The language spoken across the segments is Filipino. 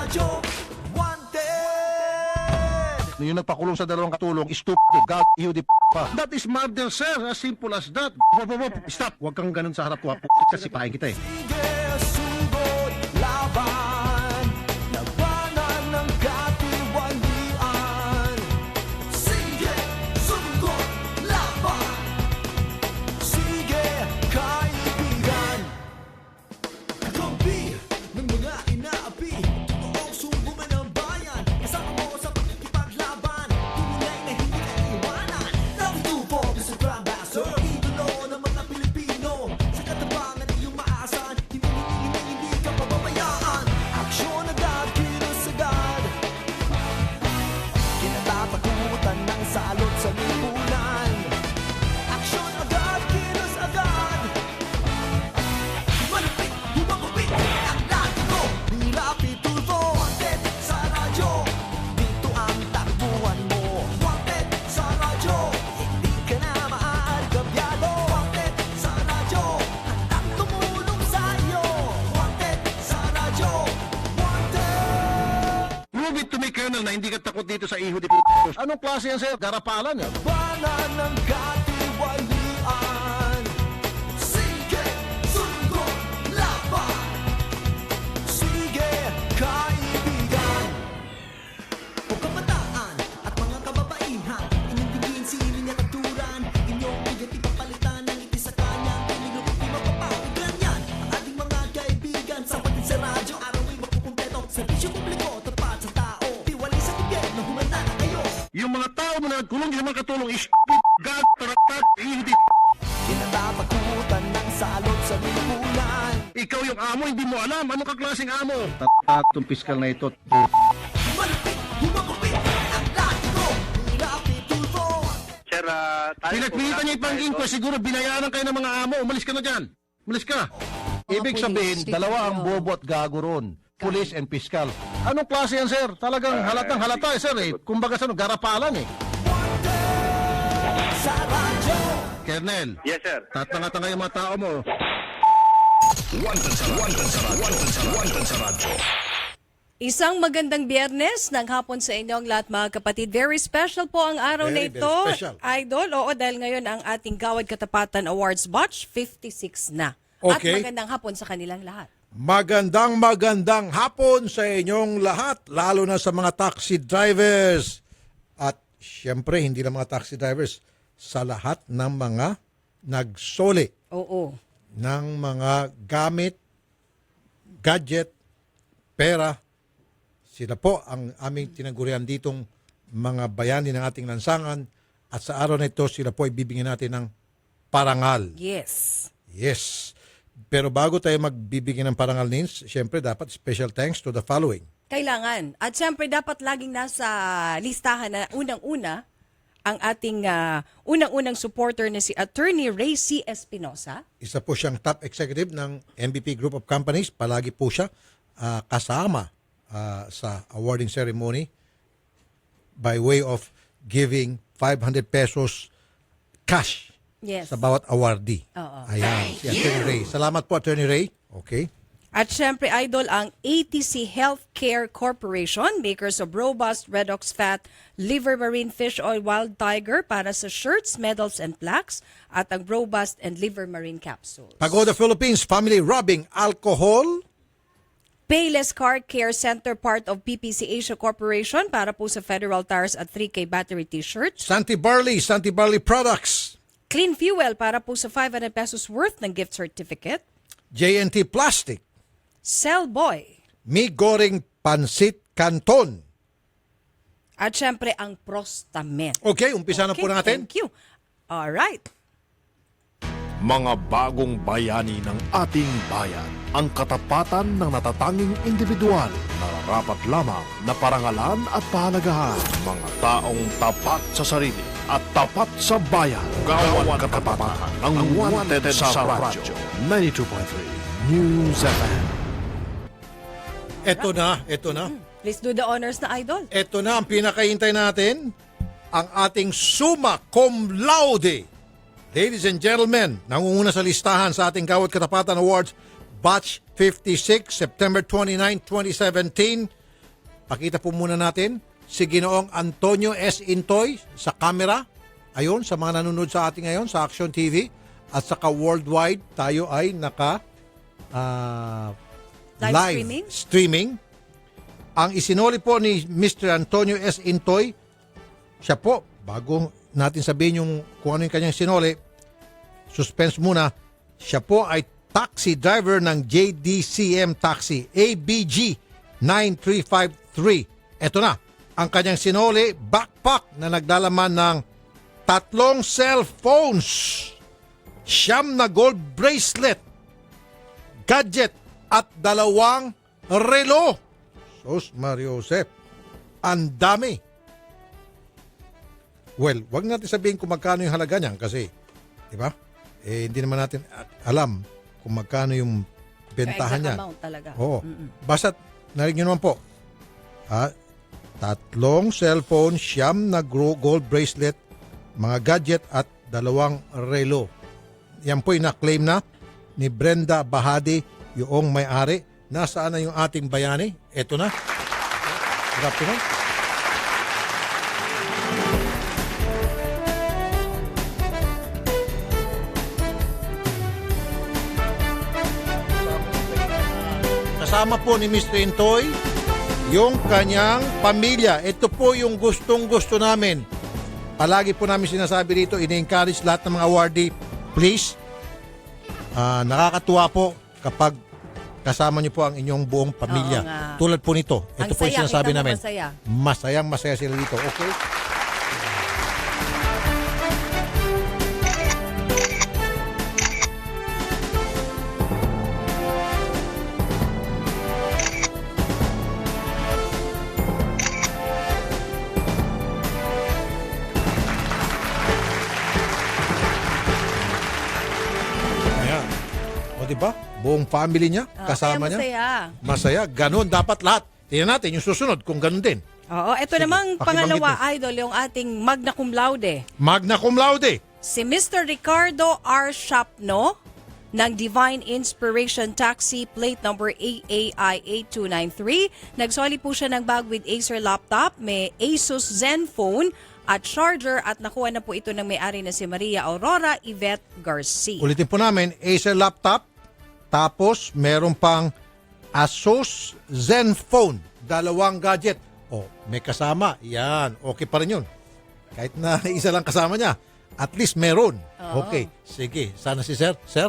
radyo, wanted. Yung nagpakulong sa dalawang katulong, stupid, God, you the pa. That is murder, sir. As simple as that. Stop. Huwag kang ganun sa harap ko. Kasi pahin kita eh. Sige, sugod, laban, labanan ng katiwalian. Sige, sugod, laban, sige, kaibigan. Kampi ng mga inaapi, totoong sungguman ng bayan. Kasama mo sa pagkikipaglaban, tunay na hindi ka iiwanan. Nakitupo sa Grand Master, idolo ng mga Pilipino. Sa katabangan iyong maasahan, hindi ka pababayaan. Aksyon agad, kilos agad. Kinatatakutan ng salot sa lipunan. Aksyon agad, kilos agad. Malupit, humagupit, ang dati ko. Nilapit tulfo, wanted sa radyo. Dito ang takbuhan mo. Wanted sa radyo, hindi ka na maaari kabyado. Wanted sa radyo, handang tumulong sa'yo. Wanted sa radyo, wanted. Prove it to me, Colonel, na hindi ka takot dito sa iho di p***. Anong klase yan, sir? Garapalan yan. Labanan ng katiwalian. Sige, sundot, laban. Sige, kaibigan. O kabataan at mga kababaihan, inyong tingin silin niya katuran. Inyong bigat ipapalitan ng ngiti sa kanyang pinilupit di mapapakinggan yan. Ang ating mga kaibigan, sapatin sa radyo, araw-ay makukumpleto. Serbisyo publiko, tapat sa tao. Tiwalay sa gobyerno, humanda na kayo. Yung mga tao mo na nagkulong, yung mga katulong, stupid, God, taratat, iho di p***. Kinatatakutan ng salot sa lipunan. Ikaw yung amo, hindi mo alam. Anong kaklaseng amo? Tatatong piskal na ito. Malupit, humagupit, ang dati ko. Nilapit tulfo. Sir, tayo Pinagpilitan niya ipang inquest, siguro binayaran kayo ng mga amo. Umalis ka na dyan. Umalis ka. Ibig pulis, sabihin, state dalawa of ang the bobo at gago ron. Police and fiscal. Anong klase yan, sir? Talagang halatang halata eh, sir eh. Kumbaga sa garapalan eh. Sa radyo. Colonel, Yes, sir. tatanga-tanga yung mga tao mo. Isang magandang Biyernes ng hapon sa inyong lahat mga kapatid. Very special po ang araw na Very, ito. very special. Idol, oo, dahil ngayon ang ating Gawad Katapatan Awards Batch 56 na. Okay. At magandang hapon sa kanilang lahat. Magandang hapon sa inyong lahat, lalo na sa mga taxi drivers. At syempre, hindi lang mga taxi drivers, sa lahat ng mga nagsoli Oo. ng mga gamit, gadget, pera. Sila po ang aming tinagurian ditong mga bayani ng ating lansangan. At sa araw na ito, sila po ay bibigyan natin ng parangal. Yes. Yes. Pero bago tayo magbibigyan ng parangal names, syempre dapat special thanks to the following. Kailangan. At syempre dapat laging nasa listahan na unang-una ang ating unang-unang supporter na si Attorney Ray C. Espinosa. Isa po siyang top executive ng MVP Group of Companies. Palagi po siya kasama sa awarding ceremony by way of giving 500 pesos cash Yes. sa bawat awardee. Oo. Ayan, si Attorney Ray. Salamat po, Attorney Ray. Okay. At syempre, Idol, ang ATC Healthcare Corporation, makers of robust Redox Fat, Liver Marine Fish Oil Wild Tiger para sa shirts, medals, and plaques, at ang robust and Liver Marine capsules. Pagoda Philippines, Family Rubbing Alcohol. Payless Car Care Center, part of PPC Asia Corporation para po sa Federal Tires at 3K Battery T-shirts. Santi Barley Products. Clean Fuel para po sa 500 pesos worth ng gift certificate. JNT Plastic. Cellboy. Mi Goreng Pansit Canton. At syempre, ang Prostamen. Okay, umpisa na po natin. Thank you. All right. Mga bagong bayani ng ating bayan. Ang katapatan ng natatanging individual na rapat lamang na parangalan at pahalagahan. Mga taong tapat sa sarili at tapat sa bayan. Gawad Katapatan ng wanted sa radyo. 92.3 News FM. Ito na. Please do the honors na, Idol. Ito na ang pinakahintay natin. Ang ating summa cum laude. Ladies and gentlemen, nangunguna sa listahan sa ating Gawad Katapatan Awards Batch 56, September 29, 2017. Pakita po muna natin si Ginoong Antonio S. Intoy sa camera. Ayun, sa mga nanonood sa ating ngayon sa Action TV at saka worldwide, tayo ay naka Live streaming. Ang isinoli po ni Mr. Antonio S. Intoy, siya po, bago natin sabihin yung kung ano yung kanyang sinoli, suspense muna, siya po ay taxi driver ng JDCM Taxi ABG 9353. Ito na, ang kanyang sinoli, backpack na naglalaman ng 3 cellphones, 9 na gold bracelet, gadget at 2 relo. Sos Mario Josep, ang dami. Well, wag natin sabihin kung magkano yung halaga niyan kasi, di ba? Hindi naman natin alam kung magkano yung bentahan niya. amount talaga. Oo. Basta, narinig nyo naman po, 3 cellphone, 9 na gold bracelet, mga gadget at 2 relo. Yan po yung na-claim na ni Brenda Bahadi, yung may-ari. Nasaan na yung ating bayani? Ito na. Good afternoon. Kasama po ni Mr. Intoy yung kanyang pamilya. Ito po yung gustong-gusto namin. Palagi po namin sinasabi dito, ina-encourage lahat ng mga awardee, please, nakakatuwa po kapag kasama niyo po ang inyong buong pamilya. Oo nga. Tulad po nito. Ito Ang po yung saya, sinasabi kita mo namin. masaya. Masayang-masaya sila dito. Okay? Ayan. O diba? Buong family niya, kasama Kaya niya. masaya. Masaya. Ganun dapat lahat. Tingnan natin yung susunod kung ganun din. Oo, ito Sige, namang pakibanggit pangalawa, Idol, yung ating magna cum laude. Magna cum laude. Si Mr. Ricardo R. Shapno ng Divine Inspiration Taxi plate number AAI8293. Nagsoli po siya ng bag with Acer laptop, may Asus Zenfone at charger at nakuha na po ito ng may-ari na si Maria Aurora Yvette Garcia. Ulitin po namin, Acer laptop, tapos meron pang Asus Zenfone, 2 gadget. O, may kasama. Yan, okay pa rin yun. Kahit na isa lang kasama niya, at least meron. Okay, sige. Sana si Sir. Sir?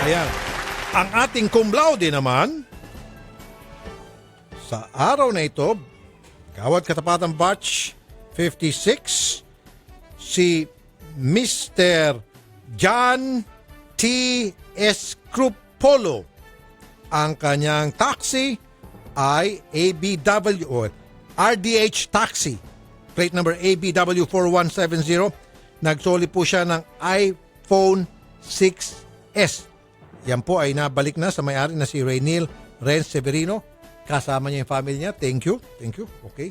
Ayan. Ang ating cum laude naman, sa araw na ito, Kawad Katapatan Batch 56, si Mr. John T. Escrupolo. Ang kanyang taxi ay ABW or RDH Taxi. Plate number ABW4170. Nagsoli po siya ng iPhone 6S. Yan po ay nabalik na sa may-ari na si Raynil Renz Severino. Kasama niya yung family niya. Thank you. Thank you. Okay.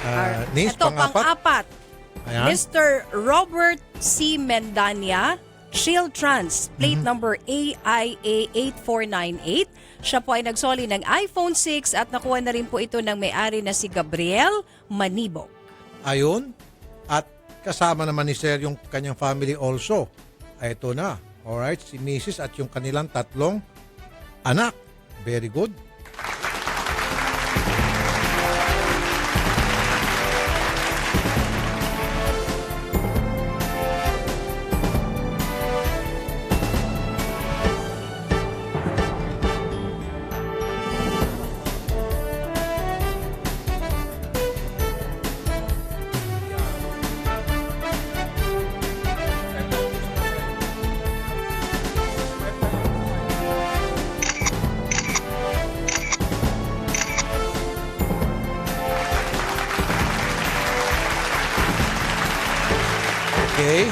Alright. Nis, Ito, pang-apat. pang-apat. Ayan. Mr. Robert C. Mendania, Shield Trans, plate number AIA8498. Siya po ay nagsoli ng iPhone 6 at nakuha na rin po ito ng may-ari na si Gabriel Manibog. Ayun. At kasama naman ni Sir yung kanyang family also. Ay, ito na. Alright, si Mrs. at yung kanilang tatlong anak. Very good. Okay.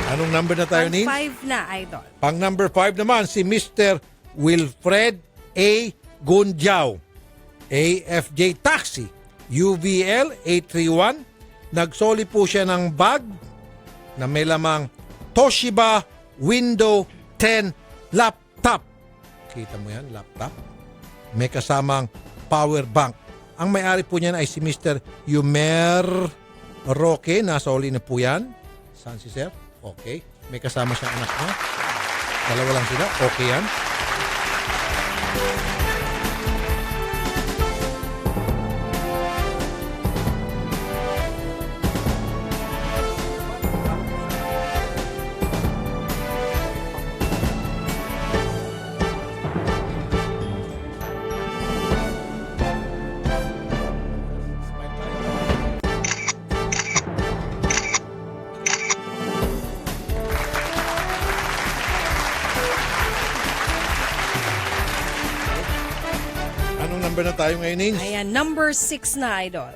Anong number na tayo, Nin? 5 na, Idol. Pang number 5 naman, si Mr. Wilfred A. Gunjao. AFJ Taxi. UVL 831. Nagsoli po siya ng bag na may lamang Toshiba Window 10 laptop. Kita mo yan, laptop. May kasamang power bank. Ang may-ari po niyan ay si Mr. Yumer Roque. Nasoli na po yan. Saan si Sir? Okay. May kasama siyang anak niya. Dalawa lang sila. Okay yan. Anong number na tayo ngayon, Nins? Ayan, number 6 na, Idol.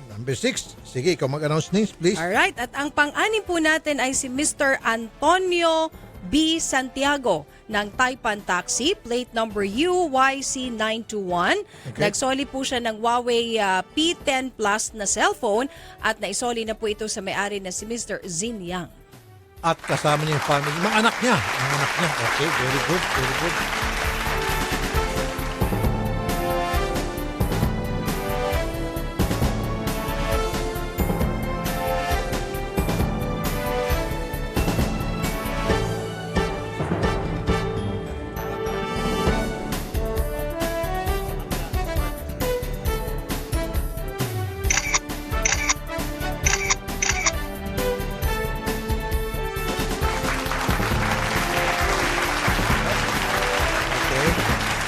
Number 6. Sige, ikaw mag-announce, Nins, please. Alright, at ang pang-anim po natin ay si Mr. Antonio B. Santiago ng Taipan Taxi, plate number UYC921. Okay. Nagsoli po siya ng Huawei P10 Plus na cellphone at naisoli na po ito sa may-ari na si Mr. Zin Yang. At kasama niya yung family. Mga anak niya. Mga anak niya. Okay, very good, very good.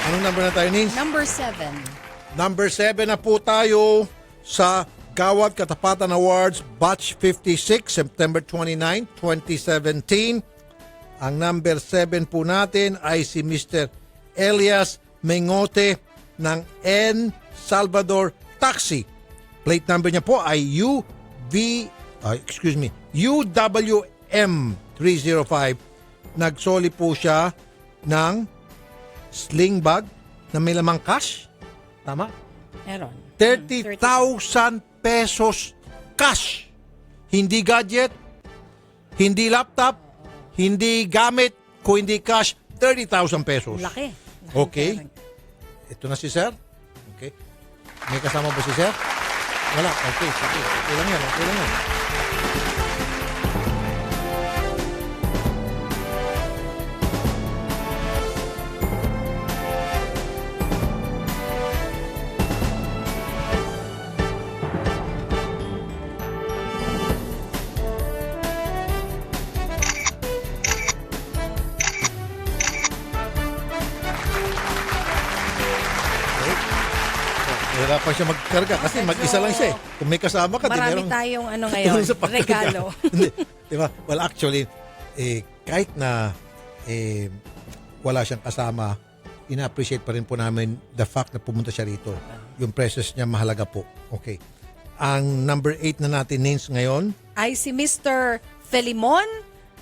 Anong number na tayo, Nins? Number 7. Number 7 na po tayo sa Gawad Katapatan Awards Batch 56, September 29, 2017. Ang number 7 po natin ay si Mr. Elias Mengote ng N. Salvador Taxi. Plate number niya po ay UWM 305. Nagsoli po siya ng sling bag na may lamang cash. Tama? Meron. 30,000 pesos cash. Hindi gadget, hindi laptop, hindi gamit, kung hindi cash, 30,000 pesos. Laki. Okay. Ito na si Sir. Okay. May kasama ba si Sir? Wala. Okay. Sige. Okay lang yan. Okay lang yan. Hirapan siya magkarga kasi mag-isa lang siya eh. Kung may kasama ka, Marami merong tayong ngayon, tulong sa pagkarga. regalo. Hindi. Diba? Well, actually, kahit na wala siyang kasama, ina-appreciate pa rin po namin the fact na pumunta siya rito. Yung presence niya mahalaga po. Okay. Ang number 8 na natin names ngayon, Ay si Mr. Felimon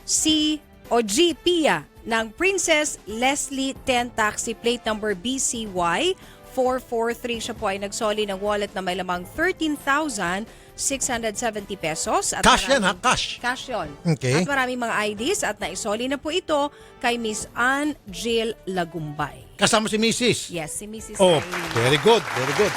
C. o G. Pia ng Princess Leslie 10 Taxi, plate number BCY 443. Siya po ay nagsoli ng wallet na may lamang 13,670 pesos. At cash yan ha, maraming- cash. Cash yun. Okay. At maraming mga IDs at naisoli na po ito kay Miss Ann Jill Lagumbay. Kasama si Mrs. Yes, si Mrs. Oh, Aileen. very good, very good.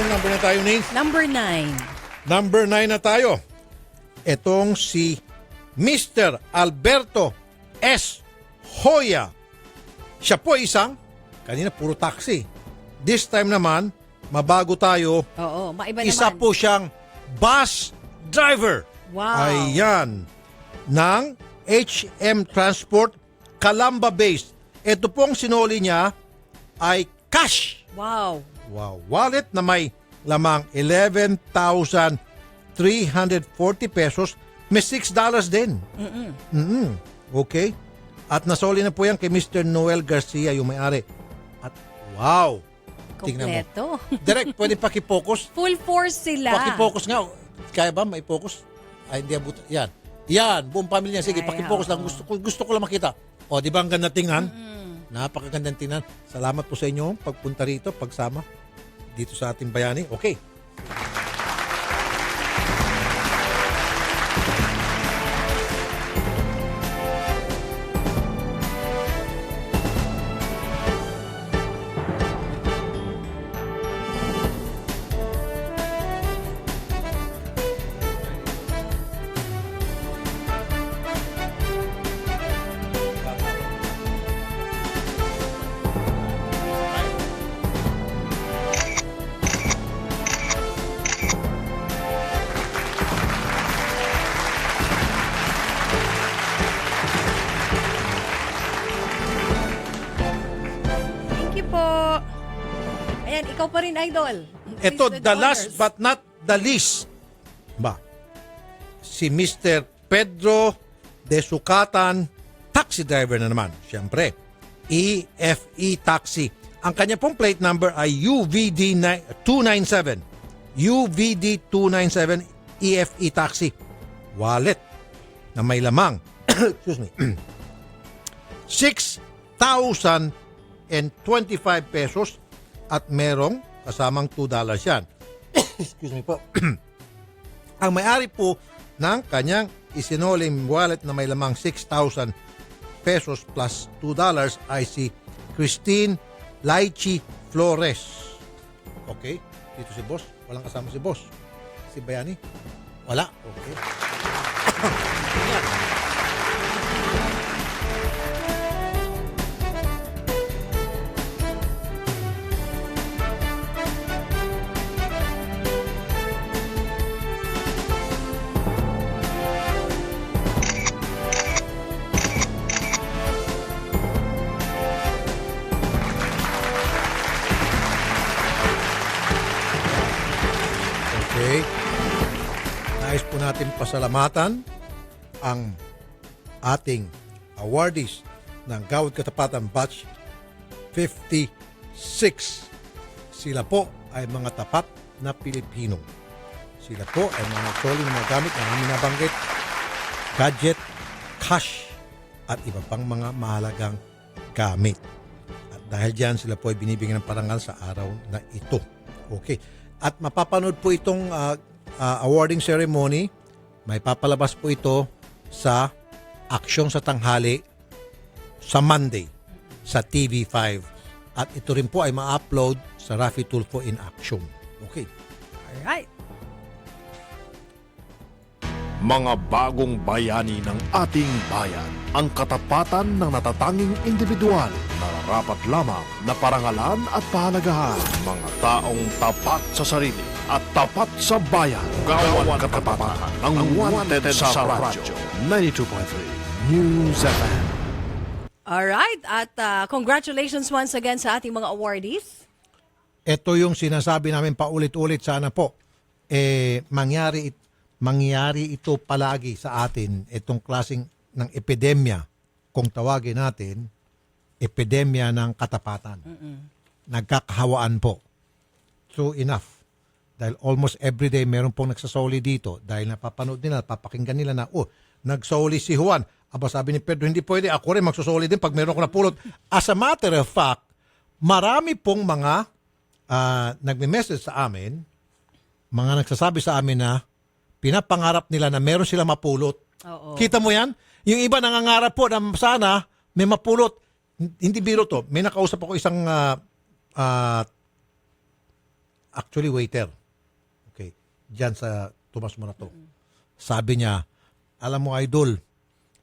Anong number na tayo, Nins? Number 9. Number 9 na tayo. Itong si Mr. Alberto S. Hoya. Siya po isang, kanina puro taxi. This time naman, mabago tayo. Oo, maiba Isa naman. po siyang bus driver. Wow. Ayan. Ng HM Transport Calamba Base. Ito pong sinuli niya ay cash. Wow. Wow. Wallet na may lamang 11,340 pesos. May $6 din. Okay. At nasoli na po yan kay Mr. Noel Garcia, yung may-ari. At wow. Tingnan mo. Kompleto. Direct, pwede paki-focus. Full force sila. Paki-focus nga. Kaya ba may focus? Ay, hindi abot. Yan. Yan, buong pamilya. Sige, Ay, paki-focus lang. Gusto ko lang makita. O, di ba ang ganda tingnan? Napakagandang tingnan. Salamat po sa inyo pagpunta rito, pagsama dito sa ating bayani. Okay. Thank you po. Ayan, ikaw pa rin, Idol. Ito, Please with the last honors. but not the least. Ba? Si Mr. Pedro de Sukatan, taxi driver na naman. Siyempre, EFE Taxi. Ang kanya pong plate number ay UVD 297. UVD 297 EFE Taxi. Wallet na may lamang excuse me 6,025 pesos at merong kasamang $2 yan. Excuse me po. Ang may-ari po ng kanyang isinuling wallet na may lamang 6,000 pesos plus $2 ay si Christine Laichi Flores. Okay? Dito si boss. Walang kasama si boss. Si Bayani? Wala. Okay. Okay. Nais po natin pasalamatan ang ating awardees ng Gawad Katapatan Batch 56. Sila po ay mga tapat na Pilipino. Sila po ay mga nagsoli ng mga gamit na namin nabanggit, gadget, cash, at iba pang mga mahalagang gamit. At dahil dyan, sila po ay binibigyan ng parangal sa araw na ito. Okay. At mapapanood po itong awarding ceremony. May papalabas po ito sa Aksyong sa Tanghali sa Monday sa TV5. At ito rin po ay ma-upload sa Rafi Tulfo in Action. Okay. Alright. Mga bagong bayani ng ating bayan. Ang katapatan ng natatanging individual na rapat lamang na parangalan at pahalagahan. Mga taong tapat sa sarili at tapat sa bayan. Gawad Katapatan ng wanted sa radyo. 92.3 News FM. Alright. At congratulations once again sa ating mga awardees. Ito yung sinasabi namin paulit-ulit, sana po mangyari ito palagi sa atin, itong klaseng ng epidemya, kung tawagin natin, epidemya ng katapatan. Nagkakahawaan po. True enough. Dahil almost every day meron pong nagsasoli dito dahil napapanood nila, papakinggan nila na, nagsoli si Juan. Aba, sabi ni Pedro, hindi pwede, ako rin magsusoli din pag meron ko napulot. As a matter of fact, marami pong mga nagme-message sa amin, mga nagsasabi sa amin na pinapangarap nila na meron sila mapulot. Oo. Kita mo yan? Yung iba nangangarap po na sana may mapulot. Hindi biro to. May nakausap ako isang actually waiter. Okay. Diyan sa Tomas Morato. Sabi niya, alam mo idol,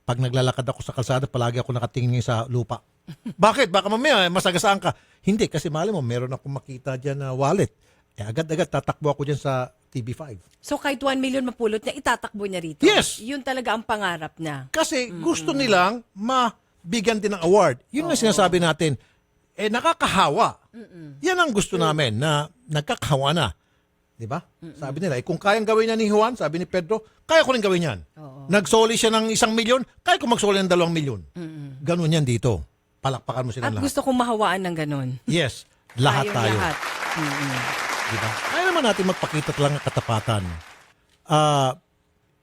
pag naglalakad ako sa kalsada, palagi ako nakatingin sa lupa. Bakit? Baka mamaya masagasaan ka. Hindi, kasi mali mo, meron akong makita dyan na wallet. Agad-agad tatakbo ako dyan sa TV5. So kahit 1 million mapulot niya, itatakbo niya rito. Yes. Yun talaga ang pangarap niya. Kasi gusto nilang mabigyan din ng award. Yun nga sinasabi natin, nakakahawa. Yan ang gusto namin, na nagkakahawa na. Di ba? Sabi nila, kung kayang gawin niya ni Juan, sabi ni Pedro, kaya ko rin gawin yan. Nagsoli siya ng 1 milyon, kaya ko magsoli ng 2 milyon. Ganun yan dito. Palakpakan mo sila At lahat. gusto kong mahawaan ng ganun. Yes, lahat Tayong tayo. Lahat. Diba? Kaya naman natin magpakita talaga ng katapatan.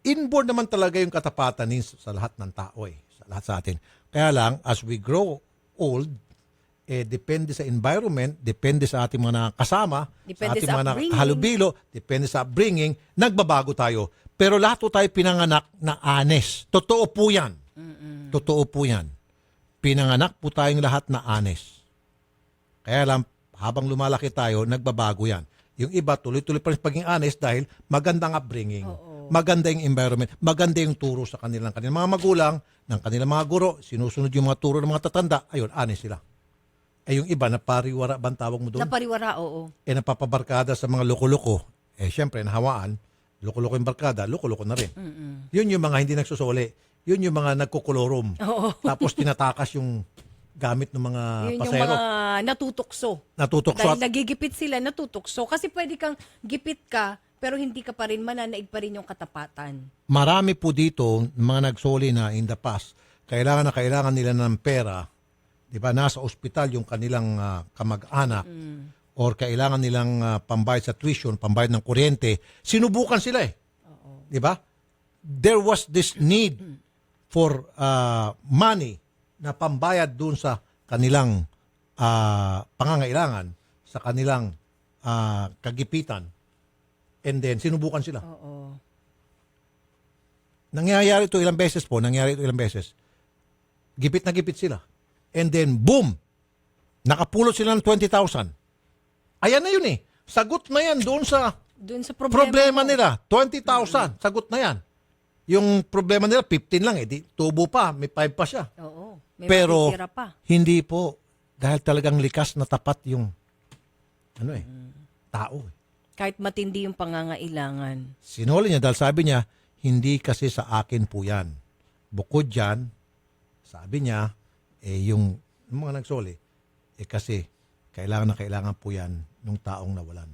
Inborn naman talaga yung katapatan sa lahat ng tao sa lahat sa atin. Kaya lang, as we grow old, depende sa environment, depende sa ating mga nakakasama, Depende sa ating sa mga upbringing. halubilo, depende sa upbringing, nagbabago tayo. Pero lahat po tayo pinanganak na honest. Totoo po yan. Totoo po yan. Pinanganak po tayong lahat na honest. Kaya lang, habang lumalaki tayo, nagbabago yan. Yung iba, tuloy-tuloy pa rin pagiging honest dahil magandang upbringing, maganda yung environment, maganda yung turo sa kanilang mga magulang, ng kanilang mga guro, sinusunod yung mga turo ng mga tatanda, ayun, honest sila. Yung iba, napariwara bang tawag mo doon? Napariwara, oo. Napapabarkada sa mga loko-loko. Siyempre, nahawaan, loko-loko yung barkada, loko-loko na rin. Yun yung mga hindi nagsusuli. Yun yung mga nagkukolorom. Tapos tinatakas yung gamit ng mga Yun pasero. yung mga natutokso. Natutokso Dahil at nagigipit sila, natutokso. Kasi pwede kang gipit ka, pero hindi ka pa rin mananaig pa rin yung katapatan. marami po dito mga nagsoli na in the past. Kailangan nila ng pera. Di ba? Nasa ospital yung kanilang kamag-anak or kailangan nilang pambayad sa tuition, pambayad ng kuryente. Sinubukan sila Di ba? There was this need for money na pambayad dun sa kanilang pangangailangan, sa kanilang kagipitan. And then, sinubukan sila. Nangyayari ito ilang beses. Gipit na gipit sila. And then, boom! Nakapulot sila ng 20,000. Ayan na yun Sagot na yan doon sa Doon sa problema mo. nila. 20,000. Sagot na yan. Yung problema nila, 15 lang Di, tubo pa. May 5 pa siya. Oo. May Pero, matitira pa. hindi po. Dahil talagang likas na tapat yung tao. Kahit matindi yung pangangailangan. Sinuli niya dahil sabi niya, hindi kasi sa akin po yan. Bukod dyan, sabi niya, yung mga nagsoli, kasi kailangan na kailangan po yan ng taong nawalan.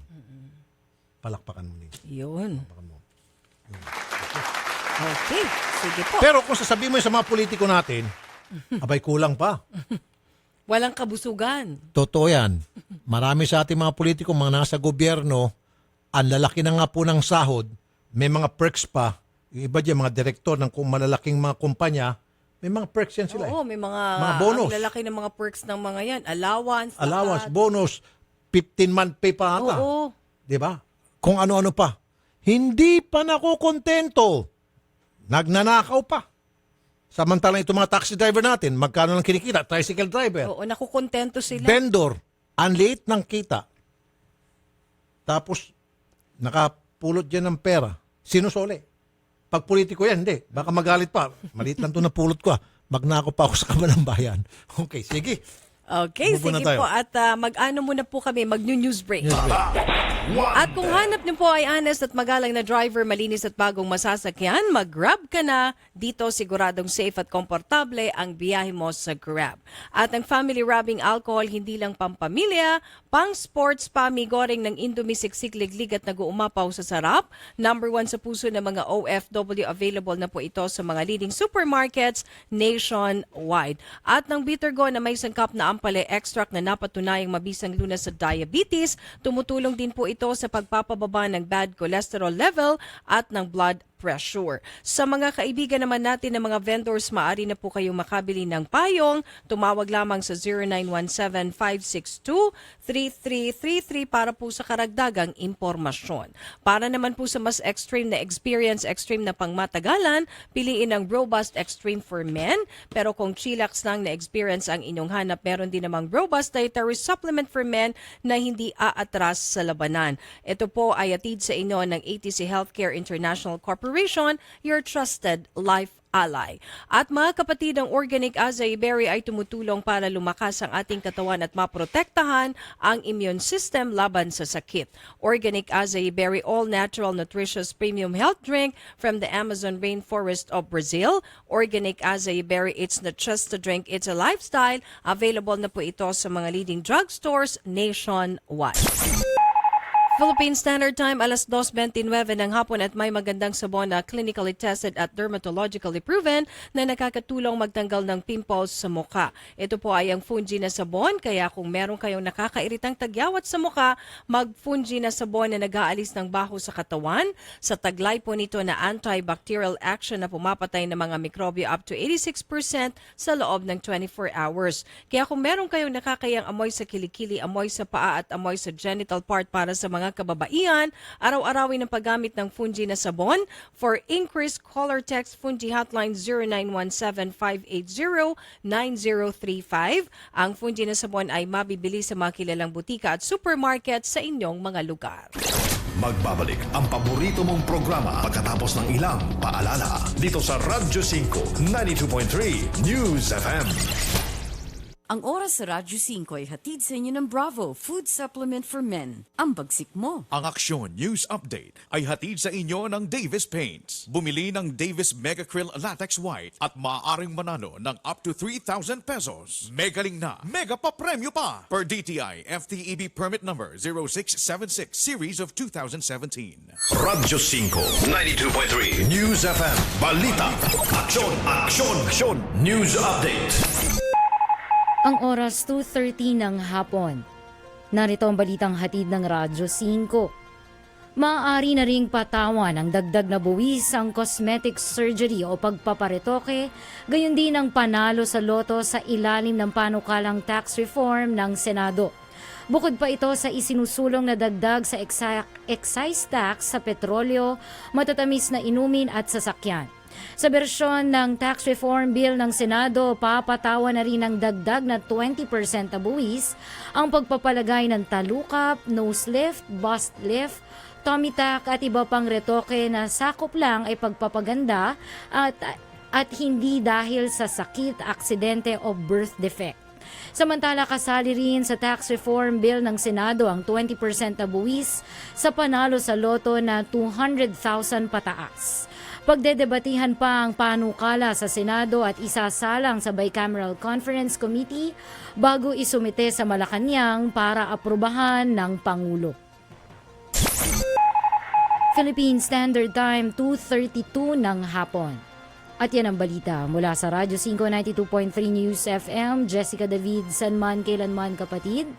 Palakpakan mo nito. Yun. Palakpakan mo. Okay. Sige po. Pero kung sasabihin mo yun sa mga politiko natin, abay kulang pa. Walang kabusugan. Totoo yan. Marami sa ating mga politiko, mga nasa gobyerno, ang lalaki na nga po ng sahod, may mga perks pa. Yung iba dyan, mga direktor ng malalaking mga kumpanya, may mga perks yan sila. Oo, may mga bonus. ang lalaki ng mga perks ng mga yan. Allowance. Allowance, lahat. bonus, 15-month pay pa ata. Oo. Di ba? Kung ano-ano pa. Hindi pa nakukontento. Nagnanakaw pa. Samantalang itong mga taxi driver natin, magkano lang kinikita? Tricycle driver. Oo, nakukontento sila. Vendor, ang liit ng kita. Tapos, nakapulot dyan ng pera. Sinusole. Pag politiko yan, hindi. Baka magalit pa. Maliit lang ito na pulot ko. Magnako pa ako sa kabalang bayan. Okay, sige. Okay, Move na sige tayo. po. At mag-ano muna po kami, mag-news break. At kung hanap niyo po ay honest at magalang na driver, malinis at bagong masasakyan, mag-Grab ka na. Dito siguradong safe at komportable ang biyahe mo sa Grab. At ang family rubbing alcohol, hindi lang pampamilya, pang sports, pamigoreng ng Indomie siksik liglig at nag-uumapaw sa sarap. Number 1 sa puso ng mga OFW, available na po ito sa mga leading supermarkets nationwide. At ng Bittergo na may sangkap na ampale extract na napatunayang mabisang lunas sa diabetes, tumutulong din po ito sa pagpapababa ng bad cholesterol level at ng blood pressure. Sa mga kaibigan naman natin ng mga vendors, maaari na po kayong makabili ng payong. Tumawag lamang sa 0917-562-3333 para po sa karagdagang impormasyon. Para naman po sa mas extreme na experience, extreme na pangmatagalan, piliin ang Robust Extreme for Men. Pero kung chillax lang na experience ang inyong hanap, meron din namang Robust Dietary Supplement for Men na hindi aatras sa labanan. Ito po ay atid sa inyo ng ATC Healthcare International Corporation, your trusted life ally. At mga kapatid, ang Organic Acai Berry ay tumutulong para lumakas ang ating katawan at maprotektahan ang immune system laban sa sakit. Organic Acai Berry all-natural nutritious premium health drink from the Amazon rainforest of Brazil. Organic Acai Berry, it's not just a drink, it's a lifestyle. Available na po ito sa mga leading drugstores nationwide. Philippine Standard Time, alas 2:29 ng hapon at may magandang sabon na clinically tested at dermatologically proven na nakakatulong magtanggal ng pimples sa mukha. Ito po ay ang Fungi na sabon, kaya kung meron kayong nakakairitang tagyawat sa mukha, mag-Fungi na sabon na nag-aalis ng baho sa katawan. Sa taglay po nito na antibacterial action na pumapatay ng mga mikrobyo up to 86% sa loob ng 24 hours. Kaya kung meron kayong nakakayang amoy sa kilikili, amoy sa paa at amoy sa genital part para sa mga kababaihan, araw-arawin ang paggamit ng Fungi na sabon. For increased caller text, Fungi hotline 0917-580-9035. Ang Fungi na sabon ay mabibili sa mga kilalang butika at supermarket sa inyong mga lugar. Magbabalik ang paborito mong programa pagkatapos ng ilang paalala dito sa Radyo 5 92.3 News FM. Ang oras sa Radyo 5 ay hatid sa inyo ng Bravo Food Supplement for Men. Ang bagsik mo. Ang Aksyon News Update ay hatid sa inyo ng Davis Paints. Bumili ng Davis Mega Krill Latex White at maaaring manalo ng up to 3,000 pesos. Megaling na, mega pa premyo pa! Per DTI FTEB Permit Number 0676 Series of 2017. Radyo 5 92.3 News FM. Balita. Aksyon, aksyon, aksyon. News Update. Ang oras 2:30 ng hapon. Narito ang balitang hatid ng Radyo 5. Maaari na ring patawan ang dagdag na buwis ang cosmetic surgery o pagpaparetoke, gayon din ang panalo sa loto sa ilalim ng panukalang tax reform ng Senado. Bukod pa ito sa isinusulong na dagdag sa excise tax sa petrolyo, matatamis na inumin at sasakyan. Sa bersyon ng tax reform bill ng Senado, papatawan na rin ng dagdag na 20% na buwis ang pagpapalagay ng talukap, nose lift, bust lift, tummy tuck at iba pang retoke na sakop lang ay pagpapaganda at hindi dahil sa sakit, aksidente o birth defect. Samantala, kasali rin sa tax reform bill ng Senado ang 20% na buwis sa panalo sa loto na 200,000 pataas. Pagdedebatihan pa ang panukala sa Senado at isasalang sa Bicameral Conference Committee bago isumite sa Malacanang para aprubahan ng Pangulo. Philippine Standard Time, 2:32 ng hapon. At yan ang balita mula sa Radyo 592.3 News FM. Jessica David, sanman kailanman kapatid.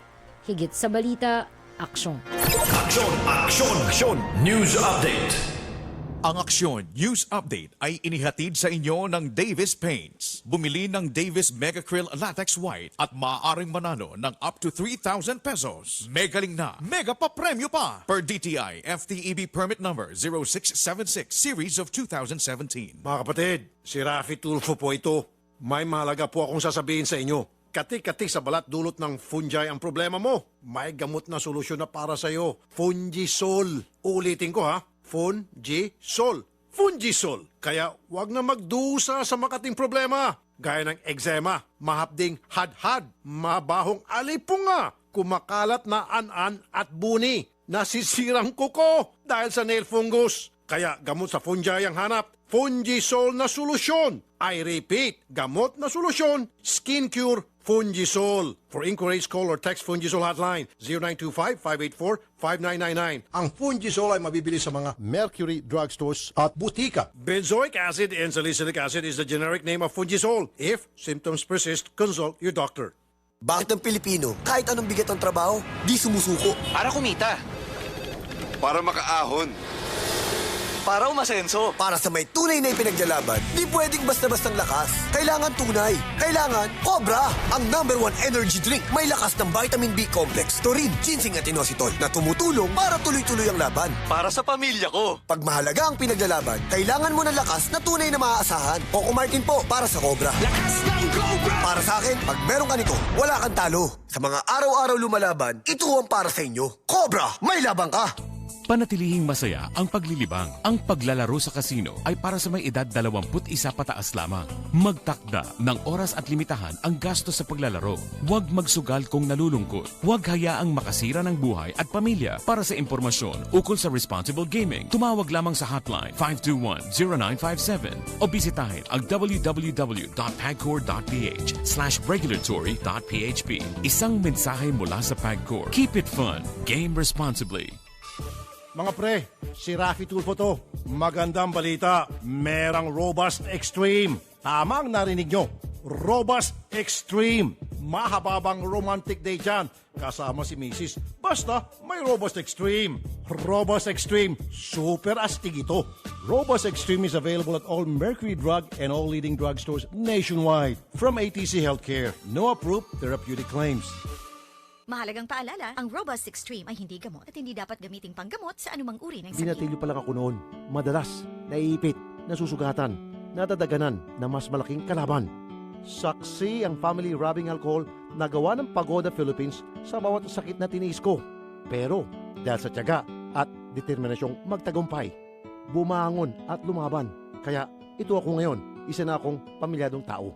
Higit sa balita, aksyon. Aksyon, aksyon, aksyon. News Update. Ang Aksyon News Update ay inihatid sa inyo ng Davis Paints. Bumili ng Davis Mega Krill Latex White at maaaring manalo ng up to 3,000 pesos. Megaling na, mega pa premyo pa! Per DTI FTEB Permit Number 0676 Series of 2017. Mga kapatid, si Rafi Tulfo po ito. May mahalaga po akong sasabihin sa inyo. Katik-katik sa balat dulot ng fungi ang problema mo. May gamot na solusyon na para sa iyo. Fungisol. Ulitin ko ha. Fungisol. Fungisol. Kaya wag na magdusa sa makating problema. Gaya ng eczema, mahapding hadhad, mabahong alipunga, kumakalat na an-an at buni, nasisirang kuko dahil sa nail fungus. Kaya gamot sa fungi ang hanap. Fungisol na solusyon. I repeat, gamot na solusyon. Skin Cure Fungisol. For inquiries, call or text Fungisol hotline 0925-584-5999. Ang Fungisol ay mabibili sa mga Mercury drugstores at butika. Benzoic acid and salicylic acid is the generic name of Fungisol. If symptoms persist, consult your doctor. Bakit ang Pilipino, kahit anong bigat ang trabaho, di sumusuko? Para kumita. Para makaahon. para umasenso. Para sa may tunay na ipinaglalaban, di pwedeng basta-bastang lakas. Kailangan tunay. Kailangan Cobra, ang #1 energy drink. May lakas ng vitamin B complex, taurine, ginseng at inositol na tumutulong para tuloy-tuloy ang laban. Para sa pamilya ko. Pag mahalaga ang pinaglalaban, kailangan mo ng lakas na tunay na maaasahan. Coco Martin po para sa Cobra. Lakas ng Cobra! Para sa akin, pag meron ka nito, wala kang talo. Sa mga araw-araw lumalaban, ito ang para sa inyo. Cobra, may labang ka! Panatilihing masaya ang paglilibang. Ang paglalaro sa kasino ay para sa may edad 21 pataas lamang. Magtakda ng oras at limitahan ang gasto sa paglalaro. Huwag magsugal kung nalulungkot. Huwag hayaang makasira ng buhay at pamilya. Para sa impormasyon ukol sa responsible gaming, tumawag lamang sa hotline 521-0957 o bisitahin ang www.pagcor.ph/regulatory.php. Isang mensahe mula sa Pagcor. Keep it fun. Game responsibly. Mga pre, si Rafi Tulfo to. Magandang balita, merang Robust Extreme. Tama ang narinig nyo, Robust Extreme. Mahababang romantic day dyan, kasama si Mrs. Basta may Robust Extreme. Robust Extreme, super astig ito. Robust Extreme is available at all Mercury Drug and all leading drugstores nationwide. From ATC Healthcare, no approved therapeutic claims. Mahalagang paalala, ang Robust Extreme ay hindi gamot at hindi dapat gamiting panggamot sa anumang uri ng sakit. Binatilyo pa lang ako noon. Madalas, naiipit, nasusugatan, nadadaganan na mas malaking kalaban. Saksi ang family rubbing alcohol na gawa ng Pagoda Philippines sa bawat sakit na tiniis ko. Pero dahil sa tiyaga at determinasyong magtagumpay, bumangon at lumaban. Kaya ito ako ngayon, isa na akong pamilyadong tao.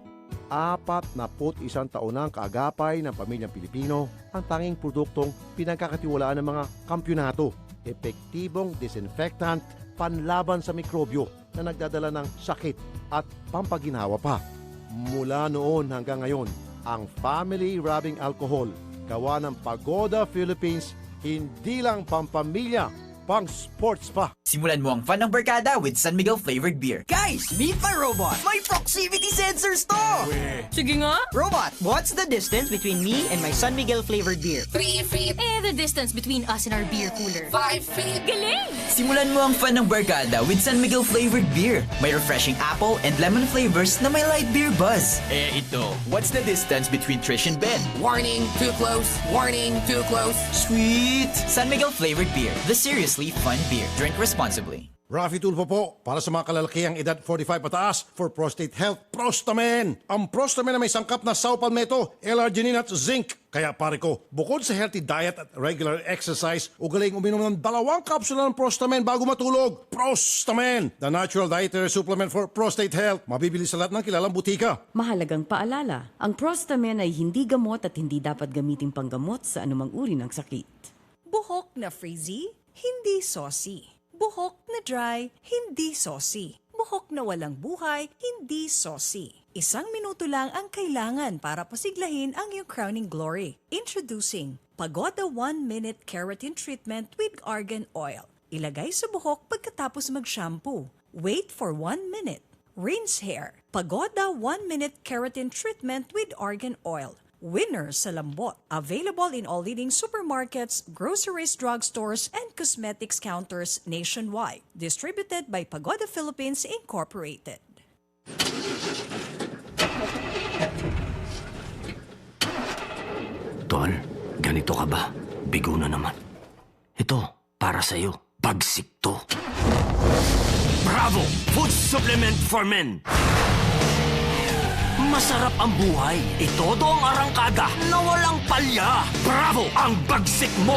41 taon na ang kaagapay ng pamilyang Pilipino, ang tanging produktong pinagkakatiwalaan ng mga kampyonato. Epektibong disinfectant, panlaban sa mikrobyo na nagdadala ng sakit at pampaginawa pa. Mula noon hanggang ngayon, ang family rubbing alcohol, gawa ng Pagoda Philippines, hindi lang pampamilya, pang sports pa. Simulan mo ang fun ng barkada with San Miguel flavored beer. Guys, meet my robot! May proximity sensors to! Sige nga. Robot, what's the distance between me and my San Miguel flavored beer? 3 feet. The distance between us and our beer cooler. 5 feet. Galing! Simulan mo ang fun ng barkada with San Miguel flavored beer. May refreshing apple and lemon flavors na may light beer buzz. Ito, what's the distance between Trish and Ben? Warning, too close. Warning, too close. Sweet! San Miguel flavored beer. The seriously fun beer. Drink responsibly. Rafi Tulfo po, para sa mga kalalakihang edad 45 pataas for prostate health, Prostamen. Ang Prostamen na may sangkap na saw palmetto, L-arginine at zinc. Kaya pare ko, bukod sa healthy diet at regular exercise, ugaling uminom ng 2 kapsula ng Prostamen bago matulog. Prostamen, the natural dietary supplement for prostate health. Mabibili sa lahat ng kilalang butika. Mahalagang paalala, ang Prostamen ay hindi gamot at hindi dapat gamiting panggamot sa anumang uri ng sakit. Buhok na frizzy, hindi saucy. Buhok na dry, hindi saucy. Buhok na walang buhay, hindi saucy. 1 minuto lang ang kailangan para pasiglahin ang iyong crowning glory. Introducing Pagoda 1-Minute Keratin Treatment with Argan Oil. Ilagay sa buhok pagkatapos mag-shampoo. Wait for 1 minute. Rinse hair. Pagoda 1-Minute Keratin Treatment with Argan Oil. Winner sa lambot. Available in all leading supermarkets, groceries, drugstores, and cosmetics counters nationwide. Distributed by Pagoda Philippines Incorporated. Tol, ganito ka ba? Bigo na naman. Ito, para sa'yo. Bagsik to. Bravo! Food supplement for men! Masarap ang buhay. Itodo ang arangkada na walang palya. Bravo! Ang bagsik mo!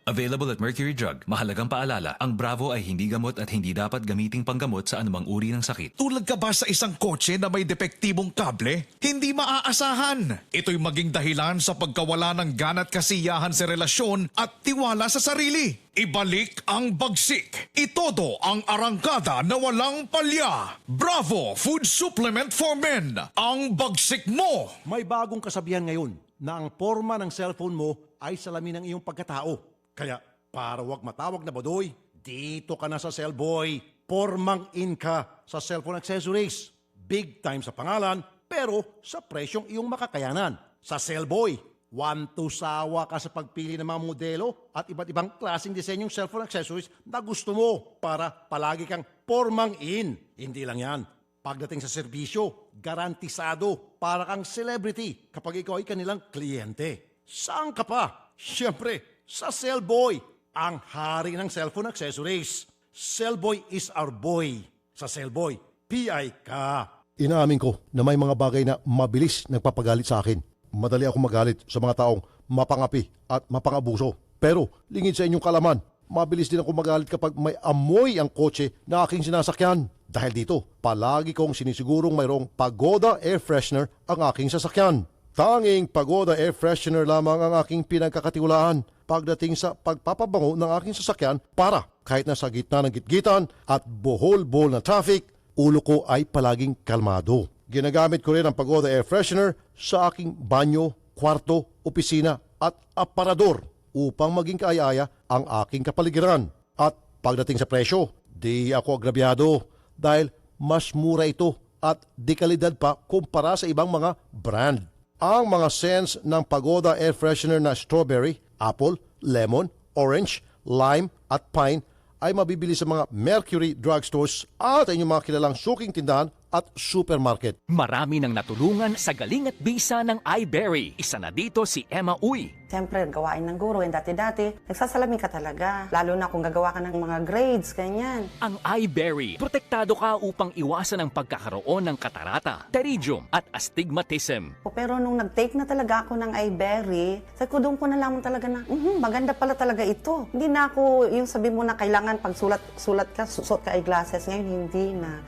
Available at Mercury Drug. Mahalagang paalala, ang Bravo ay hindi gamot at hindi dapat gamiting panggamot sa anumang uri ng sakit. Tulad ka ba sa isang kotse na may depektibong kable? Hindi maaasahan. Ito'y maging dahilan sa pagkawala ng gana at kasiyahan sa relasyon at tiwala sa sarili. Ibalik ang bagsik. Itodo ang arangkada na walang palya. Bravo Food Supplement for Men. Ang bagsik mo. May bagong kasabihan ngayon na ang forma ng cellphone mo ay salamin ng iyong pagkatao. Kaya para wag matawag na badoy, dito ka na sa Cellboy. Pormang in ka sa cellphone accessories. Big time sa pangalan, pero sa presyong iyong makakayanan. Sa Cellboy, Wantusawa ka sa pagpili ng mga modelo at iba't ibang klaseng disenyong cellphone accessories na gusto mo para palagi kang pormang in. Hindi lang yan. Pagdating sa serbisyo, garantisado para kang celebrity kapag ikaw ay kanilang kliyente. Saan ka pa? Siyempre, sa Cellboy, ang hari ng cellphone accessories. Cellboy is our boy. Sa Cellboy, PI ka. Inaamin ko na may mga bagay na mabilis nagpapagalit sa akin. Madali ako magalit sa mga taong mapangapi at mapangabuso. Pero lingid sa inyong kalaman, mabilis din ako magalit kapag may amoy ang kotse na aking sinasakyan. Dahil dito, palagi kong sinisigurong mayroong Pagoda Air Freshener ang aking sasakyan. Tanging Pagoda Air Freshener lamang ang aking pinagkakatiwalaan pagdating sa pagpapabango ng aking sasakyan para kahit nasa gitna ng gitgitan at bohol-bohol na traffic, ulo ko ay palaging kalmado. Ginagamit ko rin ang Pagoda Air Freshener sa aking banyo, kwarto, opisina at aparador upang maging kaaya-aya ang aking kapaligiran. At pagdating sa presyo, di ako agrabyado dahil mas mura ito at di kalidad pa kumpara sa ibang mga brand. Ang mga scents ng Pagoda Air Freshener na strawberry, apple, lemon, orange, lime at pine ay mabibili sa mga Mercury drugstores at inyong mga kilalang suking tindahan at supermarket. Marami nang natulungan sa galing at bisa ng iBerry. Isa na dito si Emma Uy. Siyempre, gawain ng guro. Dati-dati, nagsasalamin ka talaga. Lalo na kung gagawa ka ng mga grades, ganyan. Ang iBerry, protektado ka upang iwasan ang pagkakaroon ng katarata, pterygium at astigmatism. Pero nung nag-take na talaga ako ng iBerry, sabi ko doon ko na lamang talaga na, maganda pala talaga ito. Hindi na ako yung sabi mo na kailangan pag sulat ka, susot ka eyeglasses. Ngayon, hindi na.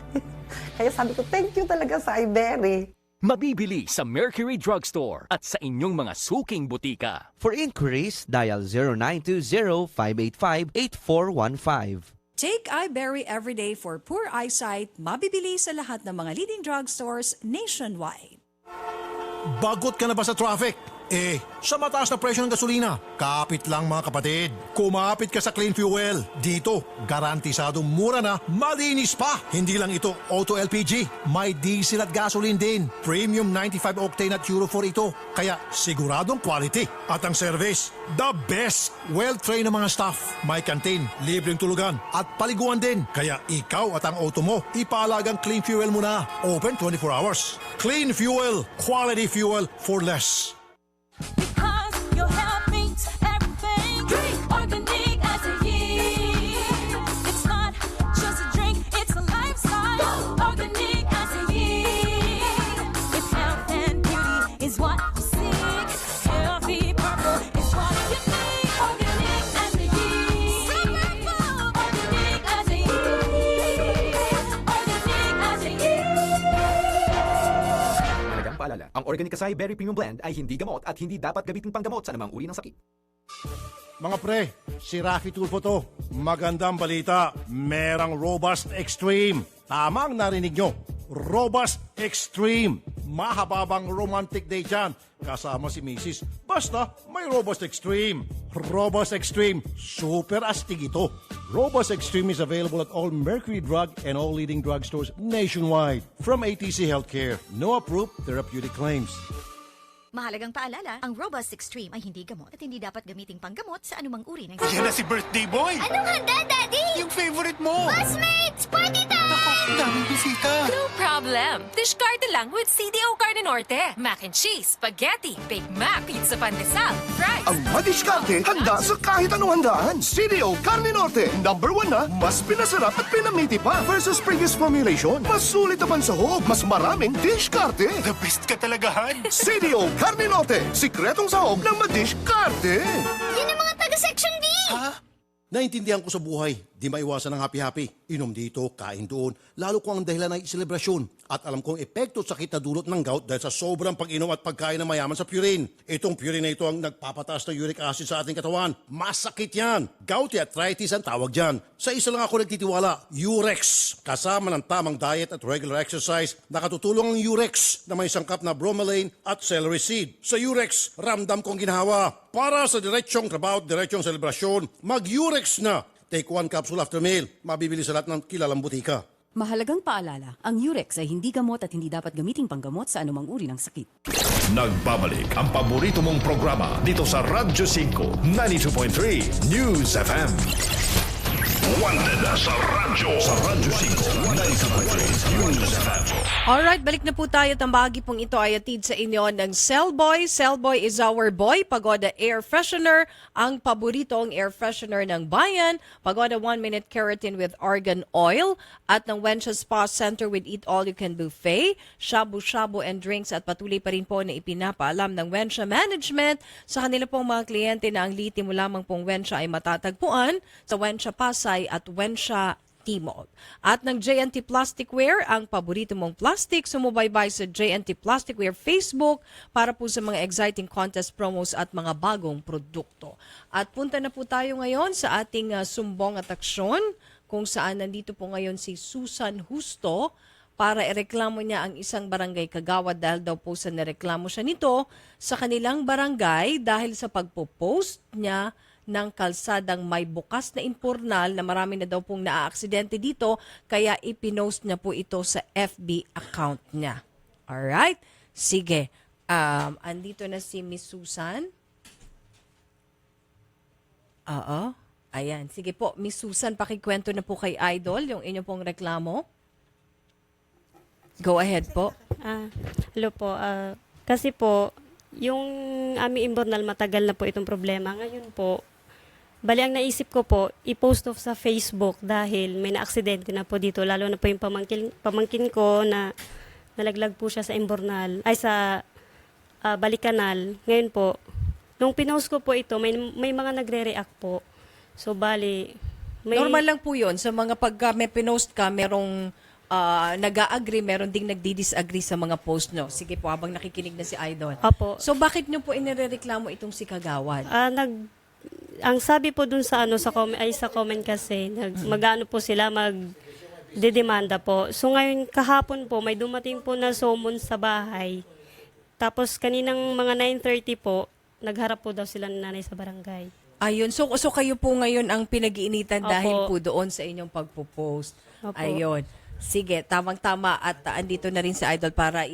Kaya sabi ko, thank you talaga sa iBerry. Mabibili sa Mercury Drugstore at sa inyong mga suking butika. For inquiries, dial 0920-585-8415. Take iBerry everyday for poor eyesight. Mabibili sa lahat ng mga leading drugstores nationwide. Bagot ka na ba sa traffic? Sa mataas na presyo ng gasolina, kapit lang mga kapatid. Kumapit ka sa Clean Fuel. Dito, garantisadong mura na, malinis pa. Hindi lang ito, auto LPG. May diesel at gasoline din. Premium 95 octane at Euro 4 ito. Kaya siguradong quality. At ang service, the best. Well-trained na mga staff. May canteen, libreng tulugan, at paliguan din. Kaya ikaw at ang auto mo, ipaalagang Clean Fuel mo na. Open 24 hours. Clean Fuel. Quality fuel for less. Because your health means everything. Drink organic as a year. It's not just a drink, it's a lifestyle. Organic as a year. If health and beauty is what you seek, healthy purple is what you need. Organic as a year. Organic as a year. Organic as a year. Malagang paalala, ang Organic Acai Berry Premium Blend ay hindi gamot at hindi dapat gamitin panggamot sa anumang uri ng sakit. Mga pre, si Rafi Tulfo to. Magandang balita, merang Robust Extreme. Tamang narinig nyo, Robust Extreme. Mahababang romantic day dyan. Kasama si Mrs. Basta may Robust Extreme. Robust Extreme, super astig ito. Robust Extreme is available at all Mercury Drug and all leading drugstores nationwide. From ATC Healthcare, no approved therapeutic claims. Mahalagang paalala, ang Robust Extreme ay hindi gamot at hindi dapat gamiting panggamot sa anumang uri ng Yan na si birthday boy! Anong handa, Daddy? Yung favorite mo! Classmates! Party time! Ang daming bisita! No problem. Discard lang with CDO Carne Norte. Mac and cheese, spaghetti, Big Mac, pizza pandesal, fries. Ang madiskarte, handa sa kahit anong handaan. CDO Carne Norte, #1 na, mas pinasarap at pinamiti pa versus previous formulation. Mas sulit naman sa hog, mas maraming diskarte. The best ka talaga, Han! CDO Carne Norte, sikretong sahog ng madiskarte. Yan ang mga taga-section B! Ha? Naintindihan ko sa buhay, di maiwasan ng happy-happy. Inom dito, kain doon, lalo kung ang dahilan ay selebrasyon. At alam kong epekto at sakit na dulot ng gout dahil sa sobrang pag-inom at pagkain na mayaman sa purine. Itong purine na ito ang nagpapataas ng uric acid sa ating katawan. Masakit yan. Gouty arthritis ang tawag dyan. Sa isa lang ako nagtitiwala, Urex. Kasama ng tamang diet at regular exercise, nakatutulong ang Urex na may sangkap na bromelain at celery seed. Sa Urex, ramdam kong ginawa. Para sa diretsyong trabaho at diretsyong selebrasyon, mag-Urex na. Take 1 capsule after meal. Mabibili sa lahat ng kilalang butika. Mahalagang paalala, ang Urex ay hindi gamot at hindi dapat gamiting panggamot sa anumang uri ng sakit. Nagbabalik ang paborito mong programa dito sa Radyo 5, 92.3 News FM. Wanted sa Radyo 5, 92.3 News FM. Alright, balik na po tayo at ang bahagi pong ito ay atid sa inyo ng Cellboy. Cellboy is our boy. Pagoda Air Freshener, ang paboritong air freshener ng bayan. Pagoda 1-minute keratin with argan oil. At ng Wensha Spa Center with Eat All You Can Buffet, shabu-shabu and drinks at patuloy pa rin po na ipinapaalam ng Wensha Management sa kanila pong mga kliyente na ang lithium mo lamang pong Wensha ay matatagpuan sa Wensha Pasay at Wensha Timog. At ng JNT Plasticware, ang paborito mong plastic, sumubaybay sa JNT Plasticware Facebook para po sa mga exciting contest promos at mga bagong produkto. At punta na po tayo ngayon sa ating sumbong at aksyon kung saan nandito po ngayon si Susan Justo para ireklamo niya ang isang barangay kagawad dahil daw po sa nireklamo siya nito sa kanilang barangay dahil sa pagpo-post niya ng kalsadang may bukas na impurnal na marami na daw pong naaaksidente dito kaya ipinost niya po ito sa FB account niya. Alright? Sige. Andito na si Miss Susan. Oo. Ayan. Sige po, Miss Susan, pakikwento na po kay Idol yung inyong pong reklamo. Go ahead po. Hello po. Kasi po, yung aming imburnal matagal na po itong problema. Ngayon po, bali ang naisip ko po, i-post off sa Facebook dahil may na-aksidente na po dito. Lalo na po yung pamangkin ko na nalaglag po siya sa imburnal, ay sa balikanal. Ngayon po, nung pinost ko po ito, may mga nagre-react po. So bali, normal lang po yun. Sa mga pag may pinost ka, merong nag-a-agree, meron ding nagdi-disagree sa mga post nyo. Sige po, habang nakikinig na si Idol. Opo. So bakit nyo po inireklamo itong si Kagawad? Ang sabi po dun sa sa comment kasi, mag-ano po sila, mag-dedemanda po. So ngayon, kahapon po, may dumating po na summons sa bahay. Tapos kaninang mga 9:30 po, nagharap po daw sila ng nanay sa barangay. Ayun. So kayo po ngayon ang pinag-iinitan Opo. dahil po doon sa inyong pagpo-post. Opo. Ayun. Sige, tamang-tama at andito na rin si Idol para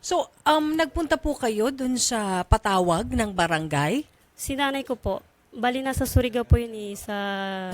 So, nagpunta po kayo doon sa patawag ng barangay? Si nanay ko po. Bali nasa Surigao po yun sa...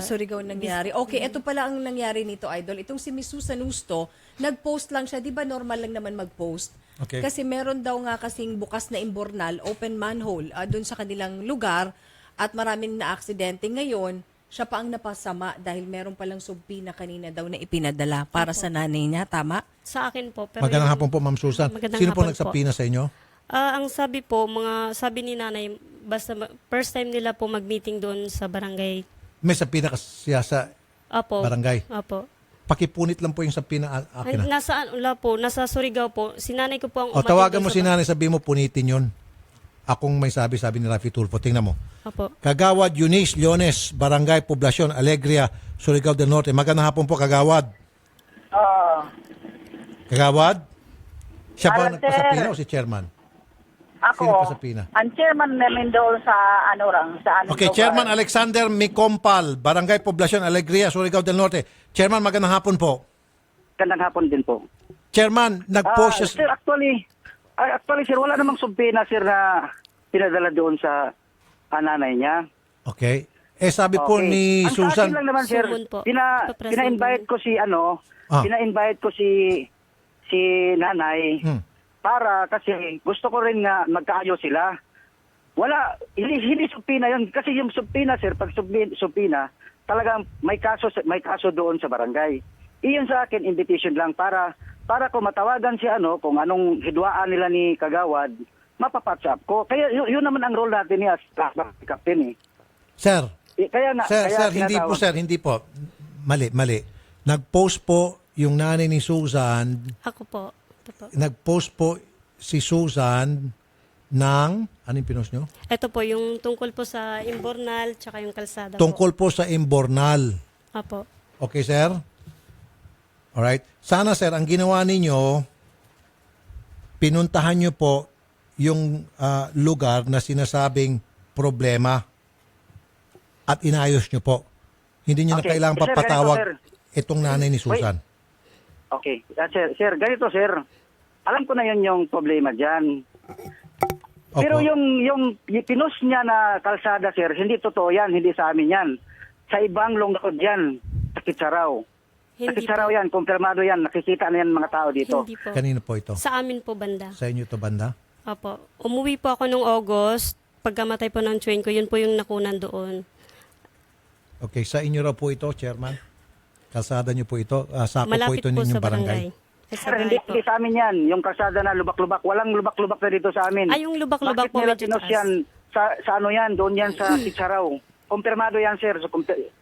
Surigao nangyari. Okay, ito pala ang nangyari nito, Idol. Itong si Miss Susan Justo, nag-post lang siya. Di ba normal lang naman mag-post? Okay. Kasi meron daw nga kasing bukas na imburnal, open manhole, doon sa kanilang lugar at maraming na-aksidente. Ngayon, siya pa ang napasama dahil meron palang subpina kanina daw na ipinadala para sa nanay niya. Tama? Sa akin po. Pero Magandang hapon po, Ma'am Susan. Magandang Sino po hapon nagsapina sa inyo? Ang sabi po, sabi ni nanay, basta first time nila po mag-meeting doon sa barangay. May sapina siya sa Apo. barangay. Apo. Pakipunit lang po yung sapina Ay, akin na. nasa Surigao po. Si nanay ko po ang O tawagan mo si nanay, sabi mo punitin yon. Akong may sabi ni Rafi Tulfo. Tingnan mo. Apo. Kagawad Eunice Leones, Barangay Poblacion, Alegria, Surigao del Norte. Magandang hapon po, Kagawad. Kagawad? Siya ba nagpasapina o si chairman? Sino pasapina? Ang chairman namin doon sa Okay, Chairman Alexander Micompal, Barangay Poblacion, Alegria, Surigao del Norte. Chairman, magandang hapon po. Magandang hapon din po. Chairman, nag-post siya... Sir, actually, sir, wala namang subpina, sir, na pinadala doon sa nanay niya. Okay. Sabi po ni Ang Susan... sa akin lang naman, sir, pina-invite ko si, pina-invite ko si nanay, para kasi gusto ko rin nga magkaayos sila. Wala, hindi subpina yun. Kasi yung subpina, sir, pag subpina, talagang may kaso doon sa barangay. Iyon sa akin, invitation lang para ko matawagan si kung anong hidwaan nila ni Kagawad, mapapatch up ko. Kaya yun naman ang role natin ni as captain eh. Sir, Kaya hindi po. Mali. Nag-post po yung nanay ni Susan. Ako po. Nag-post po si Susan ng, anong pinost nyo? Ito po, yung tungkol po sa imburnal tsaka yung kalsada Tungkol po sa imburnal. Apo. Okay, sir? Alright. Sana, sir, ang ginawa ninyo, pinuntahan nyo po yung lugar na sinasabing problema at inayos nyo po. Hindi nyo na kailangang papatawag itong nanay ni Susan. Okay. Sir, ganito sir. Alam ko na yun yung problema dyan. Pero yung pinos niya na kalsada sir, hindi totoo yan, hindi sa amin yan. Sa ibang lungsod yan, sa Kitsaraw. Sa Kitsaraw yan, kumpirmado yan, nakikita na yan mga tao dito. Hindi po. Kanino po ito? Sa amin po banda. Sa inyo to banda? Opo. Umuwi po ako nung August. Pagkamatay po ng train ko, yun po yung nakunan doon. Okay, sa inyo raw po ito, Chairman? Kalsada niyo po ito? Sako po Malapit ito po ninyong sa barangay. Sir, hindi sa amin yan. Yung kalsada na lubak-lubak. Walang lubak-lubak na dito sa amin. Ay, yung lubak-lubak Bakit po nila medyo pinos taas. yan? Sa ano yan? Doon yan sa Kitsaraw. Kumpirmado yan, sir. So,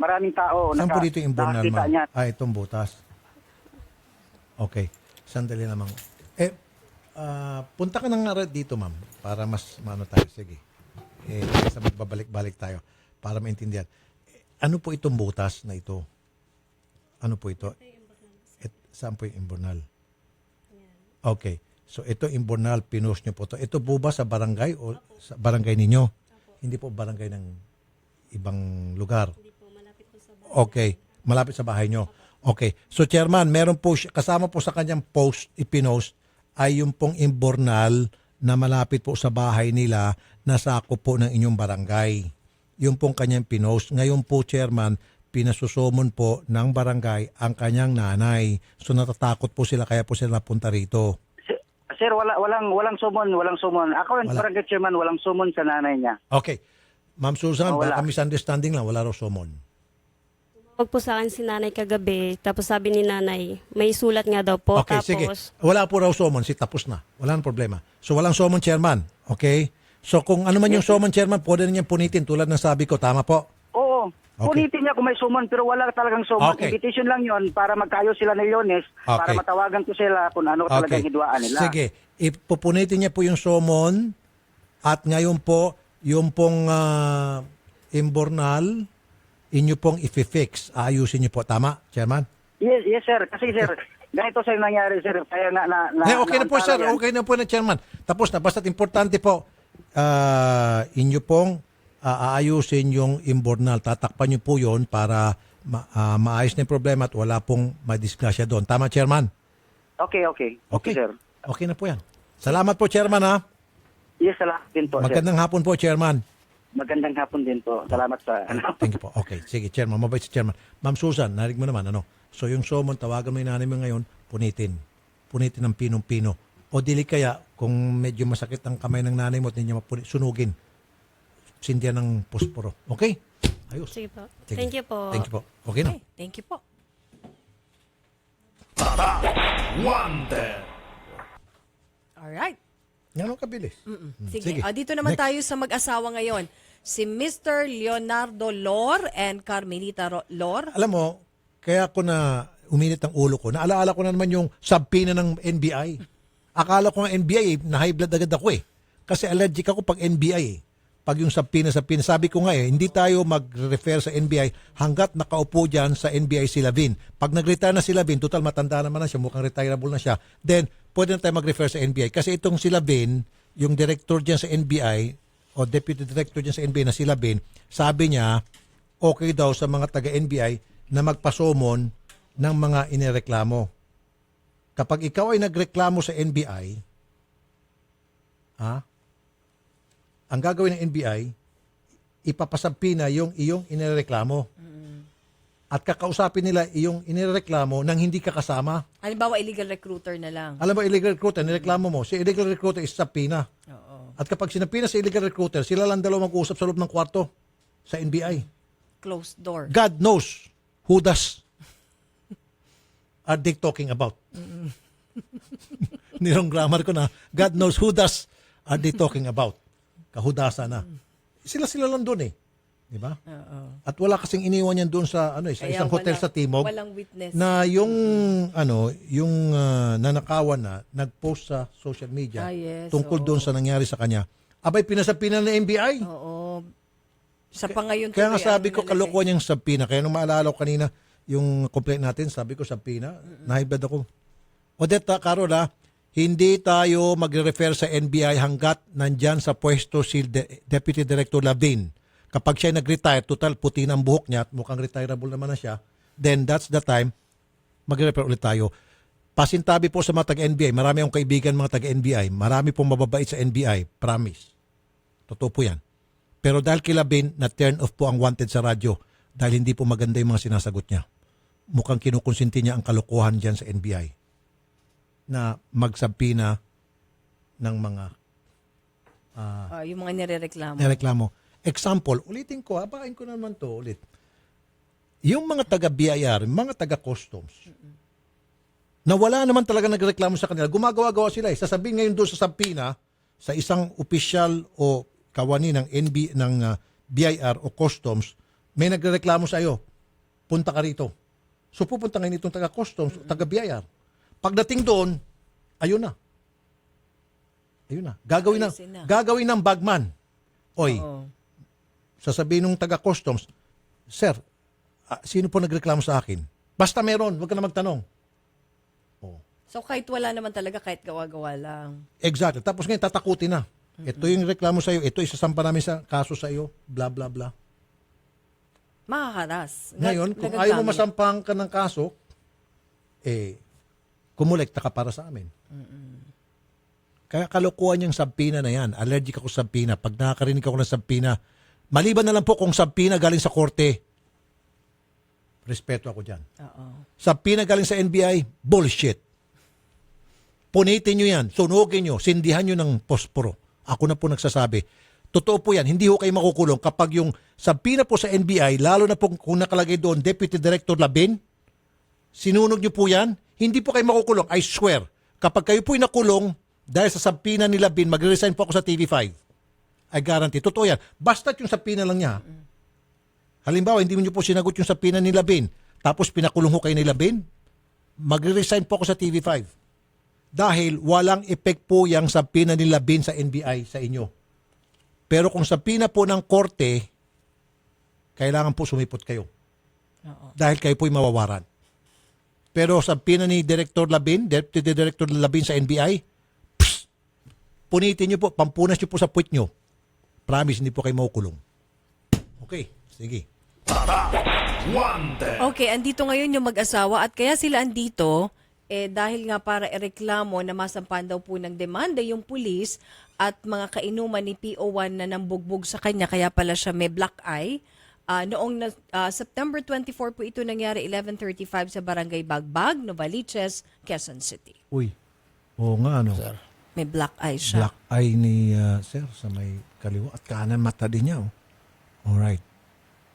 maraming tao. Saan po dito yung Bornal, nakakita ma'am? niyan. Itong butas. Okay. Sandali lamang. Punta ka na nga dito, ma'am, para mas maano tayo. Sige. Sa magbabalik-balik tayo para maintindihan. Ano po itong butas na ito? Ano po ito? Saan po yung Imbornal? Okay. So, ito Imbornal, pinost nyo po ito. Ito po ba sa barangay o sa barangay ninyo? Hindi po barangay ng ibang lugar? Okay. Malapit sa bahay nyo. Okay. So, Chairman, meron po, kasama po sa kanyang post, ipinost, ay yung pong Imbornal na malapit po sa bahay nila na sako po ng inyong barangay. Yung pong kanyang pinost. Ngayon po, Chairman, pinasusumon po ng barangay ang kanyang nanay. So natatakot po sila kaya po sila napunta rito. Sir, walang sumon. Ako yung barangay chairman, walang sumon sa nanay niya. Okay. Ma'am Susan, Wala. baka misunderstanding lang, wala raw sumon. Huwag po sa akin si nanay kagabi. Tapos sabi ni nanay, may sulat nga daw po. Okay, tapos, sige. Wala po raw sumon, tapos na. Wala nang problema. So walang sumon, Chairman. Okay? So kung ano man yung sumon, Chairman, pwede niyan punitin tulad ng sabi ko. Tama po? Oo. Okay. Punitin niya kung may sumon, pero wala talagang sumon. Okay. Invitation lang yon para magkayo sila ni Leones, para Okay. matawagan ko sila kung ano talagang hidwaan nila. Sige. Ipupunitin niya po yung sumon at ngayon po, yung pong Imbornal, inyo pong i-fix. Ayusin niyo po. Tama, Chairman? Yes, sir. Kasi sir, ganito sir nangyari sir. Kaya Okay na po, sir. Okay na po na, Chairman. Tapos na. Basta't importante po, inyo pong aayusin yung Imbornal. Tatakpan niyo po yun para maayos na yung problema at wala pong madisgrasya doon. Tama, Chairman? Okay, sir. Okay na po yan. Salamat po, Chairman, ha? Yes, salamat din po, Magandang hapon po, Chairman. Magandang hapon din po. Salamat sa Thank you po. Okay, sige, Chairman. Mabait si Chairman. Ma'am Susan, narinig mo naman, ano? So yung sumon, tawagan mo yung nanay mo ngayon, punitin. Punitin ng pinong-pino. O dili kaya, kung medyo masakit ang kamay ng nanay mo at hindi niya sunugin. Sindihan ng posporo. Okay? Ayos. Sige po. Sige. Thank you po. Thank you po. Okay na. Thank you po. Wanted. Alright. Gano'ng kabilis? Sige. Dito naman Next. tayo sa mag-asawa ngayon. Si Mr. Leonardo Lor and Carmelita Lor. Alam mo, kaya ako na uminit ang ulo ko. Naalaala ko na naman yung subpoena ng NBI. Akala ko nga NBI, na-high blood agad ako eh. Kasi allergic ako pag NBI eh. Pag yung subpoena. Sabi ko nga eh, hindi tayo mag-refer sa NBI hanggat nakaupo dyan sa NBI si Lavin. Pag nag-retire na si Lavin, total matanda naman na siya, mukhang retireable na siya, then pwede na tayo mag-refer sa NBI. Kasi itong si Lavin, yung director dyan sa NBI, o deputy director dyan sa NBI na si Lavin, sabi niya, okay daw sa mga taga-NBI na magpasomon ng mga inireklamo. Kapag ikaw ay nagreklamo sa NBI, ang gagawin ng NBI, ipapasampina yung iyong inireklamo. At kakausapin nila iyong inireklamo nang hindi ka kasama. Halimbawa, illegal recruiter na lang. Alam mo, illegal recruiter, nireklamo mo. Si illegal recruiter is sapina. At kapag sinapina si illegal recruiter, sila lang dalawa mag-uusap sa loob ng kwarto sa NBI. Closed door. God knows who does are they talking about. Nirong grammar ko na, God knows who does are they talking about. Kahudasa na. Sila lang doon eh. Di ba? At wala kasing iniwan yan doon sa sa isang hotel sa Timog walang witness. na yung nanakawan na nag-post sa social media tungkol doon sa nangyari sa kanya. Abay, pinasapinan ng NBI. Oo. Sa pangayon Kaya nga sabi ko, kalokohan yung sabpina. Kaya nung maalala ko kanina, yung complaint natin, sabi ko sabpina, nahiblad ako. Odette, Carol, hindi tayo magre-refer sa NBI hanggat nandyan sa pwesto si Deputy Director Lavin. Kapag siya nag-retire, total puti ng buhok niya at mukhang retireable naman na siya, then that's the time magre-refer ulit tayo. pasintabi po sa mga taga-NBI. Marami akong kaibigan mga taga-NBI. Marami pong mababait sa NBI. Promise. Totoo po yan. Pero dahil kila Ben, na-turn off po ang wanted sa radyo dahil hindi po maganda yung mga sinasagot niya. Mukhang kinukonsinti niya ang kalokohan dyan sa NBI na magsabina ng mga yung mga nirereklamo. nireklamo. Example, ulitin ko, habain ko naman to ulit. Yung mga taga-BIR, mga taga-customs, na wala naman talaga nagreklamo sa kanila, gumagawa-gawa sila. Sasabihin ngayon doon sa sabina, sa isang opisyal o kawani ng BIR o customs, may nagreklamo sa iyo, punta ka rito. So pupunta ngayon itong taga-customs, taga-BIR. Pagdating doon, ayun na. Ayun na. Gagawin ng bagman. Oy, sasabihin ng taga-customs, Sir, sino po nagreklamo sa akin? Basta meron, wag ka na magtanong. So kahit wala naman talaga, kahit gawa-gawa lang. Exactly. Tapos ngayon, tatakutin na. Ito yung reklamo sa iyo, ito isasampa namin sa kaso sa iyo, blah, blah, blah. Makakaras. Ngayon, kung ayaw mo masampahan ka ng kaso, kumulekta ka para sa amin. Kaya kalokohan yung sabpina na yan. Allergic ako sa sabpina. Pag nakakarinig ako ng sabpina, maliban na lang po kung sabpina galing sa korte, respeto ako dyan. Sabpina galing sa NBI, bullshit. Punitin nyo yan, sunugin nyo, sindihan nyo ng posporo. Ako na po nagsasabi. Totoo po yan, hindi ho kayo makukulong kapag yung sabpina po sa NBI, lalo na po kung nakalagay doon, Deputy Director Labin, sinunog nyo po yan, hindi po kayo makukulong. I swear, kapag kayo po'y nakulong, dahil sa sabpina ni Labin, magre-resign po ako sa TV5. I guarantee. Totoo yan. Basta't yung sabpina lang niya. Halimbawa, hindi mo nyo po sinagot yung sabpina ni Labin, tapos pinakulong ho kayo ni Labin, magre-resign po ako sa TV5. Dahil walang effect po yung sabpina ni Labin sa NBI sa inyo. Pero kung sabpina po ng korte, kailangan po sumipot kayo. Dahil kayo po'y mawawaran. Pero sabpina ni Director Labin, Deputy Director Labin sa NBI, punitin nyo po, pampunas nyo po sa puwit nyo. Promise, hindi po kayo makukulong. Okay, sige. Okay, andito ngayon yung mag-asawa at kaya sila andito dahil nga para ireklamo na masampan daw po ng demanda yung pulis at mga kainuman ni PO1 na nambugbog sa kanya kaya pala siya may black eye. Noong September 24 po ito nangyari 11:35 sa Barangay Bagbag, Novaliches, Quezon City. Uy, oo nga ano. Sir. May black eye siya. Black eye ni Sir sa may kaliwa at kanan mata din niya. Alright.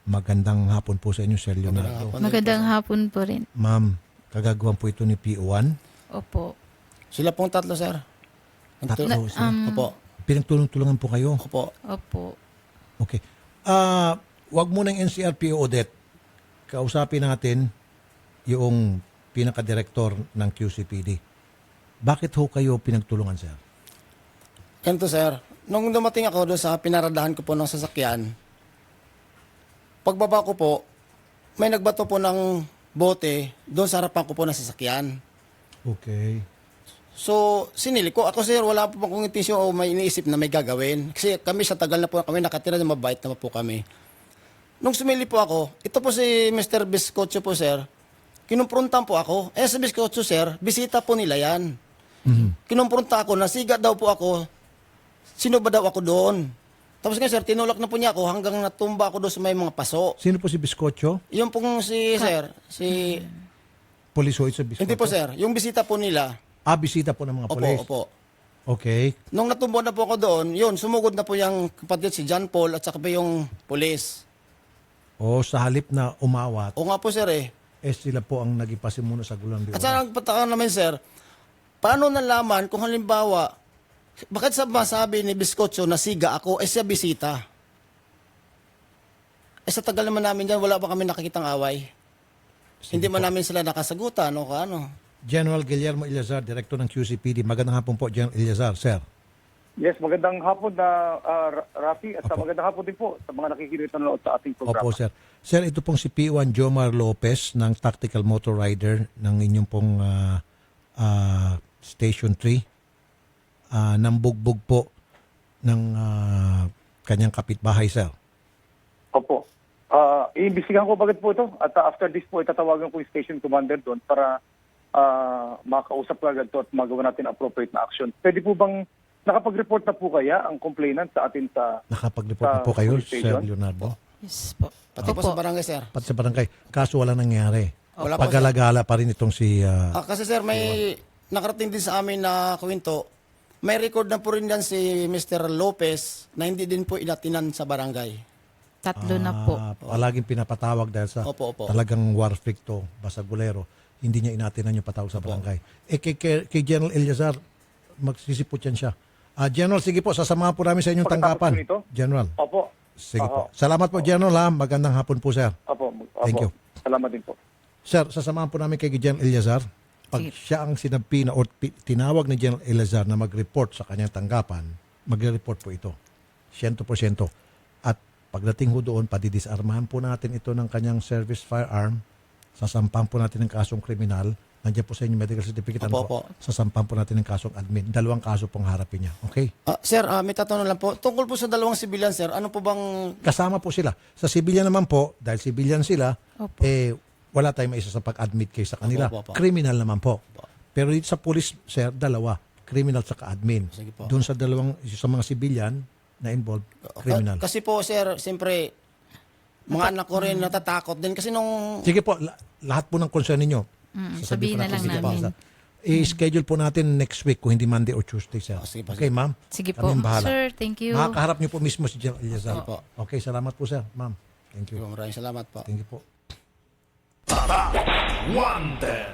Magandang hapon po sa inyo, Sir Leonardo. Magandang hapon po rin. Ma'am, kagagawan po ito ni PO1? Opo. Sila pong tatlo, sir. Tatlo, sir? Opo. Pinagtulong-tulungan po kayo? Opo. Opo. Okay. Wag mo ng NCRPO, Odette. Kausapin natin yung pinaka-director ng QCPD. Bakit ho kayo pinagtulungan, sir? Ganito, sir. Nung dumating ako doon sa pinaradahan ko po ng sasakyan, pagbaba ko po, may nagbato po ng bote doon sa harapan ko po ng sasakyan. Okay. So, sinili ko. Ako, sir, wala po akong intensyon o may iniisip na may gagawin. Kasi kami sa tagal na po kami nakatira na mabait na po kami. Nung sumili po ako, ito po si Mr. Biscotcho po, sir. Kinumprontan po ako. Si Biscotcho, sir, bisita po nila yan. Kinumpronta ako, nasiga daw po ako. Sino ba daw ako doon? Tapos nga, sir, tinulak na po niya ako hanggang natumba ako doon sa may mga paso. Sino po si Biscotcho? Yung pong sir, si... Police ho, sa Biscotcho? Hindi po, sir. Yung bisita po nila. Bisita po ng mga polis? Opo. Okay. Nung natumba na po ako doon, yun, sumugod na po yung kapatid si John Paul at saka pa yung polis. Sa halip na umawat. O nga po, sir, sila po ang nagipasimuno sa gulang di At saka nagpataka naman, sir, paano nalaman kung halimbawa, bakit sa masabi ni Biscotcho na siga ako, siya bisita? Sa tagal naman namin dyan, wala pa kami nakikitang away. Hindi man namin sila nakasagutan o ano. General Guillermo Eleazar, Director ng QCPD. Magandang hapon po, General Eleazar, sir. Yes, magandang hapon na Rafi at magandang hapon din po sa mga nakikinig na sa ating programa. Opo, sir. Sir, ito pong si P1 Jomar Lopez ng Tactical Motor Rider ng inyong pong Station 3. Nambugbog po ng kanyang kapitbahay, sir. Opo. Iimbestigahan ko bakit po ito at after this po itatawagan ko yung station commander doon para makausap agad to at magawa natin appropriate na action. Pwede po bang nakapag-report na po kaya ang complainant sa atin sa Nakapag-report na sa po kayo, police Sir station? Leonardo? Yes po. Pati po sa barangay, sir. Pati sa barangay. Kaso wala nangyari. Wala po, Pag-alagala pa rin itong si... Kasi sir, may nakarating din sa amin na kwento. May record na po rin yan si Mr. Lopez na hindi din po inatinan sa barangay. Tatlo na po. Palaging pinapatawag dahil sa Opo. talagang war freak to, basagulero. Hindi niya inatinan yung patawag sa barangay. Kay General Eliazar, magsisipot yan siya. General, sige po, sasamahan po namin sa inyong Pagkatapos tanggapan. po nito? General. Opo. Sige po. Salamat po, General. Ha? Magandang hapon po, sir. Opo. Thank you. Salamat din po. Sir, sasamahan po namin kay General Eliazar. Pag siya ang sinabi na o tinawag ni General Eliazar na mag-report sa kanyang tanggapan, magre-report po ito. 100%. At pagdating ho doon, padidisarmahan po natin ito ng kanyang service firearm. Sasampahan po natin ng kasong kriminal. Nandiyan po sa inyo medical certificate. Opo. Sasampahan po natin ng kasong admin. 2 kaso pong harapin niya. Okay? Sir, may tatanong lang po. Tungkol po sa 2 civilian, sir, ano po bang... Kasama po sila. Sa civilian naman po, dahil civilian sila, wala tayong maisa sa pag-admit case sa kanila. Opo. Criminal naman po. Pero dito sa police, sir, 2. Criminal sa admin. Doon sa sa mga civilian na involved, criminal. Kasi po, sir, siyempre, mga anak ko rin natatakot din. Kasi nung... Sige po, lahat po ng concern ninyo. Sabihin na lang namin. I-schedule po natin next week kung hindi Monday or Tuesday, sir. Okay, ma'am? Sige po. Kaming bahala. Sir, thank you. Makakaharap niyo po mismo si General Eliazar. Sige po. Okay, salamat po, sir. Ma'am, thank you. Maraming salamat po. Thank you po. Wanted.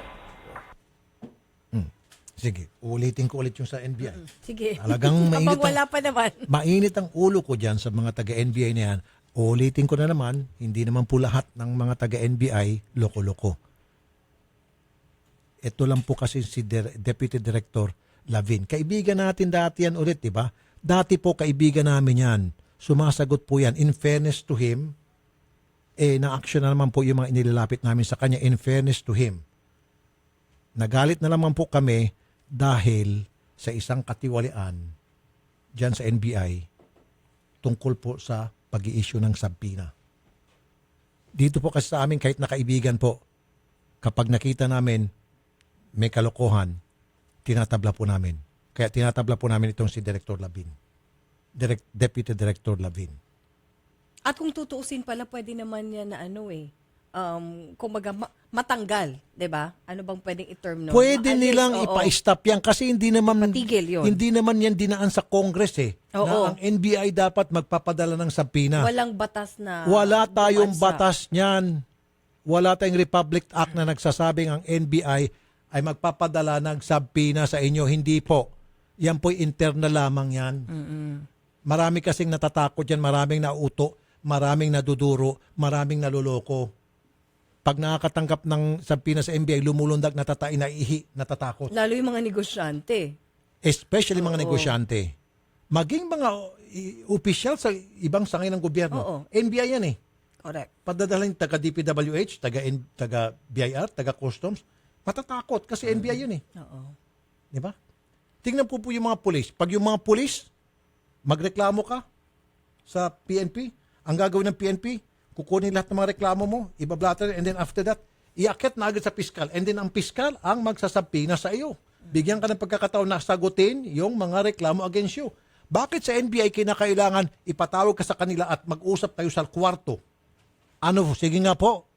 Sige, ulitin ko ulit yung sa NBI. Sige. Talagang mainit Kapag wala pa naman. Mainit ang ulo ko dyan sa mga taga-NBI na yan. Ulitin ko na naman, hindi naman po lahat ng mga taga-NBI loko-loko. Ito lang po kasi si Deputy Director Lavin. Kaibigan natin dati yan ulit, di ba? Dati po kaibigan namin yan. Sumasagot po yan. In fairness to him, na-action na naman po yung mga inilalapit namin sa kanya. In fairness to him. Nagalit na naman po kami dahil sa isang katiwalian dyan sa NBI tungkol po sa pag-i-issue ng subpoena. Dito po kasi sa amin, kahit nakaibigan po, kapag nakita namin may kalokohan, tinatabla po namin. Kaya tinatabla po namin itong si Director Lavin. Deputy Director Lavin. At kung tutuusin pala, pwede naman yan na kumbaga matanggal, 'di ba? Ano bang pwedeng i-term no? Pwede nilang ipa-stop yan kasi hindi naman yan dinaan sa Congress na ang NBI dapat magpapadala ng subpoena. Walang batas na wala tayong batas niyan. Wala tayong Republic Act na nagsasabing ang NBI ay magpapadala ng subpoena sa inyo. Hindi po. Yan po'y internal lamang yan. Marami kasing natatakot yan, maraming nauto, maraming naduduro, maraming naluloko. Pag nakakatanggap ng subpoena sa NBI, lumulundag, natatain, naihi, natatakot. Lalo yung mga negosyante. Especially mga negosyante. Maging mga opisyal sa ibang sangay ng gobyerno. NBI yan Correct. Padadalhin taga-DPWH, taga-BIR, taga-Customs, matatakot kasi NBI yun Di ba? Tingnan po yung mga pulis. Pag yung mga pulis, magreklamo ka sa PNP, ang gagawin ng PNP, kukunin lahat ng mga reklamo mo, ibablatter, and then after that, iakyat na agad sa piskal. And then ang piskal ang magsasabina sa iyo. Bigyan ka ng pagkakataon na sagutin yung mga reklamo against you. Bakit sa NBI kinakailangan ipatawag ka sa kanila at mag-usap tayo sa kwarto? Ano? Sige nga po.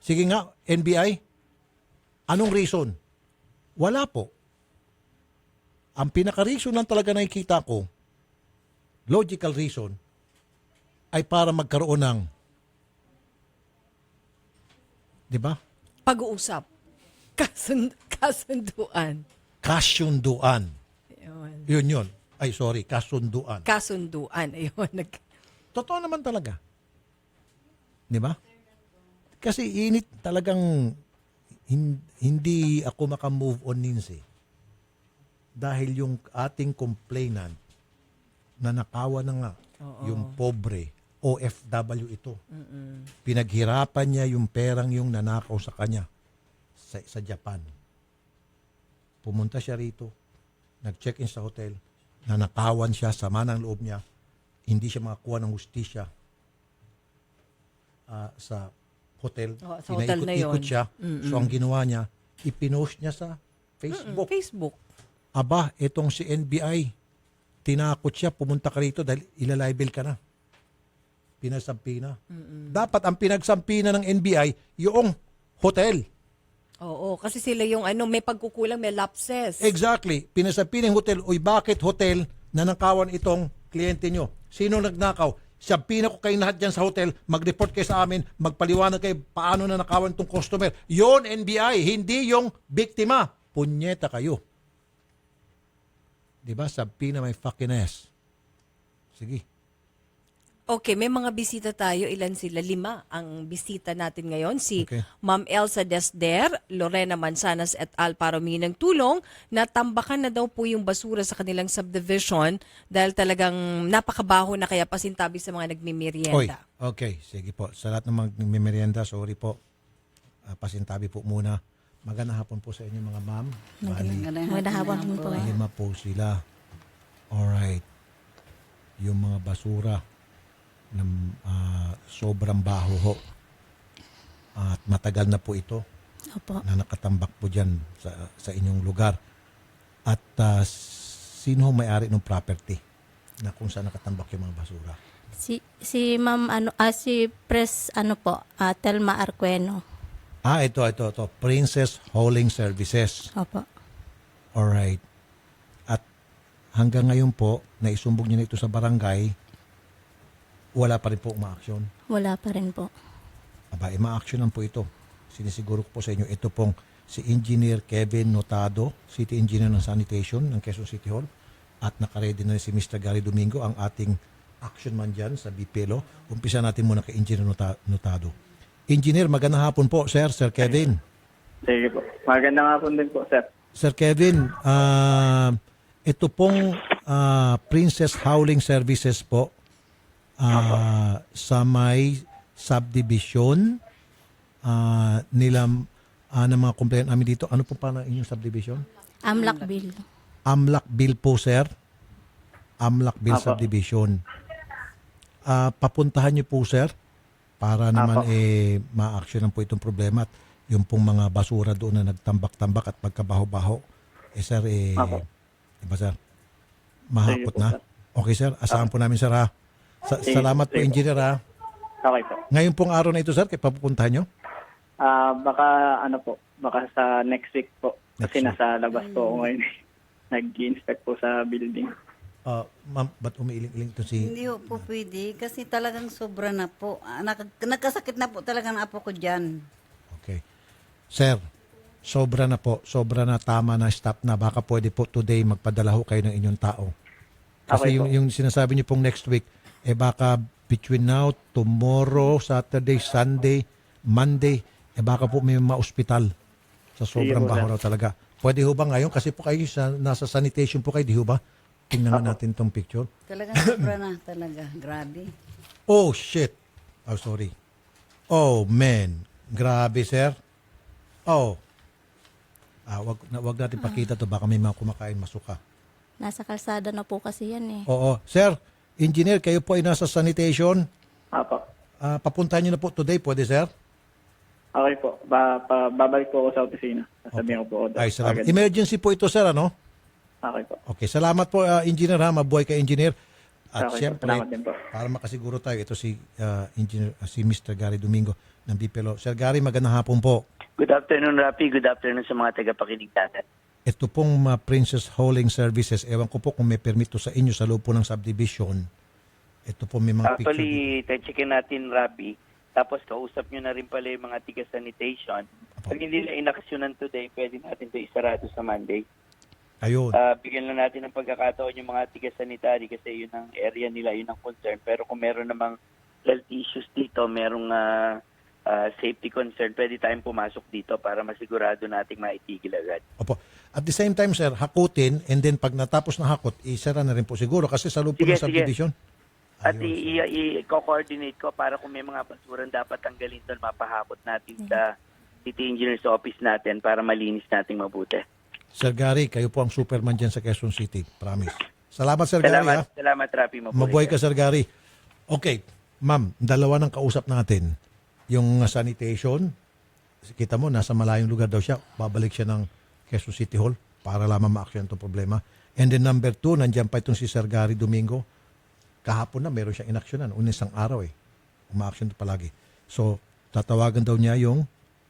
Sige nga, NBI. Anong reason? Wala po. Ang pinaka-reason lang talaga nakikita ko, logical reason, ay para magkaroon ng, di ba? Pag-uusap. Kasunduan. Kasunduan. Yun. Yun. Ay, sorry, kasunduan. Kasunduan. Ayun. Totoo naman talaga. Di ba? Kasi init talagang hindi ako makamove on Ninsi. Dahil yung ating complainant na nakawa na nga, yung pobre, OFW ito. Pinaghirapan niya yung perang yung nanakaw sa kanya sa Japan. Pumunta siya rito, nag-check-in sa hotel, nanakawan siya, sama ng loob niya, hindi siya makakuha ng hustisya sa hotel. Sa hotel na yun. Ikot siya. So ang ginawa niya, ipinost niya sa Facebook. Facebook. Aba, itong si NBI, tinakot siya, pumunta ka rito dahil ilalibel ka na. Pinasampi na. Dapat ang pinagsampi na ng NBI, yung hotel. Oo, kasi sila yung may pagkukulang, may lapses. Exactly. Pinasampi ng hotel, uy, bakit hotel na nakawan itong kliyente nyo? Sino nagnakaw? Sabihin ko kayo lahat dyan sa hotel, mag-report kayo sa amin, magpaliwanag kayo paano na nakawan itong customer. Yon NBI, hindi yung biktima. Punyeta kayo. Diba? Sabi na may fucking ass. Sige. Okay, may mga bisita tayo. Ilan sila? 5 ang bisita natin ngayon. Si Ma'am Elsa Desder, Lorena Manzanas et al. Para humingi ng tulong. Natambakan na daw po yung basura sa kanilang subdivision dahil talagang napakabaho na kaya pasintabi sa mga nagmimerienda. Oy, okay. Sige po. Sa lahat ng mga nagmimerienda, sorry po. Pasintabi po muna. Magandang hapon po sa inyo mga ma'am. Magandang hapon po. 5 po sila. Alright. Yung mga basura na sobrang baho ho. At matagal na po ito. Opo. Na nakatambak po dyan sa inyong lugar. At sino ho may-ari ng property na kung saan nakatambak yung mga basura? Si Ma'am si Pres Telma Arqueno. Ito. Princess Hauling Services. Opo. Alright. At hanggang ngayon po, naisumbog niyo na ito sa barangay, wala pa rin po umaaksyon. Wala pa rin po. Aba, ma-actionan po ito. Sinisiguro ko po sa inyo, ito pong si Engineer Kevin Notado, City Engineer ng Sanitation ng Quezon City Hall, at nakaredy na si Mr. Gary Domingo, ang ating action man dyan sa BPLO. Umpisa natin muna kay Engineer Notado. Engineer, magandang hapon po, Sir Kevin. Sige po. Magandang hapon din po, sir. Sir Kevin, ito pong Princess Hauling Services po sa may subdivision nila ng mga complaint namin dito. Ano po pa na inyong subdivision? Amlakville. Amlakville po, sir. Amlakville subdivision. Papuntahan niyo po, sir, para naman ma-actionan po itong problema at yung pong mga basura doon na nagtambak-tambak at pagkabaho-baho. Sir, diba, sir? Mahakot na. Okay, sir. Asahan po namin, sir, ha? Salamat po, Engineer, ha? Okay po. Ngayon pong araw na ito, sir, kaya papupuntahan nyo? Baka sa next week po. Kasi nasa labas po ako ngayon. Nag-inspect po sa building. Ma'am, ba't umiiling-iling ito si... Hindi po pwede kasi talagang sobra na po. Nagkasakit na po talaga ang apo ko dyan. Okay. Sir, sobra na po. Sobra na, tama na, stop na. Baka pwede po today magpadala ho kayo ng inyong tao. Kasi yung sinasabi niyo pong next week, baka between now, tomorrow, Saturday, Sunday, Monday, baka po may ma-hospital sa sobrang baho raw talaga. Pwede ho ba ngayon? Kasi po kayo nasa sanitation po kayo, di ho ba? Tingnan natin tong picture. Talagang sobra na talaga. Grabe. Oh, shit. Oh, sorry. Oh, man. Grabe, sir. Oh. Wag natin pakita to. Baka may mga kumakain masuka. Nasa kalsada na po kasi yan eh. Oo. Sir, engineer, kayo po ay nasa sanitation. Apo. Papuntahan nyo na po today. Pwede, sir? Okay po. Babalik po ako sa opisina. Sabihin ko po. Ay, salamat. Emergency po ito, sir, ano? Okay po. Okay, salamat po, engineer, ha. Mabuhay ka, engineer. At Okay, siyempre, salamat din po. para makasiguro tayo, ito si engineer, si Mr. Gary Domingo ng BPLO. Sir Gary, magandang hapon po. Good afternoon, Rapi. Good afternoon sa mga tagapakinig natin. Ito pong Princess Hauling Services, ewan ko po kung may permito sa inyo sa loob po ng subdivision. Ito po may mga picture. Actually, checkin natin, Rapi. Tapos kausap nyo na rin pala yung mga tiga-sanitation. Pag hindi na inaksyonan today, pwede natin ito isarado sa Monday. Ayun. Bigyan lang natin ng pagkakataon yung mga tiga-sanitary kasi yun ang area nila, yun ang concern. Pero kung meron namang health issues dito, merong safety concern, pwede tayong pumasok dito para masigurado nating maitigil agad. Opo. At the same time, sir, hakutin and then pag natapos na hakot, isara na rin po siguro kasi sa loob po ng subdivision. At i-coordinate ko para kung may mga basuran dapat tanggalin doon, mapahakot natin sa City Engineer's Office natin para malinis nating mabuti. Sir Gary, kayo po ang superman dyan sa Quezon City. Promise. Salamat, Sir Gary. Salamat, Rapi. Mabuhay ka, Sir Gary. Okay, ma'am, dalawa ng kausap natin. Yung sanitation kita mo, nasa malayong lugar daw siya. Babalik siya ng Quezon City Hall para lamang ma-action itong problema. And then number 2, nandiyan pa itong si Sir Gary Domingo. Kahapon na, meron siyang inaksyonan. Isang araw uma-action ito palagi. So, tatawagan daw niya yung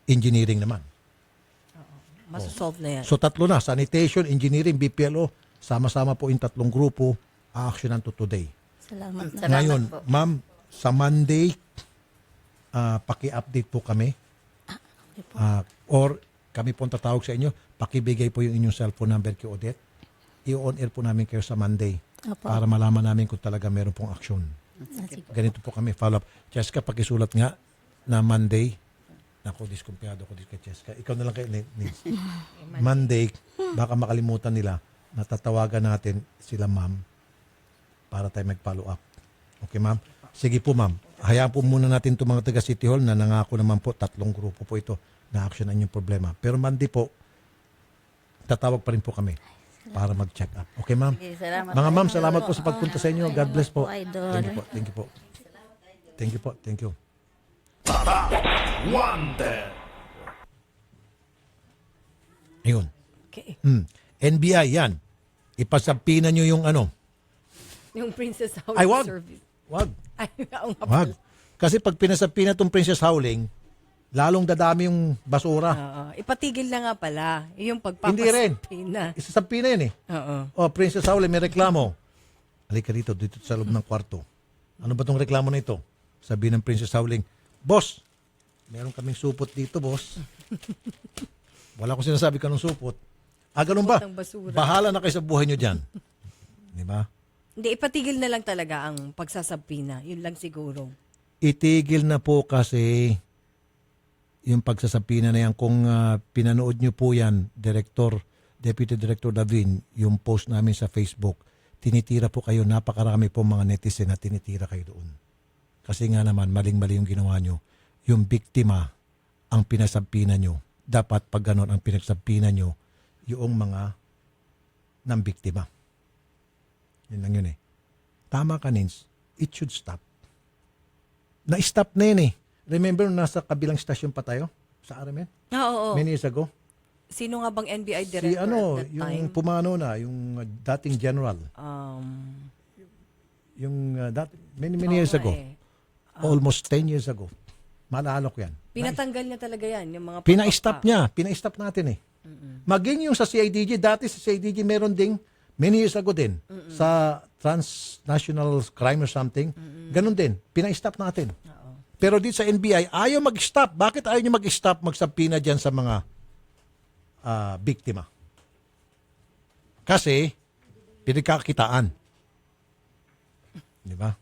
engineering naman. Masosolve na yan. So, 3 na. Sanitation, engineering, BPLO. Sama-sama po yung 3 grupo. A-actionan to today. Salamat na. Ngayon, ma'am, sa Monday, paki-update po kami. Or kami po tatawag sa inyo, pakibigay po yung inyong cellphone number kay Odette. I-on-air po namin kayo sa Monday. Opo. Para malaman namin kung talaga meron pong aksyon. Ganito po kami, follow up. Jessica, pakisulat nga na Monday. Naku, diskumpiyado ko kay Jessica. Ikaw na lang kayo, Nils. Monday, baka makalimutan nila, natatawagan natin sila, ma'am, para tayo mag-follow up. Okay, ma'am? Sige po, ma'am. Hayaan po muna natin itong mga taga City Hall na nangako naman po, 3 grupo po ito na actionan yung problema. Pero Monday po, tatawag pa rin po kami para mag-check up. Okay, ma'am? Sige, salamat. Mga ma'am, salamat po sa pagpunta sa inyo. God bless po. Idol. Thank you po. Thank you po. Thank you po. Thank you. Tara! Wanted! Ayun. Okay. NBI, yan. Ipasapinan nyo yung ano. Yung Princess Howling Ay, wag. Service. Wag. Ay, oo nga Wag. pala. Kasi pag pinasapina itong Princess Howling, lalong dadami yung basura. Oo. Ipatigil na nga pala. Yung Hindi rin. pagpapasapina. Isasapina yan eh. Oo. Oh, Princess Howling, may reklamo. Halika dito sa loob ng kwarto. Ano ba tong reklamo na ito? Sabi ng Princess Howling, Boss, meron kaming supot dito, boss. Wala akong sinasabi ka ng supot. Ganun ba? Supot ng basura. Bahala na kayo sa buhay nyo dyan. Di ba? Hindi, ipatigil na lang talaga ang pagsasapina. Yun lang siguro. Itigil na po kasi yung pagsasapina na yan. Kung pinanood nyo po yan, Deputy Director Davin, yung post namin sa Facebook, tinitira po kayo, napakarami po mga netizen na tinitira kayo doon. Kasi nga naman, maling-mali yung ginawa nyo. Yung biktima ang pinasapina nyo. Dapat pag ganon ang pinasapina nyo, yung mga ng biktima. Yun lang yun eh. Tama ka, Nins. It should stop. Na-stop na yun eh. Remember, nasa kabilang stasyon pa tayo? Sa RMN? Oo. Many years ago? Sino nga bang NBI director Si ano, at that yung time? pumano na, yung dating general. Yung many years ago. Almost 10 years ago. Maalala ko yan. Pinatanggal niya talaga yan. Yung mga Pina-stop niya. Pina-stop natin eh. Maging yung sa CIDG, dati sa CIDG meron ding many years ago din sa transnational crime or something. Ganun din. Pina-stop natin. Pero dito sa NBI, ayaw mag-stop. Bakit ayaw nyo mag-stop magsapina dyan sa mga biktima? Kasi pinagkakitaan. Di ba?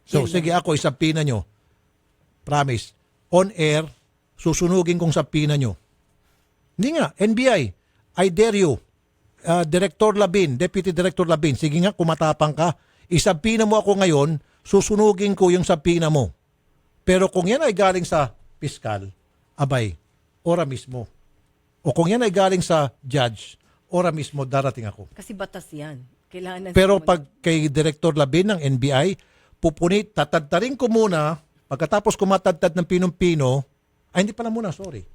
So, sige ako, isapina nyo. Promise. On air, susunugin kong sapina nyo. Hindi nga, NBI, I dare you. Director Labin, Deputy Director Labin, sige nga, kumatapang ka. Isapina mo ako ngayon, susunugin ko yung sapina mo. Pero kung yan ay galing sa piskal, abay, ora mismo. O kung yan ay galing sa judge, ora mismo darating ako. Kasi batas yan. Kailangan Pero pag kay Director Labin ng NBI, pupunit, tatadtarin ko muna, pagkatapos kumatadtad ng pinong-pino, ay hindi pala muna, sorry.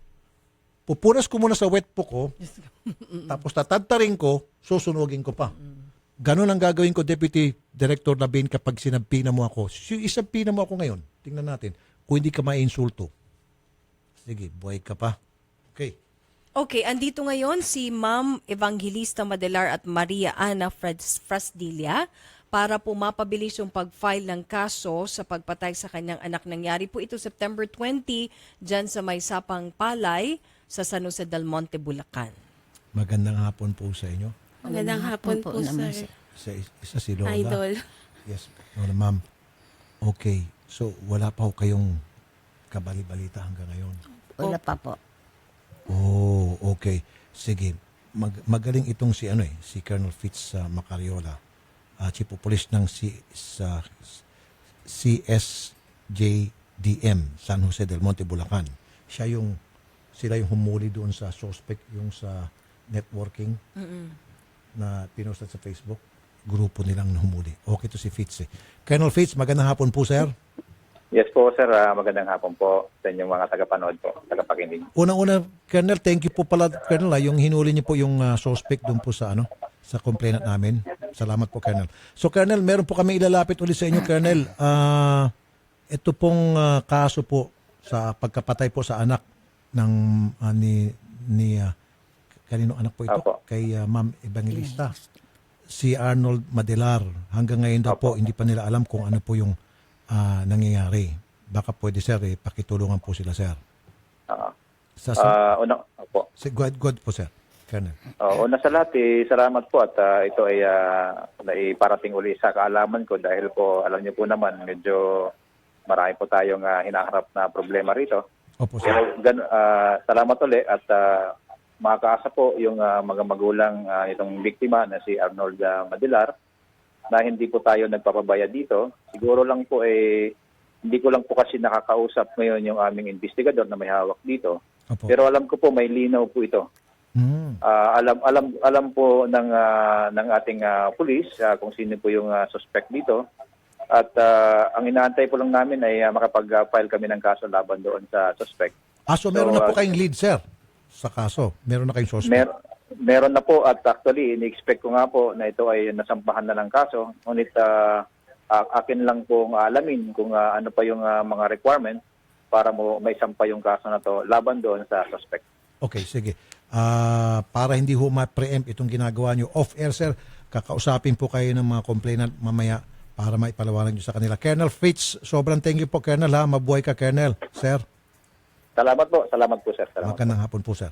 Pupunas ko muna sa wet po ko, tapos tatadtarin ko, susunugin ko pa. Ganon ang gagawin ko, Deputy Director Labin, kapag sinampina mo ako. Isampina mo ako ngayon. Tingnan natin. Kung hindi ka ma-insulto. Sige, buhay ka pa. Okay. Okay, andito ngayon si Ma'am Evangelista Madelar at Maria Ana Frasdilla para po mapabilis yung pag-file ng kaso sa pagpatay sa kanyang anak. Nangyari po ito September 20 dyan sa May Sapang Palay sa San Jose del Monte, Bulacan. Magandang hapon po sa inyo. Magandang hapon po, sir. Isa si Lola. Idol. Yes, Lola, ma'am. Okay, so wala pa ho kayong kabali-balita hanggang ngayon? Wala pa po. Oh, okay. Sige. Magaling itong si Colonel Fitz Macariola, Chief of Police ng CSJDM, San Jose del Monte, Bulacan. Sila yung humuli doon sa suspect, yung sa networking na pinostat sa Facebook. Grupo nilang humuli. Okay to si Fitz eh. Colonel Fitz, magandang hapon po, sir. Yes po, sir. Magandang hapon po sa inyong mga tagapanood po, tagapakinig. Unang-una, Colonel, thank you po pala, Colonel, yung hinuli niyo po yung suspect doon po sa sa complainant namin. Salamat po, Colonel. So, Colonel, meron po kami ilalapit ulit sa inyo, Colonel. Ito pong kaso po sa pagkapatay po sa anak ng kanino anak po ito? Opo. Kay Ma'am Evangelista. Si Arnold Madelar. Hanggang ngayon daw po, hindi pa nila alam kung ano po yung nangyayari. Baka pwede, sir, pakitulungan po sila, sir. Good po, sir. Colonel. Una sa lahat, salamat po at ito ay naiparating uli sa kaalaman ko dahil po, alam niyo po naman, medyo marami po tayong hinaharap na problema rito. Opo, sir. Pero salamat uli at makakaasa po yung mga magulang itong biktima na si Arnold Madilar na hindi po tayo nagpapabaya dito. Siguro lang po hindi ko lang po kasi nakakausap ngayon yung aming investigador na may hawak dito. Opo. Pero alam ko po may linaw po ito. Alam po ng ating pulis kung sino po yung suspect dito. At ang inaantay po lang namin ay makapag-file kami ng kaso laban doon sa suspect. So meron na po kayong lead, sir, sa kaso? Meron na kayong suspect? Meron na po at actually ini-expect ko nga po na ito ay nasampahan na ng kaso. Ngunit akin lang pong alamin kung ano pa yung mga requirement para may sampa yung kaso na to laban doon sa suspect. Okay, sige. Para hindi ho ma-preempt itong ginagawa nyo off-air, sir, kakausapin po kayo ng mga complainant mamaya para maipalawanan nyo sa kanila. Colonel Fitz, sobrang thank you po, Colonel, ha. Mabuhay ka, Colonel. Sir. Salamat po, sir. Magandang hapon po, sir.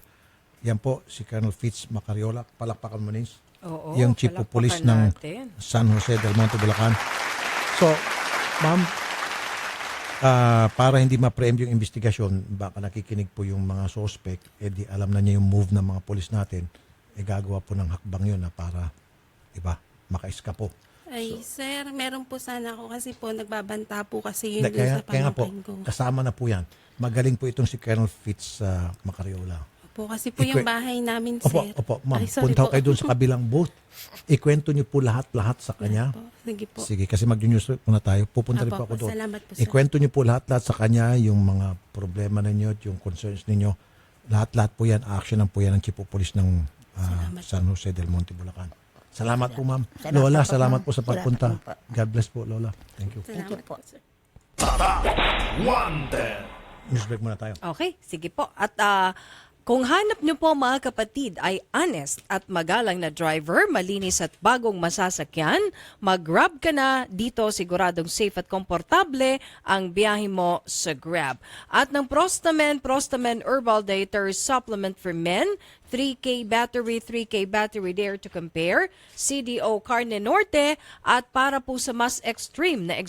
Yan po, si Colonel Fitz Macariola. Palakpakan mo, Nis. Oo, yung chief of police ng San Jose del Monte, Bulacan. So, ma'am, para hindi ma-preempt yung investigasyon, baka nakikinig po yung mga suspect, di alam na niya yung move ng mga polis natin, gagawa po ng hakbang yun na para, maka-escape po. Ay, sir, meron po sana ako kasi po nagbabanta po kasi yun dun Kaya sa nga po, pamangkin ko. kasama na po yan. Magaling po itong si Colonel Fitz Macariola. Po, kasi po yung bahay namin, sir. Opo, ma'am. Ay, sorry Punta po. kayo doon sa kabilang booth. Ikwento niyo po lahat sa kanya. Sige po. Sige, kasi mag-news muna tayo. Pupunta rin po ako doon. Salamat po, sir. Ikwento niyo po lahat sa kanya, yung mga problema ninyo at yung concerns ninyo. Lahat po yan, actionan po yan ng Chief of Police ng San Jose del Monte, Bulacan. Salamat po, ma'am. Lola, salamat po sa pagpunta. God bless po, Lola. Thank you. Salamat po, sir. News break muna tayo. Okay, sige po. At kung hanap nyo po mga kapatid ay honest at magalang na driver, malinis at bagong masasakyan, mag-Grab ka na dito, siguradong safe at komportable ang biyahe mo sa Grab. At ng Prostamen Herbal Dietary Supplement for Men, 3K battery Dare to Compare, CDO Carne Norte, at para po sa mas extreme na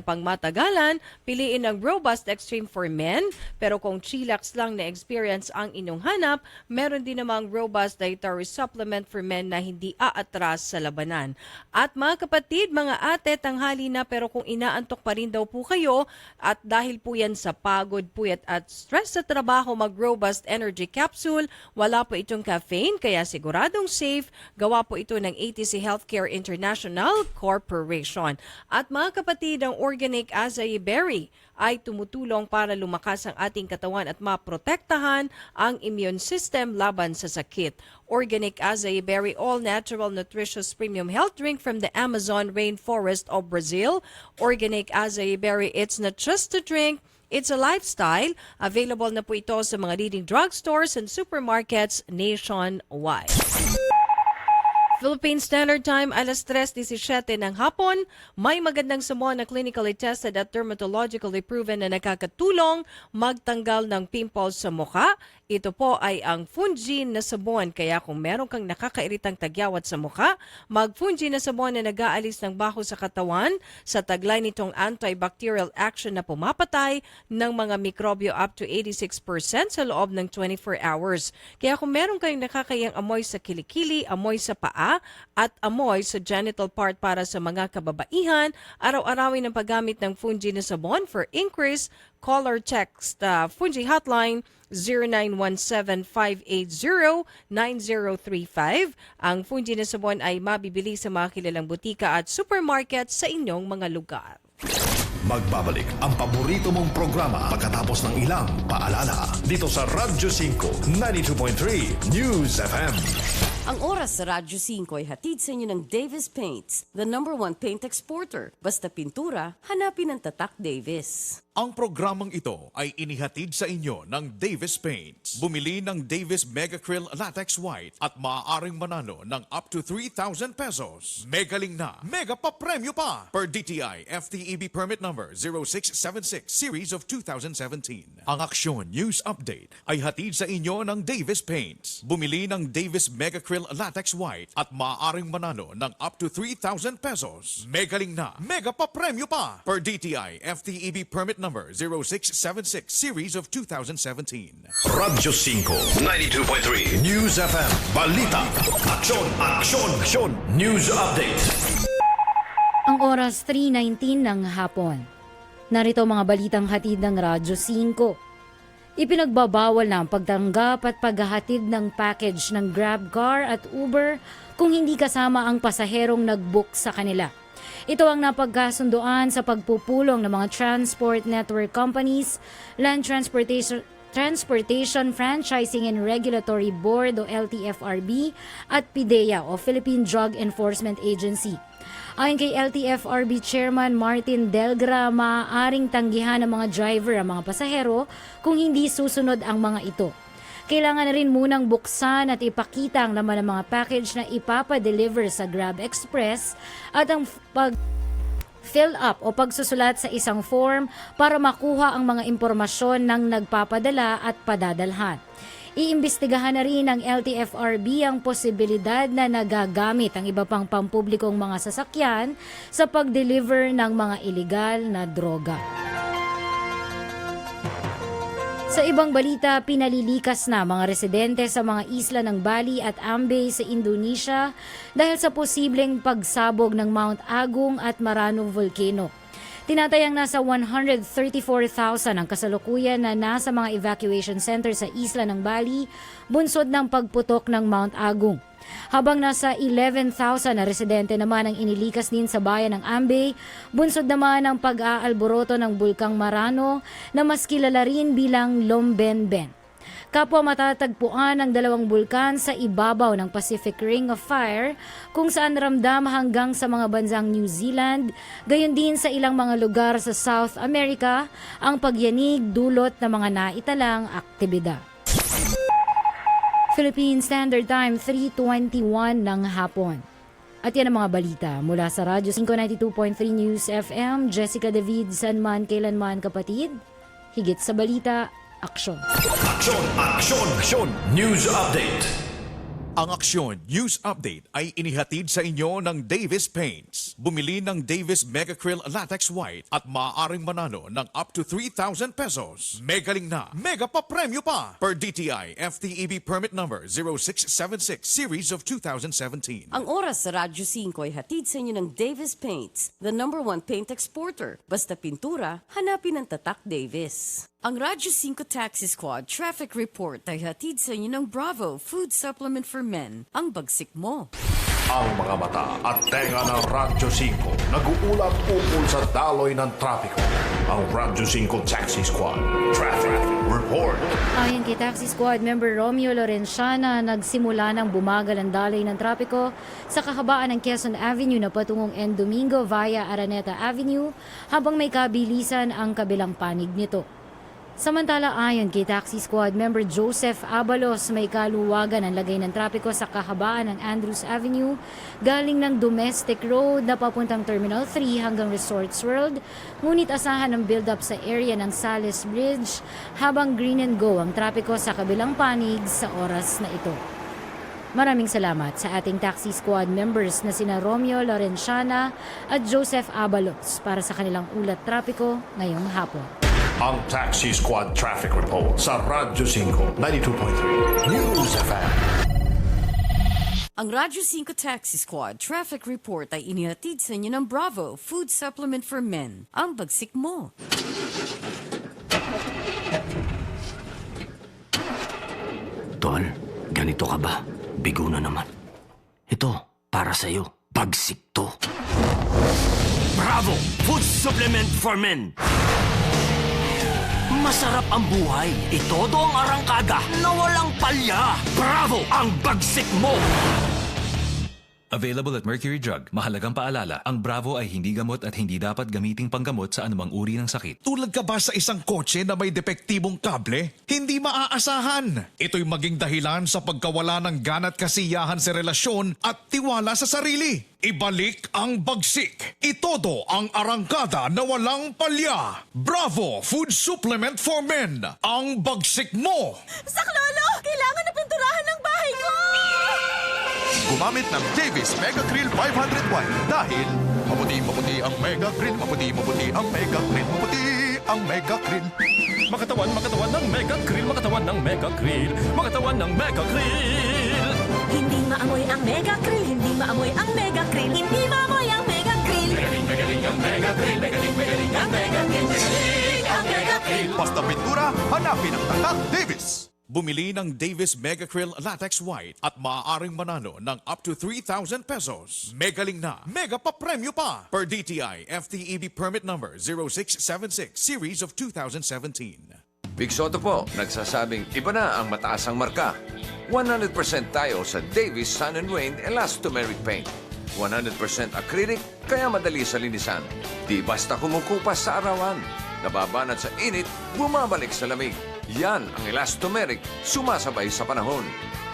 pangmatagalan, piliin ang Robust Extreme for Men. Pero kung chillax lang na experience ang inyong hanap, meron din namang Robust Dietary Supplement for Men na hindi aatras sa labanan. At mga kapatid, mga ate, tanghali na pero kung inaantok pa rin daw po kayo at dahil po yan sa pagod, puyat at stress sa trabaho, mag-Robust Energy Capsule. Wala po itong caffeine, kaya siguradong safe. Gawa po ito ng ATC Healthcare International Corporation. At mga kapatid, ang Organic Acai Berry ay tumutulong para lumakas ang ating katawan at maprotektahan ang immune system laban sa sakit. Organic Acai Berry All-Natural Nutritious Premium Health Drink from the Amazon Rainforest of Brazil. Organic Acai Berry, it's not just a drink, it's a lifestyle. Available na po ito sa mga leading drugstores and supermarkets nationwide. Philippine Standard Time, alas 3:17 ng hapon. May magandang sumon na clinically tested at dermatologically proven na nakakatulong magtanggal ng pimples sa mukha. Ito po ay ang Fungin na sabon. Kaya kung meron kang nakakairitang tagyawat sa mukha, mag-Fungin na sabon na nag-aalis ng baho sa katawan sa taglay nitong antibacterial action na pumapatay ng mga mikrobyo up to 86% sa loob ng 24 hours. Kaya kung meron kayong nakakayang amoy sa kilikili, amoy sa paa, at amoy sa genital part para sa mga kababaihan, araw-arawin ang paggamit ng Fungin na sabon. For increase, call or text Fungi Hotline 0917-580-9035. Ang Fungi na sabon ay mabibili sa mga kilalang butika at supermarket sa inyong mga lugar. Magbabalik ang paborito mong programa pagkatapos ng ilang paalala dito sa Radyo 5 92.3 News FM. Ang oras sa Radyo 5 ay hatid sa inyo ng Davis Paints, the #1 paint exporter. Basta pintura, hanapin ang Tatak Davis. Ang programang ito ay inihatid sa inyo ng Davis Paints. Bumili ng Davis Megacryl Latex White at maaaring manalo ng up to 3,000 pesos. Megaling na, mega pa premyo pa! Per DTI FTEB Permit Number 0676 Series of 2017. Ang Aksyon News Update ay hatid sa inyo ng Davis Paints. Bumili ng Davis Megacryl Latex White at maaaring manalo ng up to 3,000 pesos. Megaling na, mega pa premyo pa! Per DTI FTEB Permit Number 0676 Series of 2017. Radyo 5 92.3 News FM. Balita. Aksyon, aksyon, aksyon. News Update. Ang oras 3:19 ng hapon. Narito mga balitang hatid ng Radyo 5. Ipinagbabawal na ang pagtanggap at paghahatid ng package ng GrabCar at Uber kung hindi kasama ang pasaherong nag-book sa kanila. Ito ang napagkasunduan sa pagpupulong ng mga transport network companies, Land Transportation Franchising and Regulatory Board o LTFRB at PIDEA o Philippine Drug Enforcement Agency. Ayon kay LTFRB Chairman Martin Delgra, maaaring tanggihan ng mga driver ang mga pasahero kung hindi susunod ang mga ito. Kailangan na rin munang buksan at ipakita ang laman ng mga package na ipapadeliver sa Grab Express at ang pag-fill up o pagsusulat sa isang form para makuha ang mga impormasyon ng nagpapadala at padadalhan. Iimbestigahan na rin ng LTFRB ang posibilidad na nagagamit ang iba pang pampublikong mga sasakyan sa pag-deliver ng mga iligal na droga. Sa ibang balita, pinalilikas na mga residente sa mga isla ng Bali at Ambay sa Indonesia dahil sa posibleng pagsabog ng Mount Agung at Maranong Volcano. Tinatayang nasa 134,000 ang kasalukuyan na nasa mga evacuation center sa isla ng Bali, bunsod ng pagputok ng Mount Agung. Habang nasa 11,000 na residente naman ang inilikas din sa bayan ng Ambay, bunsod naman ang pag-aalboroto ng Bulkang Marano na mas kilala rin bilang Lombenben. Kapwa matatagpuan ang dalawang bulkan sa ibabaw ng Pacific Ring of Fire kung saan ramdam hanggang sa mga bansang New Zealand, gayon din sa ilang mga lugar sa South America ang pagyanig dulot ng mga naitalang aktibidad. Philippine Standard Time, 3:21 ng hapon. At yan ang mga balita mula sa Radyo 592.3 News FM. Jessica David, sanman kailanman kapatid. Higit sa balita, aksyon. Aksyon, aksyon, aksyon. News Update. Ang Aksyon News Update ay inihatid sa inyo ng Davis Paints. Bumili ng Davis Megacryl Latex White at maaaring manalo ng up to 3,000 pesos. Megaling na, mega pa premyo pa! Per DTI FTEB Permit Number 0676 Series of 2017. Ang oras sa Radyo 5 ay hatid sa inyo ng Davis Paints, the #1 paint exporter. Basta pintura, hanapin ang Tatak Davis. Ang Radyo 5 Taxi Squad Traffic Report ay hatid sa inyo ng Bravo Food Supplement for Men, ang bagsik mo. Ang mga mata at tenga ng Radyo 5 nag-uulat ukol sa daloy ng trapiko. Ang Radyo 5 Taxi Squad Traffic Report. Ayon kay Taxi Squad member Romeo Lorenciana, nagsimula ng bumagal ang daloy ng trapiko sa kahabaan ng Quezon Avenue na patungong N. Domingo via Araneta Avenue habang may kabilisan ang kabilang panig nito. Samantala ayon kay Taxi Squad member Joseph Abalos, may kaluwagan ang lagay ng trapiko sa kahabaan ng Andrews Avenue galing ng Domestic Road na papuntang Terminal 3 hanggang Resorts World, ngunit asahan ang build-up sa area ng Sales Bridge habang green and go ang trapiko sa kabilang panig sa oras na ito. Maraming salamat sa ating Taxi Squad members na sina Romeo Lorenciana at Joseph Abalos para sa kanilang ulat trapiko ngayong hapon. Ang Taxi Squad Traffic Report sa Radyo 5 92.3 News FM. Ang Radyo 5 Taxi Squad Traffic Report ay inihatid sa inyo ng Bravo Food Supplement for Men, ang bagsik mo. Tol, ganito ka ba? Bigo na naman. Ito, para sa'yo. Bagsik to. Bravo! Food supplement for men. Masarap ang buhay. Itodo ang arangkada na walang palya. Bravo! Ang bagsik mo! Available at Mercury Drug. Mahalagang paalala, ang Bravo ay hindi gamot at hindi dapat gamiting panggamot sa anumang uri ng sakit. Tulad ka ba sa isang kotse na may depektibong kable? Hindi maaasahan. Ito'y maging dahilan sa pagkawala ng gana't kasiyahan sa relasyon at tiwala sa sarili. Ibalik ang bagsik. Itodo ang arangkada na walang palya. Bravo Food Supplement for Men. Ang bagsik mo. Saklolo! Kailangan na pinturahan ng bahay ko! Gumamit ng Davis Mega Grill 500 watt dahil maputi ang Mega Grill, maputi ang Mega Grill, maputi ang Mega Grill. Makatawan ng Mega Grill, makatawan ng Mega Grill, makatawan ng Mega Grill. Hindi maamoy ang Mega Grill, hindi maamoy ang Mega Grill, hindi maamoy ang Mega Grill. Magaling ang Mega Grill, magaling ang Mega Grill, magaling ang Mega Grill. Basta pintura, hanapin ang tatak Davis. Bumili ng Davis Mega Krill Latex White at maaaring manalo ng up to 3,000 pesos. Megaling na, mega pa premyo pa. Per DTI FTEB permit number 0676 series of 2017. Big Soto po, nagsasabing iba na ang mataas ang marka. 100% tayo sa Davis Sun & Rain Elastomeric Paint. 100% acrylic, kaya madali sa linisan. Di basta kumukupas sa arawan. Nababanat sa init, bumabalik sa lamig. Yan ang elastomeric, sumasabay sa panahon.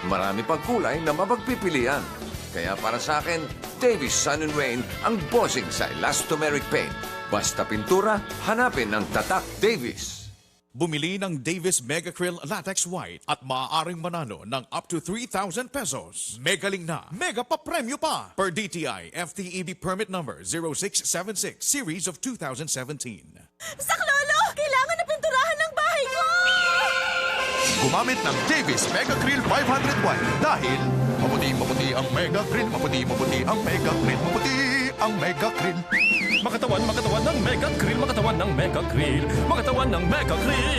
Marami pang kulay na mapagpipilian. Kaya para sa akin, Davis Sun & Rain ang bossing sa elastomeric paint. Basta pintura, hanapin ang tatak Davis. Bumili ng Davis Mega Krill Latex White at maaaring manalo ng up to 3,000 pesos. Megaling na, mega pa premyo pa. Per DTI FTEB permit number 0676 series of 2017. Saklolo! Kailangan na pinturahan ng bahay ko! Gumamit ng Davis Mega Grill 500 watt dahil maputi ang Mega Grill, maputi ang Mega Grill, maputi ang Mega Grill. Makatawan ng Mega Grill, makatawan ng Mega Grill, makatawan ng Mega Grill.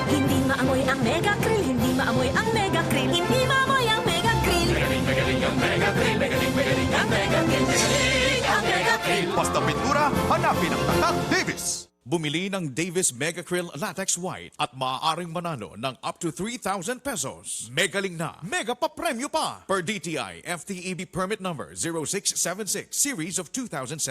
Hindi maamoy ang Mega Grill, hindi maamoy ang Mega Grill, hindi maamoy ang Mega Grill. Magaling ang Mega Grill, magaling ang Mega Grill, magaling ang Mega Grill. Basta pintura, hanapin ang tatak Davis. Bumili ng Davis Mega Krill Latex White at maaaring manalo ng up to 3,000 pesos. Megaling na, mega pa premyo pa. Per DTI FTEB permit number 0676 series of 2017.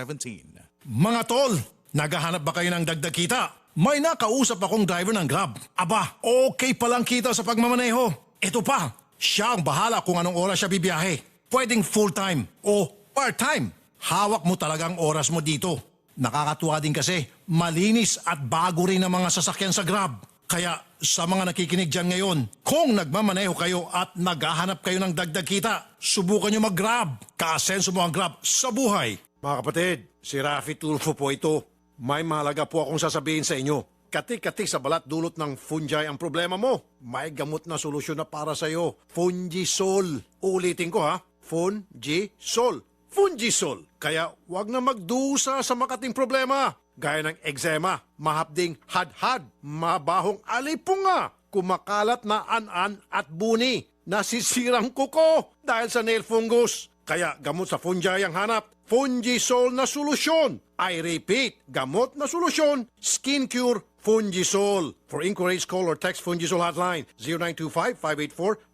Mga tol, naghahanap ba kayo ng dagdag kita? May nakausap akong driver ng Grab. Aba, okay palang kita sa pagmamaneho. Ito pa, siya ang bahala kung anong oras siya bibiyahe. Pwedeng full-time o part-time. Hawak mo talagang oras mo dito. Nakakatuwa din kasi malinis at bago rin ang mga sasakyan sa Grab. Kaya sa mga nakikinig dyan ngayon, kung nagmamaneho kayo at naghahanap kayo ng dagdag kita, subukan nyo mag-Grab. Kaasenso mo ang Grab sa buhay. Mga kapatid, si Rafi Tulfo po ito. May mahalaga po akong sasabihin sa inyo. Katik-katik sa balat dulot ng fungi ang problema mo. May gamot na solusyon na para sa iyo. Fungisol. Ulitin ko ha. Fungisol. Fungisol. Kaya wag na magdusa sa makating problema. Gaya ng eczema, mahapding hadhad, mabahong alipunga, kumakalat na an-an at buni, nasisirang kuko dahil sa nail fungus. Kaya gamot sa fungi ang hanap. Fungisol na solusyon. I repeat, gamot na solusyon. Skin Cure Fungisol. For inquiries, call or text Fungisol hotline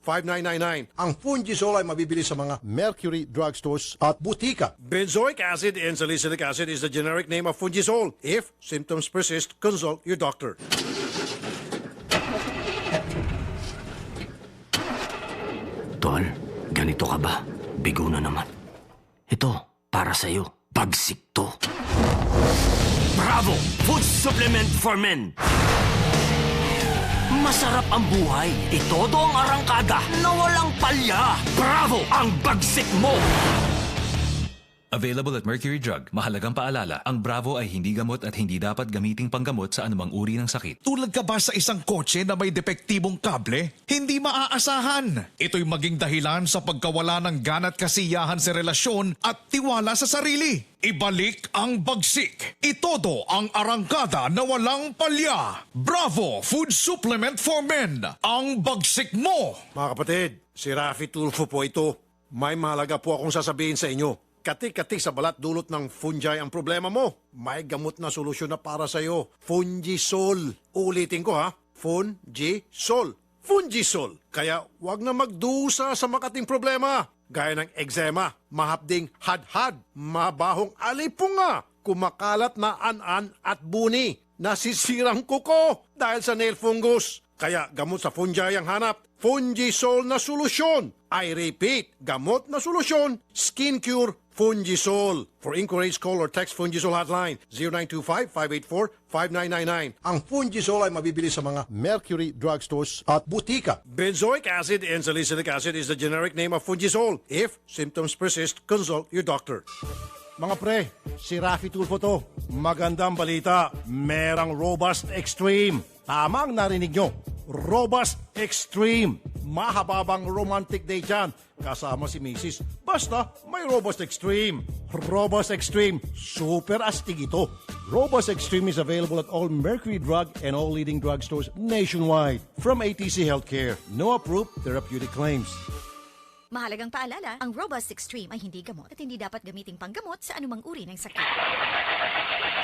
0925-584-5999. Ang Fungisol ay mabibili sa mga Mercury drugstores at butika. Benzoic acid and salicylic acid is the generic name of Fungisol. If symptoms persist, consult your doctor. Tol, ganito ka ba? Bigo na naman. Ito, para sa'yo. Bagsik to. Bravo! Food supplement for men. Masarap ang buhay. Itodo ang arangkada na walang palya. Bravo! Ang bagsik mo! Available at Mercury Drug. Mahalagang paalala, ang Bravo ay hindi gamot at hindi dapat gamiting panggamot sa anumang uri ng sakit. Tulad ka ba sa isang kotse na may depektibong kable? Hindi maaasahan. Ito'y maging dahilan sa pagkawala ng gana't kasiyahan sa relasyon at tiwala sa sarili. Ibalik ang bagsik. Itodo ang arangkada na walang palya. Bravo Food Supplement for Men. Ang bagsik mo. Mga kapatid, si Rafi Tulfo po ito. May mahalaga po akong sasabihin sa inyo. Kati-kati sa balat dulot ng fungi ang problema mo. May gamot na solusyon na para sa'yo. Fungisol. Ulitin ko ha. Fungisol. Fungisol. Kaya wag na magdusa sa makating problema. Gaya ng eczema, mahapding hadhad, mabahong alipunga, kumakalat na an-an at buni, nasisirang kuko dahil sa nail fungus. Kaya gamot sa fungi ang hanap. Fungisol na solusyon. I repeat, gamot na solusyon. Skin Cure Fungisol. For inquiries, call or text Fungisol hotline 0925-584-5999. Ang Fungisol ay mabibili sa mga Mercury drugstores at butika. Benzoic acid and salicylic acid is the generic name of Fungisol. If symptoms persist, consult your doctor. Mga pre, si Rafi Tulfo to. Magandang balita, merang Robust Extreme. Tama ang narinig nyo. Robust Extreme. Mahababang romantic day dyan. Kasama si Mrs. Basta may Robust Extreme. Robust Extreme. Super astig ito. Robust Extreme is available at all Mercury Drug and all leading drugstores nationwide. From ATC Healthcare. No approved therapeutic claims. Mahalagang paalala, ang Robust Extreme ay hindi gamot at hindi dapat gamiting panggamot sa anumang uri ng sakit.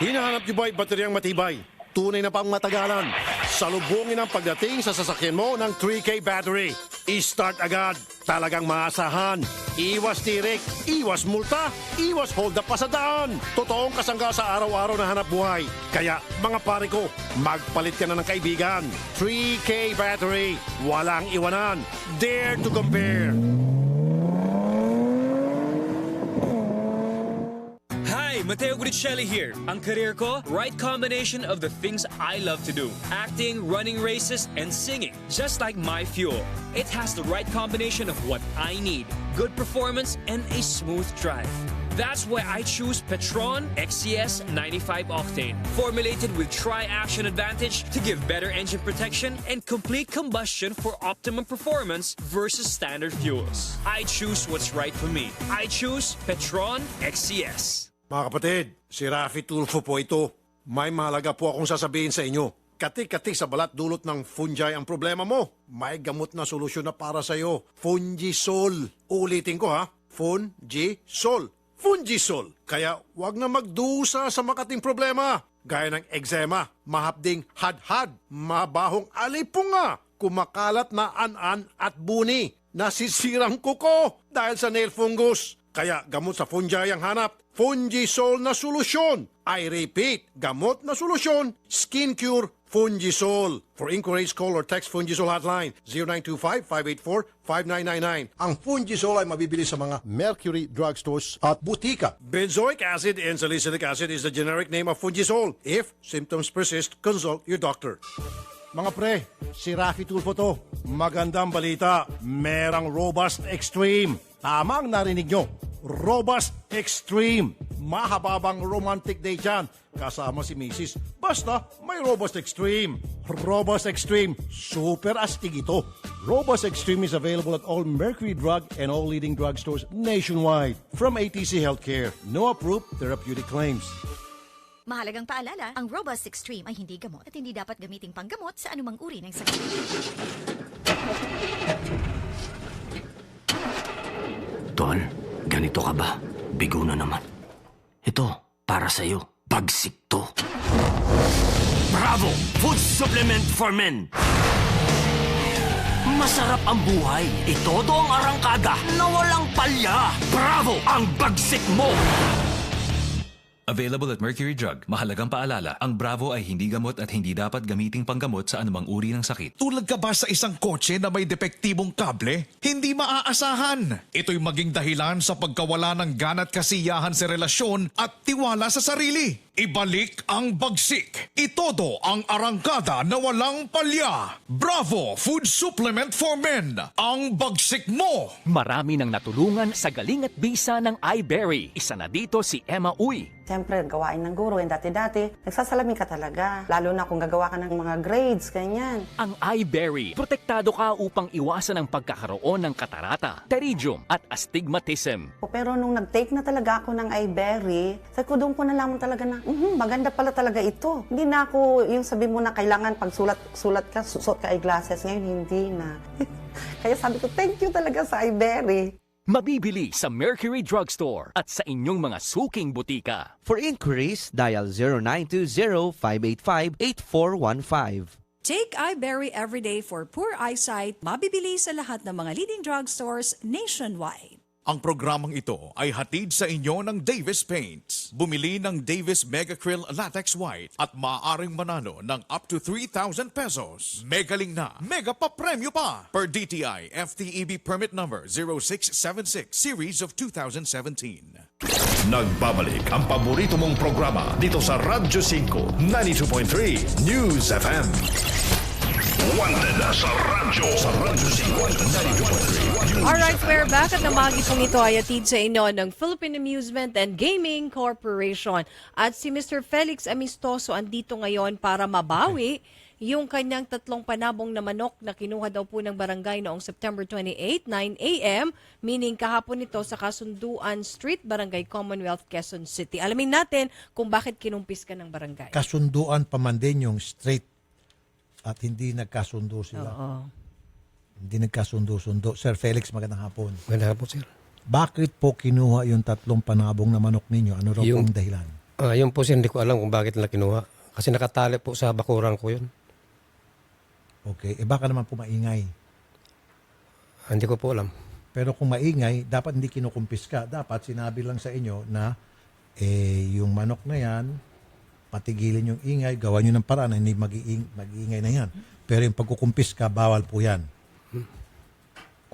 Hinahanap niyo ba yung bateryang matibay? Tunay na pang matagalan. Salubungin ang pagdating sa sasakyan mo ng 3K battery. I-start agad. Talagang maasahan. Iwas tirik, iwas multa, iwas hold up pa sa daan. Totoong kasangga sa araw-araw na hanap buhay. Kaya mga pare ko, magpalit ka na ng kaibigan. 3K battery. Walang iwanan. Dare to compare. Hi, Mateo Guricelli here. Ang career ko, right combination of the things I love to do. Acting, running races, and singing. Just like my fuel. It has the right combination of what I need. Good performance and a smooth drive. That's why I choose Petron XCS 95 Octane. Formulated with Tri-Action Advantage to give better engine protection and complete combustion for optimum performance versus standard fuels. I choose what's right for me. I choose Petron XCS. Mga kapatid, si Rafi Tulfo po ito. May mahalaga po akong sasabihin sa inyo. Kati-kati sa balat dulot ng fungi ang problema mo. May gamot na solusyon na para sa'yo. Fungisol. Ulitin ko ha. Fungisol. Fungisol. Kaya wag na magdusa sa makating problema. Gaya ng eczema, mahapding hadhad, mabahong alipunga, kumakalat na an-an at buni, nasisirang kuko dahil sa nail fungus. Kaya gamot sa fungi ang hanap. Fungisol na solusyon. I repeat, gamot na solusyon. Skin Cure Fungisol. For inquiries, call or text Fungisol hotline 0925-584-5999. Ang Fungisol ay mabibili sa mga Mercury drugstores at butika. Benzoic acid and salicylic acid is the generic name of Fungisol. If symptoms persist, consult your doctor. Mga pre, si Rafi Tulfo to. Magandang balita, merang Robust Extreme. Tama ang narinig nyo. Robust Extreme. Mahababang romantic day dyan. Kasama si Mrs. Basta may Robust Extreme. Robust Extreme. Super astig ito. Robust Extreme is available at all Mercury Drug and all leading drugstores nationwide. From ATC Healthcare. No approved therapeutic claims. Mahalagang paalala, ang Robust Extreme ay hindi gamot at hindi dapat gamiting panggamot sa anumang uri ng sakit. Tol, ganito ka ba? Bigo na naman. Ito, para sa'yo. Bagsik to. Bravo! Food supplement for men! Masarap ang buhay. Itodo ang arangkada na walang palya. Bravo! Ang bagsik mo! Available at Mercury Drug. Mahalagang paalala, ang Bravo ay hindi gamot at hindi dapat gamiting panggamot sa anumang uri ng sakit. Tulad ka ba sa isang kotse na may depektibong kable? Hindi maaasahan. Ito'y maging dahilan sa pagkawala ng gana at kasiyahan sa relasyon at tiwala sa sarili. Ibalik ang bagsik. Itodo ang arangkada na walang palya. Bravo Food Supplement for Men. Ang bagsik mo. Marami nang natulungan sa galing at bisa ng iBerry. Isa na dito si Emma Uy. Siyempre, gawain ng guro. Dati-dati, nagsasalamin ka talaga. Lalo na kung gagawa ka ng mga grades, ganyan. Ang iBerry, protektado ka upang iwasan ang pagkakaroon ng katarata, pterygium at astigmatism. Pero nung nag-take na talaga ako ng iBerry, sabi ko, doon ko nalaman talaga na, maganda pala talaga ito. Hindi na ako yung sabi mo na kailangan pag sulat ka, suot ka eyeglasses. Ngayon, hindi na. Kaya sabi ko, thank you talaga sa iBerry. Mabibili sa Mercury Drugstore at sa inyong mga suking butika. For inquiries, dial 0920-585-8415. Take iBerry everyday for poor eyesight. Mabibili sa lahat ng mga leading drugstores nationwide. Ang programang ito ay hatid sa inyo ng Davis Paints. Bumili ng Davis Mega Krill Latex White at maaaring manalo ng up to 3,000 pesos. Megaling na, mega pa-premyo pa! Per DTI FTEB Permit Number 0676 Series of 2017. Nagbabalik ang paborito mong programa dito sa Radyo 5 92.3 News FM. Wanted sa Radyo 5 92.3. Alright, we're back at namagi pong ito ay atid sa inyo ng Philippine Amusement and Gaming Corporation. At si Mr. Felix Amistoso andito ngayon para mabawi yung kanyang 3 panabong na manok na kinuha daw po ng barangay noong September 28, 9 a.m. Meaning kahapon ito sa Kasunduan Street, Barangay Commonwealth, Quezon City. Alamin natin kung bakit kinumpis ka ng barangay. Kasunduan pa man din yung street at hindi nagkasundo sila. Hindi nagkasundo-sundo. Sir Felix, magandang hapon. Magandang hapon, sir. Bakit po kinuha yung 3 panabong na manok ninyo? Ano raw pong dahilan? Yun po, sir, hindi ko alam kung bakit nila kinuha. Kasi nakatali po sa bakuran ko yun. Okay. Baka naman po maingay. Hindi ko po alam. Pero kung maingay, dapat hindi kinukumpis ka. Dapat sinabi lang sa inyo na yung manok na yan, patigilin yung ingay, gawa nyo ng paraan na hindi mag-iingay na yan. Pero yung pagkukumpis ka, bawal po yan.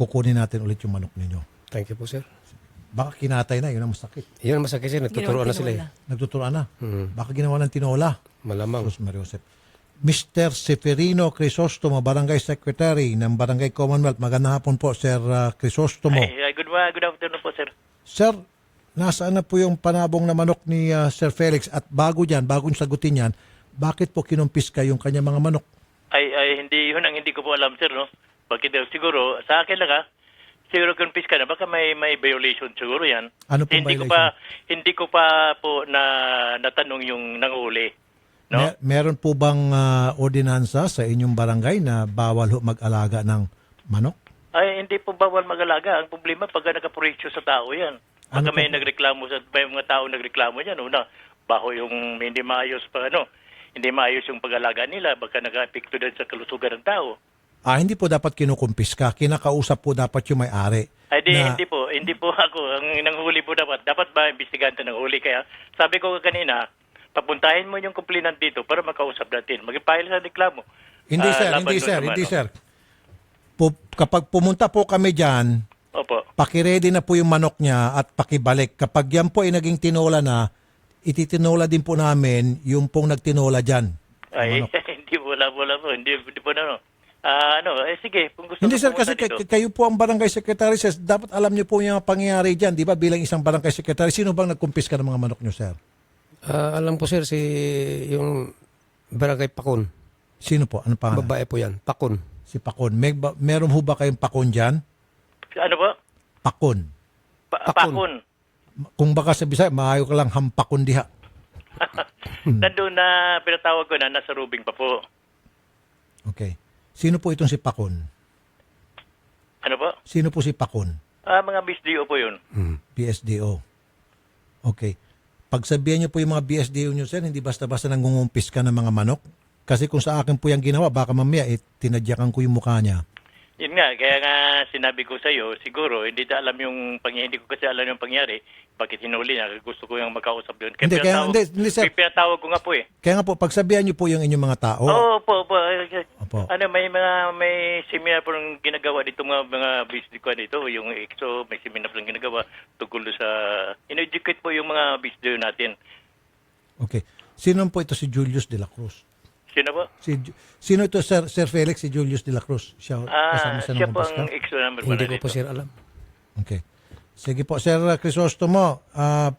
Kukunin natin ulit yung manok ninyo. Thank you po, sir. Baka kinatay na, yun ang masakit. Yun ang masakit, sir. Nagtuturoan na sila. Nagtuturoan na? Baka ginawa ng tinola. Malamang. Sus Mariosep. Mr. Seferino Crisostomo, Barangay Secretary ng Barangay Commonwealth. Magandang hapon po, Sir Crisostomo. Good afternoon po, sir. Sir, nasaan na po yung panabong na manok ni Sir Felix? At bago bagong sagutin yan, bakit po kinumpis ka yung kanya mga manok? Hindi, yun ang hindi ko po alam, sir, no? Bakit daw? Siguro, sa akin lang, siguro confess ka na, baka may violation siguro yan. Ano pong violation? Hindi ko pa po natanong yung nanguli. No? Meron po bang ordinansa sa inyong barangay na bawal mag-alaga ng manok? Hindi po bawal mag-alaga. Ang problema, pag nakapurisyo sa tao yan. Baka may mga tao nagreklamo yan. Una, baho yung hindi maayos hindi maayos yung pag-alaga nila. Baka naka-epekto din sa kalusugan ng tao. Hindi po dapat kinukumpis ka. Kinakausap po dapat yung may-ari. Hindi po ako. Ang nanghuli po dapat ba imbestigante ng huli? Kaya sabi ko kanina, papuntahin mo yung complainant dito para makausap natin. Mag-file sa reklamo. Hindi sir. Kapag pumunta po kami dyan, opo, pakiready na po yung manok niya at pakibalik. Kapag yan po ay naging tinola na, ititinola din po namin yung pong nagtinola dyan. Hindi wala po. Hindi po na, no. Sige, kung gusto Hindi sir, mo kasi dito. kayo po ang barangay secretary, sir. Dapat alam niyo po yung mga pangyayari dyan, di ba? Bilang isang barangay secretary, sino bang nagkumpis ka ng mga manok niyo, sir? Alam po, sir, yung barangay Pakon. Sino po? Ano pangalan? Babae po yan. Pakon. Si Pakon. Meron ho ba kayong Pakon dyan? Ano ba? Pakon. Pakon. Kung baka sa Bisaya, maayo ka lang hampakon diha. Nandun na pinatawag ko na, nasa Rubing pa po. Okay. Sino po itong si Pakon? Ano po? Sino po si Pakon? Mga BSDO po yun. BSDO. Okay. Pagsabihan niyo po yung mga BSDO niyo, sir, hindi basta-basta nangungumpis ka ng mga manok. Kasi kung sa akin po yung ginawa, baka mamaya tinadyakan ko yung mukha niya. Yun nga, kaya nga sinabi ko sa iyo, siguro hindi ko kasi alam yung pangyari. Bakit hinuli niya? Gusto ko yung makausap doon. Hindi, sir. Pinatawag ko nga po eh. Kaya nga po, pagsabihan niyo po yung inyong mga tao. Opo. May seminar po ng ginagawa dito mga business ko dito, yung EXO, may seminar po ng ginagawa tungkol sa in-educate po yung mga business natin. Okay. Sino po ito si Julius de la Cruz? Sino po? Sino ito, Sir Felix, si Julius de la Cruz? Siya po ang EXO number 1 Hindi ko po, sir, alam. Okay. Sige po, Sir Crisostomo,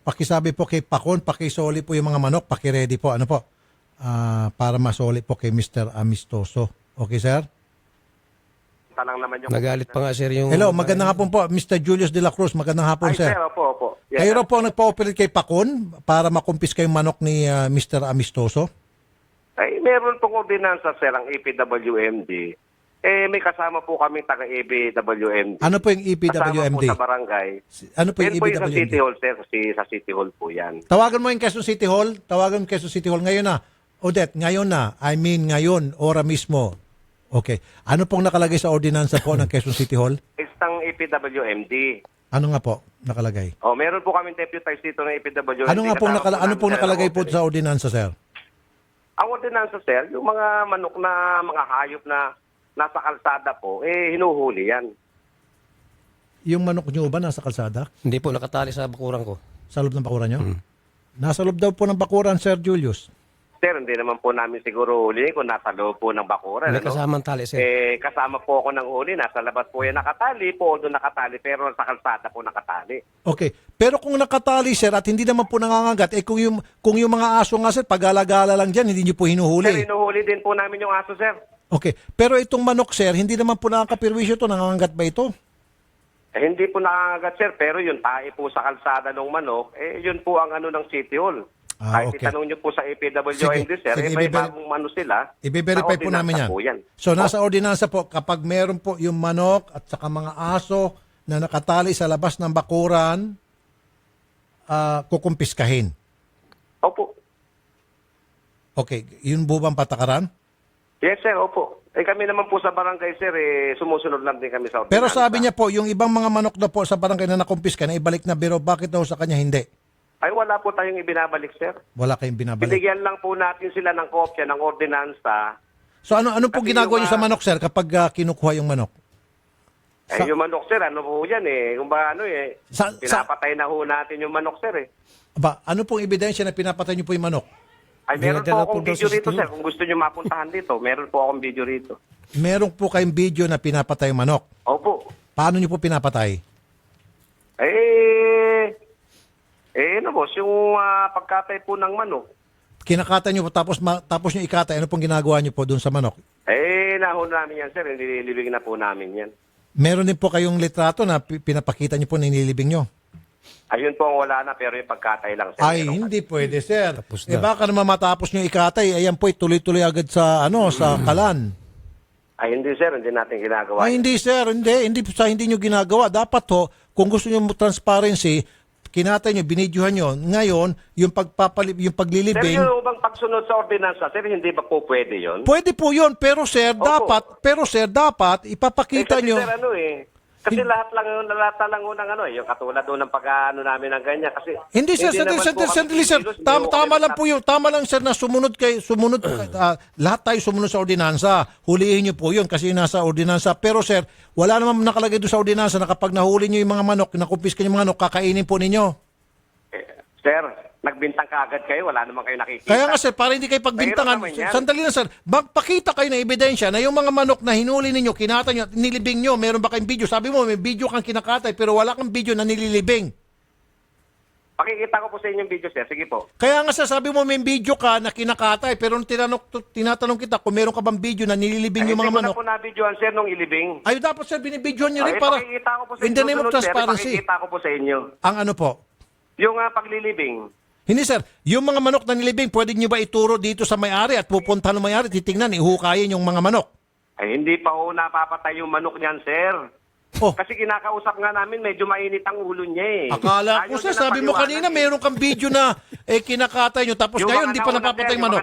pakisabi po kay Pakon, pakisoli po yung mga manok, pakiready po, para masoli po kay Mr. Amistoso. Okay, sir? Nagalit pa nga, sir, yung... Hello, magandang hapon po, Mr. Julius de la Cruz. Magandang hapon, sir. Opo. Yes, kayo po ang nagpa-operate kay Pakon para makumpis kayong manok ni Mr. Amistoso? Meron pong ordinansa, sir, ang APWMD may kasama po kami taga-EPWMD. Ano po yung EPWMD? Kasama po sa barangay. Ano po yung Yan po yung sa EPWMD? City Hall, sir. Sa City Hall po yan. Tawagan mo yung Quezon City Hall. Tawagan mo Quezon City Hall ngayon na. Odette, ngayon na. I mean ngayon, ora mismo. Okay. Ano pong nakalagay sa ordinansa po ng Quezon City Hall? Isang EPWMD. Ano nga po nakalagay? Meron po kami deputized dito ng EPWMD. Ano nga pong ano pong nakalagay po sa ordinansa, sir? Ang ordinansa, sir, yung mga manok na mga hayop na nasa kalsada po, hinuhuli yan. Yung manok nyo ba nasa kalsada? Hindi po, nakatali sa bakuran ko. Sa loob ng bakuran nyo? Nasa loob daw po ng bakuran, Sir Julius. Sir, hindi naman po namin siguro huli kung nasa loob po ng bakuran. May kasamang tali, sir. Kasama po ako ng huli. Nasa labas po yan nakatali. Po doon nakatali. Pero sa kalsada po nakatali. Okay. Pero kung nakatali, sir, at hindi naman po nangangagat, kung yung mga aso nga, sir, pag-alagala lang dyan, hindi nyo po Sir, hinuhuli. hinuhuli din po namin yung aso, sir. Okay. Pero itong manok, sir, hindi naman po nakakapirwisyo to. Nangangagat ba ito? Hindi po nakakagat, sir. Pero yung tae po sa kalsada ng manok, yun po ang ano ng City Hall. Kahit okay. itanong nyo po sa EPWMD, sir, sige, may bagong ano sila. I-verify po namin yan. Po yan. So, nasa ordinansa po, kapag meron po yung manok at saka mga aso na nakatali sa labas ng bakuran, kukumpiskahin. Opo. Okay. Yun po bang patakaran? Yes, sir. Opo. Kami naman po sa barangay, sir, sumusunod lang din kami sa ordinansa. Pero sabi niya po, yung ibang mga manok na po sa barangay na nakumpiska na ibalik na biro, bakit daw sa kanya hindi? Ay, wala po tayong ibinabalik, sir. Wala kayong binabalik. Binigyan lang po natin sila ng kopya ng ordinansa. So ano po Kasi ginagawa yung, niyo sa manok, sir, kapag kinukuha yung manok? Yung manok, sir, ano po yan Kung ba pinapatay na ho natin yung manok, sir Aba, ano pong ebidensya na pinapatay niyo po yung manok? Ay, meron po akong video rito, sir. Kung gusto niyo mapuntahan dito, meron po akong video rito. Meron po kayong video na pinapatay yung manok? Opo. Paano niyo po pinapatay? Boss, yung pagkatay po ng manok. Kinakatay niyo po tapos niyo ikatay. Ano pong ginagawa niyo po doon sa manok? Nahon namin yan, sir. Nililibing na po namin yan. Meron din po kayong litrato na pinapakita niyo po na nililibing niyo? Ayun po ang wala na, pero yung pagkatay lang, sir. Ay, hindi pwede, sir. Baka naman matapos niyo ikatay, ayan po, tuloy-tuloy agad sa sa kalan. Ay, hindi, sir. Hindi natin ginagawa. Ay, hindi, sir. Hindi niyo ginagawa. Dapat ho, kung gusto niyo transparency, kinatay nyo, binidyohan nyo. Ngayon, yung paglilibing... Sir, yung bang pagsunod sa ordinansa, sir, hindi ba po pwede yun? Pwede po yun, pero sir, dapat ipapakita nyo... Kasi lahat lang yung katulad doon ng pag-ano namin ng ganyan. Kasi hindi, sir, sandali, sir. Tama lang po yun. Tama lang, sir, na lahat tayo sumunod sa ordinansa. Hulihin nyo po yun kasi nasa ordinansa. Pero, sir, wala naman nakalagay doon sa ordinansa na kapag nahuli nyo yung mga manok, nakumpiska yung mga manok, kakainin po ninyo. Sir, nagbintang ka agad kayo, wala naman kayo nakikita. Kaya nga, sir, para hindi kayo pagbintangan, sandali na, sir, pakita kayo ng ebidensya na yung mga manok na hinuli ninyo, kinatay nyo, nilibing nyo, meron ba kayong video? Sabi mo, may video kang kinakatay, pero wala kang video na nililibing. Pakikita ko po sa inyong video, sir. Sige po. Kaya nga, sir, sabi mo may video ka na kinakatay, pero tinatanong kita kung meron ka bang video na nililibing yung mga manok. Hindi ko na po na-videoan, sir, nung ilibing. Ay, dapat, sir, binibidyoan nyo rin para pakikita ko po sa in the name of transparency. Pakikita ko po sa inyo. Ang ano po? Yung paglilibing. Hindi, sir. Yung mga manok na nilibing, pwede nyo ba ituro dito sa may-ari at pupunta ng may-ari, titingnan, ihukayin yung mga manok? Ay, hindi pa ho napapatay yung manok niyan, sir. Kasi kinakausap nga namin, medyo mainit ang ulo niya Akala ko, sir, sabi mo kanina, meron kang video na kinakatay nyo, tapos ngayon, hindi pa napapatay yung manok.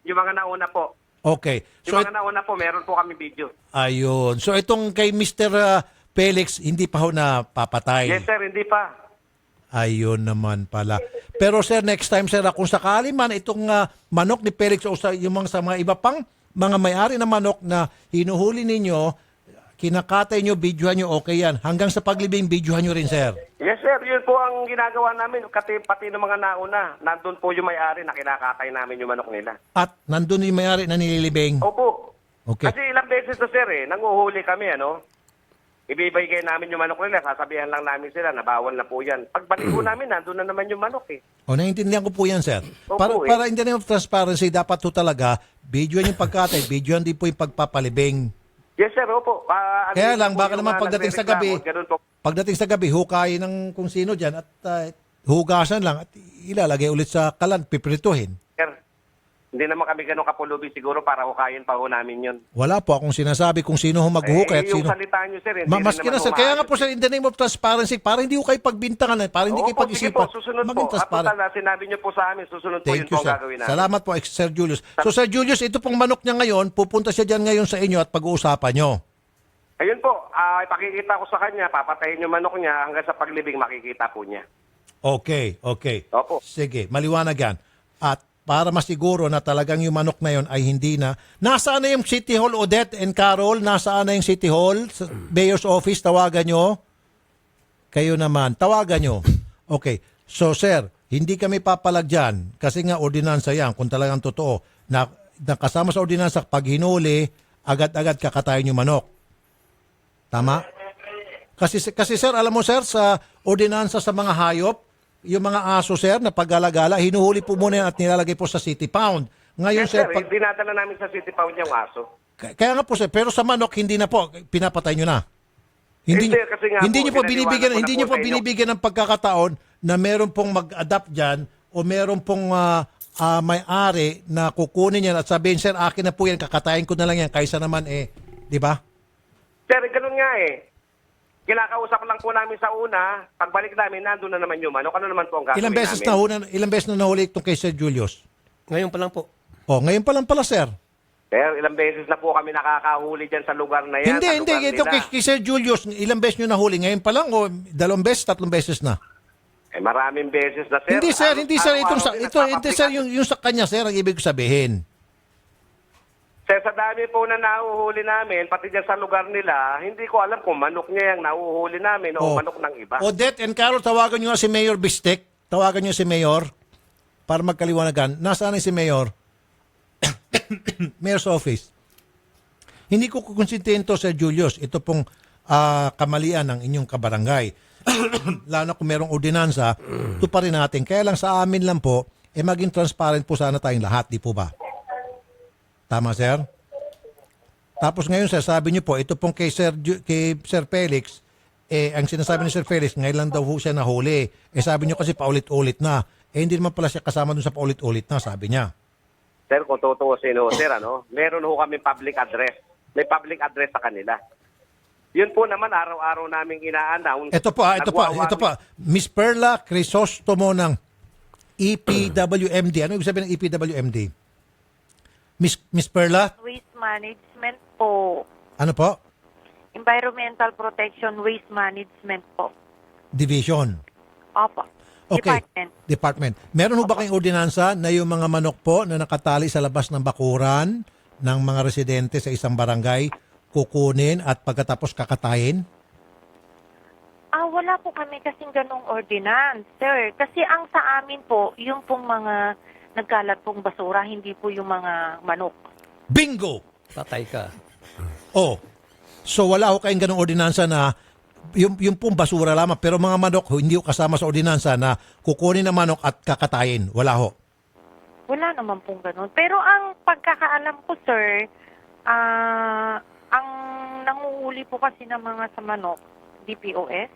Yung mga nauna po. Okay. Yung mga nauna po, meron po kami video. Ayun. So, itong kay Mr. Felix, hindi pa ho napapatay? Yes, sir, hindi pa. Ayun naman pala. Pero sir, next time sir, kung sakali man itong manok ni Felix o sa mga iba pang mga may-ari na manok na hinuhuli ninyo, kinakatay nyo, videohan nyo, okay yan. Hanggang sa paglibing, videohan nyo rin, sir. Yes, sir. Yun po ang ginagawa namin. Pati ng mga nauna, nandun po yung may-ari na kinakatay namin yung manok nila. At nandun yung may-ari na nililibing? Opo. Okay. Kasi ilang beses to, sir, nanguhuli kami, ibibigay namin yung manok nila, sasabihan lang namin sila na bawal na po yan. Pagbalik po namin, nandun na naman yung manok Naiintindihan ko po yan, sir. Opo, para in the name of transparency, dapat po talaga, videohan yung pagkatay, videohan din po yung pagpapalibing. Yes, sir, opo. Kaya lang, baka naman pagdating sa gabi, hukayin ng kung sino dyan at hugasan lang at ilalagay ulit sa kalan, piprituhin. Sir, Hindi naman kami ganun kapulubi siguro para hukayin pa ho namin yun. Wala po akong sinasabi kung sino maghuhukay at yung sino. salita nyo, sir, hindi Maski rin na naman sir, kaya nga humaayos. po sir, in the name of transparency, para hindi ko kayo pagbintangan, para hindi kayo Opo, sige po, pag-isipan. susunod Maging po. At transparent. total, sinabi nyo po sa amin, susunod po Thank yun you, po ang sir. gagawin namin. Salamat po, Sir Julius. So, Sir Julius, ito pong manok niya ngayon, pupunta siya dyan ngayon sa inyo at pag-uusapan nyo. Ayun po, ipakikita ko sa kanya, papatayin yung manok niya hanggang sa paglibing makikita po niya. Okay, okay. Opo. Sige, maliwanag yan. At para masiguro na talagang yung manok na yun ay hindi na. Nasaan na yung City Hall, Odette and Carol? Nasaan na yung City Hall? Sa Mayor's Office, tawagan nyo. Kayo naman, tawagan nyo. Okay. So, sir, hindi kami papalag dyan kasi nga ordinansa yan, kung talagang totoo, na kasama sa ordinansa, pag hinuli, agad-agad kakatayin yung manok. Tama? Kasi sir, alam mo sir, sa ordinansa sa mga hayop, yung mga aso sir na paggalagala, hinuhuli po muna yan at nilalagay po sa city pound. Ngayon Yes, sir, sir, dinadala namin sa City Pound yung aso. kaya nga po sir, pero sa manok hindi na po, pinapatay nyo na. Hindi, Sir, kasi nga hindi po, nyo po pinaniwala binibigyan, ko na hindi po nyo po sa inyo. binibigyan ng pagkakataon na meron pong mag-adapt dyan o meron pong may-ari na kukunin yan at sabihin, sir, akin na po yan, kakatayin ko na lang yan, kaysa naman di ba? Sir, ganun nga eh. Kinakausap lang po namin sa una, pagbalik namin, nandun na naman yung manok. Ano naman po ang gagawin Ilang beses namin? ilang beses na nahuli itong kay Sir Julius? Ngayon pa lang po. Oh, ngayon pa lang pala, sir. Sir, ilang beses na po kami nakakahuli dyan sa lugar na yan. Hindi, sa hindi. lugar Ito nila. kay Sir Julius, ilang beses nyo nahuli? Ngayon pa lang o 2 beses, 3 beses na? Maraming beses na, sir. Hindi, sir. Hindi, sir. Araw-araw Ito, sir. Yung sa kanya, sir, ang ibig sabihin. Sir, sa dami po na nahuhuli namin, pati dyan sa lugar nila, hindi ko alam kung manok niya yung nahuhuli namin o manok ng iba. Odette and Carol, tawagan nyo nga si Mayor Bistek. Tawagan nyo si Mayor para magkaliwanagan. Nasaan na si Mayor? Mayor's Office. Hindi ko kukonsintihin to, Sir Julius. Ito pong kamalian ng inyong kabarangay. Lalo na kung merong ordinansa, ito pa rin natin. Kaya lang sa amin lang po, maging transparent po sana tayong lahat, di po ba? Tama, sir? Tapos ngayon, sir, sabi niyo po, ito pong kay Sir Felix, ang sinasabi ni Sir Felix, ngayon lang daw ho siya nahuli. Sabi niyo kasi paulit-ulit na. Hindi naman pala siya kasama dun sa paulit-ulit na, sabi niya. Sir, kung tutuusin ho, sir, meron ho kami public address. May public address sa kanila. Yun po naman, araw-araw naming ina-announce. Ito po. Miss Perla Crisostomo ng EPWMD. Ano ibig sabihin ng EPWMD? Miss Perla? Waste Management po. Ano po? Environmental Protection Waste Management po. Division. Opo. Okay. Department. Meron ho ba kayong ordinansa na yung mga manok po na nakatali sa labas ng bakuran ng mga residente sa isang barangay kukunin at pagkatapos kakatayin? Wala po kami kasing ganong ordinance, sir. Kasi ang sa amin po, yung pong mga nagkalat pong basura, hindi po yung mga manok. Bingo! Patay ka. Oh. So wala ho kayong ganong ordinansa na yung pong basura lamang, pero mga manok hindi ho kasama sa ordinansa na kukunin ng manok at kakatayin. Wala ho. Wala naman pong ganon. Pero ang pagkakaalam ko, sir, ang nanguhuli po kasi ng mga sa manok, DPOS.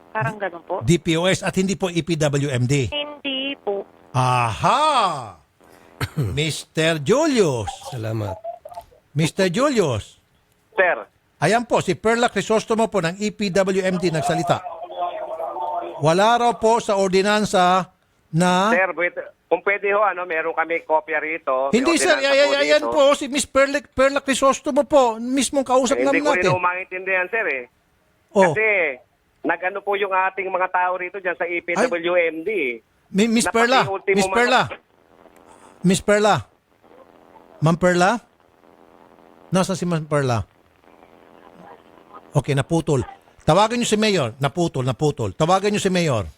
Parang ganon po. DPOS at hindi po EPWMD. Hindi po. Aha! Mr. Julius. Salamat. Mr. Julius. Sir. Ayan po, si Perla Crisostomo po ng EPWMD nagsalita. Wala raw po sa ordinansa na... Sir, kung pwede ho, meron kami kopya rito. Hindi sir, ayan po, si Miss Perla Crisostomo po, mismong kausap namin natin. Hindi ko rin natin. maintindihan, sir Oh. Kasi, nagano po yung ating mga tao rito dyan sa EPWMD. Miss Perla, Miss Perla. Ma'am Perla? Nasa si Ma'am Perla? Okay, naputol. Tawagan niyo si Mayor. Naputol. Tawagan niyo si Mayor.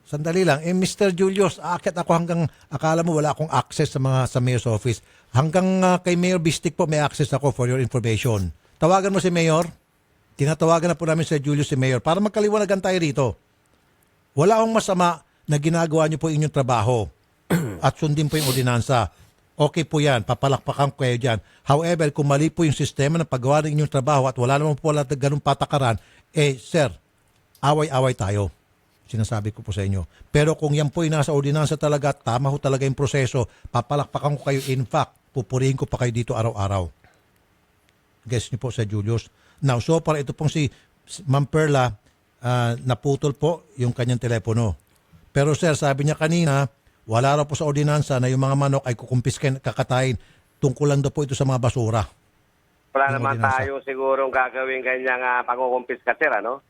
Sandali lang. Mr. Julius, aakit ako hanggang, akala mo wala akong access sa Mayor's Office. Hanggang kay Mayor Bistik po may access ako for your information. Tawagan mo si Mayor. Tinatawagan na po namin si Julius si Mayor para magkaliwanagan tayo rito. Wala akong masama na ginagawa niyo po inyong trabaho at sundin po yung ordinansa. Okay po yan, papalakpakan ko kayo dyan. However, kung mali po yung sistema ng paggawa ng inyong trabaho at wala naman po wala ganung patakaran, sir, away-away tayo. Sinasabi ko po sa inyo. Pero kung yan po ay nasa ordinansa talaga, tama ho talaga yung proseso, papalakpakan ko kayo. In fact, pupurihin ko pa kayo dito araw-araw. Guess niyo po sa Julius. Now, so far, ito pong si Ma'am Perla, naputol po yung kanyang telepono. Pero sir, sabi niya kanina, wala raw po sa ordinansa na yung mga manok ay kukumpiskin, kakatayin. Tungkol lang daw po ito sa mga basura. Wala Yung naman ordinansa. tayo sigurong gagawin kanyang pangkukumpiska, sir, ano?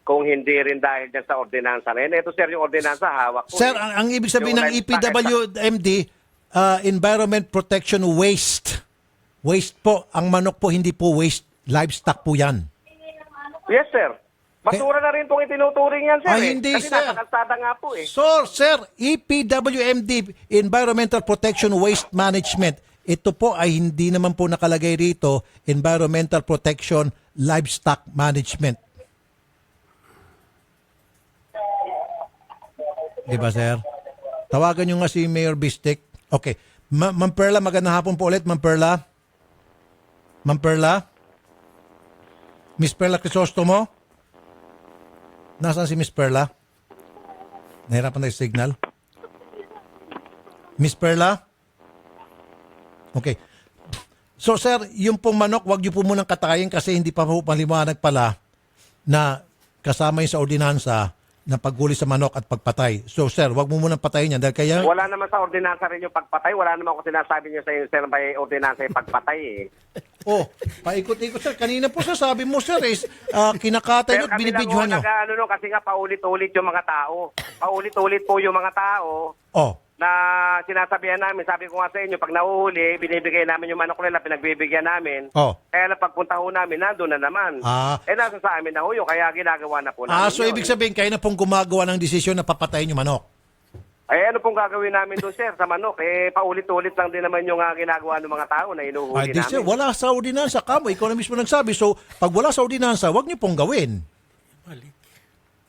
Kung hindi rin dahil dyan sa ordinansa na yun. Ito, sir, yung ordinansa, hawak ko. Sir, ang ibig sabihin ng EPWMD, Environment Protection Waste. Waste po. Ang manok po, hindi po waste. Livestock po yan. Yes, sir. Basura na rin pong itinuturing yan, sir. Ay, hindi, Kasi sir. nasa kalsada nga po, eh. So, sir, EPWMD, Environmental Protection Waste Management. Ito po ay hindi naman po nakalagay rito, Environmental Protection Livestock Management. Diba, sir? Tawagan nyo nga si Mayor Bistek. Okay. Ma'am Perla, magandang hapon po ulit, Ma'am Perla. Ma'am Perla? Miss Perla Crisostomo? Nasaan si Miss Perla? Nahirapan tayo sa signal. Miss Perla? Okay. So, sir, yung pong manok, wag niyo po munang katayin kasi hindi pa po paliwanag pala na kasama yun sa ordinansa na paghuli sa manok at pagpatay. So, sir, wag mo munang patayin yan dahil kaya... Wala naman sa ordinansa rin yung pagpatay. Wala naman ako sinasabi niyo sa inyo, sir, may ordinansa yung pagpatay, eh. Oh, paikot-ikot, sir. Kanina po, sir, sabi mo, sir, is kinakatay nyo at binibidyohan nyo. Kasi nga paulit-ulit yung mga tao. Paulit-ulit po yung mga tao. Oh. Na sinasabihan namin, sabi ko nga sa inyo, pag nahuhuli, binibigay namin yung manok nila, pinagbibigyan namin. Oh. Kaya na pagpunta ho namin, nandun na naman. Nasa sa amin na ho yun, kaya ginagawa na po namin So ibig sabihin, kayo na pong gumagawa ng desisyon na papatayin yung manok? Ano pong gagawin namin doon, sir, sa manok? Paulit-ulit lang din naman yung ginagawa ng mga tao na inuhuli namin. Sir, wala sa ordinansa. Kamo, ikaw na mismo nagsabi. So, pag wala sa ordinansa, wag niyo pong gawin.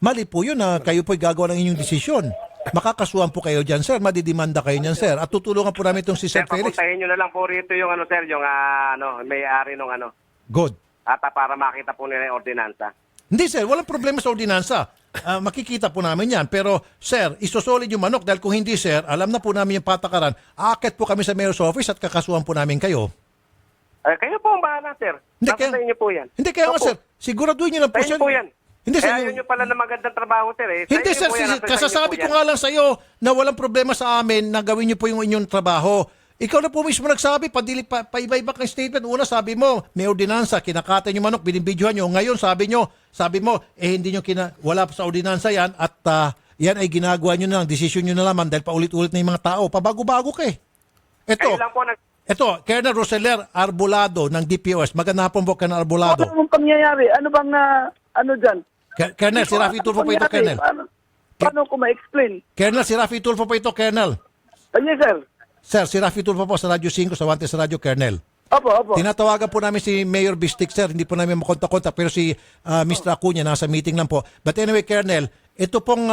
Mali po yun na kayo po'y gagawa ng inyong desisyon. Makakasuhan po kayo dyan, sir. Madidimanda kayo dyan, sir. At tutulungan po namin itong si Sir Felix. Papuntahin nyo na lang po rito yung sir, yung may-ari nung Good. At para makita po nila yung ordinansa. Hindi, sir. Walang problema sa ordinansa. Makikita po namin yan. Pero, sir, isosolid yung manok dahil kung hindi, sir, alam na po namin yung patakaran. Aakit po kami sa mayor's office at kakasuhan po namin kayo. Kayo po ang bahala, sir. Nasa sa inyo po yan. Hindi, kaya nga, sir. Siguraduhin nyo lang po, sir. Po yan. Hindi, kaya yun yung pala na magandang trabaho, sir. Hindi, sir. Kasasabi ko nga lang sa iyo na walang problema sa amin na gawin nyo po yung inyong trabaho. Ikaw na po mismo nagsabi, paiba-iba kang statement. Una, sabi mo, may ordinansa, kinakatay nyo manok, binibidyohan nyo. Ngayon, sabi mo, hindi nyo wala pa sa ordinansa yan at yan ay ginagawa nyo na lang, desisyon nyo na naman dahil paulit-ulit na yung mga tao. Pabago-bago ka eh. Ito, Colonel Roseler Arbolado ng DPOS. Magandang hapon po, Colonel Arbolado. Ano bang pangyayari? Ano bang dyan? Colonel, si Rafi Tulfo po ito, Colonel. Paano ko ma-explain? Colonel, si Rafi Tulfo po ito, Colonel. Yes, sir. Sir, si Rafi Tulfo po sa Radyo 5, sa Wantes Radyo, Colonel. Opo. Tinatawagan po namin si Mayor Bistik, sir. Hindi po namin makontak-kontak, pero si Mr. Acuña nasa meeting lang po. But anyway, Colonel, ito pong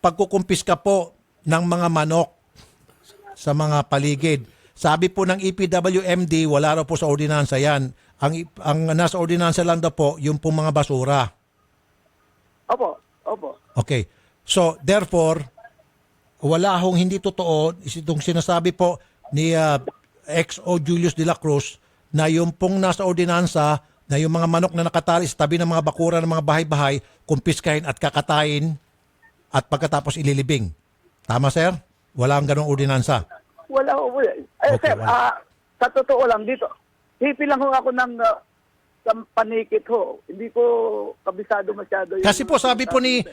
pagkukumpiska po ng mga manok sa mga paligid. Sabi po ng EPWMD, wala raw po sa ordinansa yan. Ang nasa ordinansa lang daw po, yung pong mga basura. Opo. Okay. So, therefore, wala hong hindi totoo itong sinasabi po ni XO Julius de la Cruz na yung pong nasa ordinansa na yung mga manok na nakatali sa tabi ng mga bakura ng mga bahay-bahay, kumpiskahin at kakatayin at pagkatapos ililibing. Tama, sir? Wala ang ganong ordinansa. Wala. Okay, sir, sa totoo lang dito, hipi lang ho ako ng panikit ho. Hindi ko kabisado masyado. Kasi po sabi po ni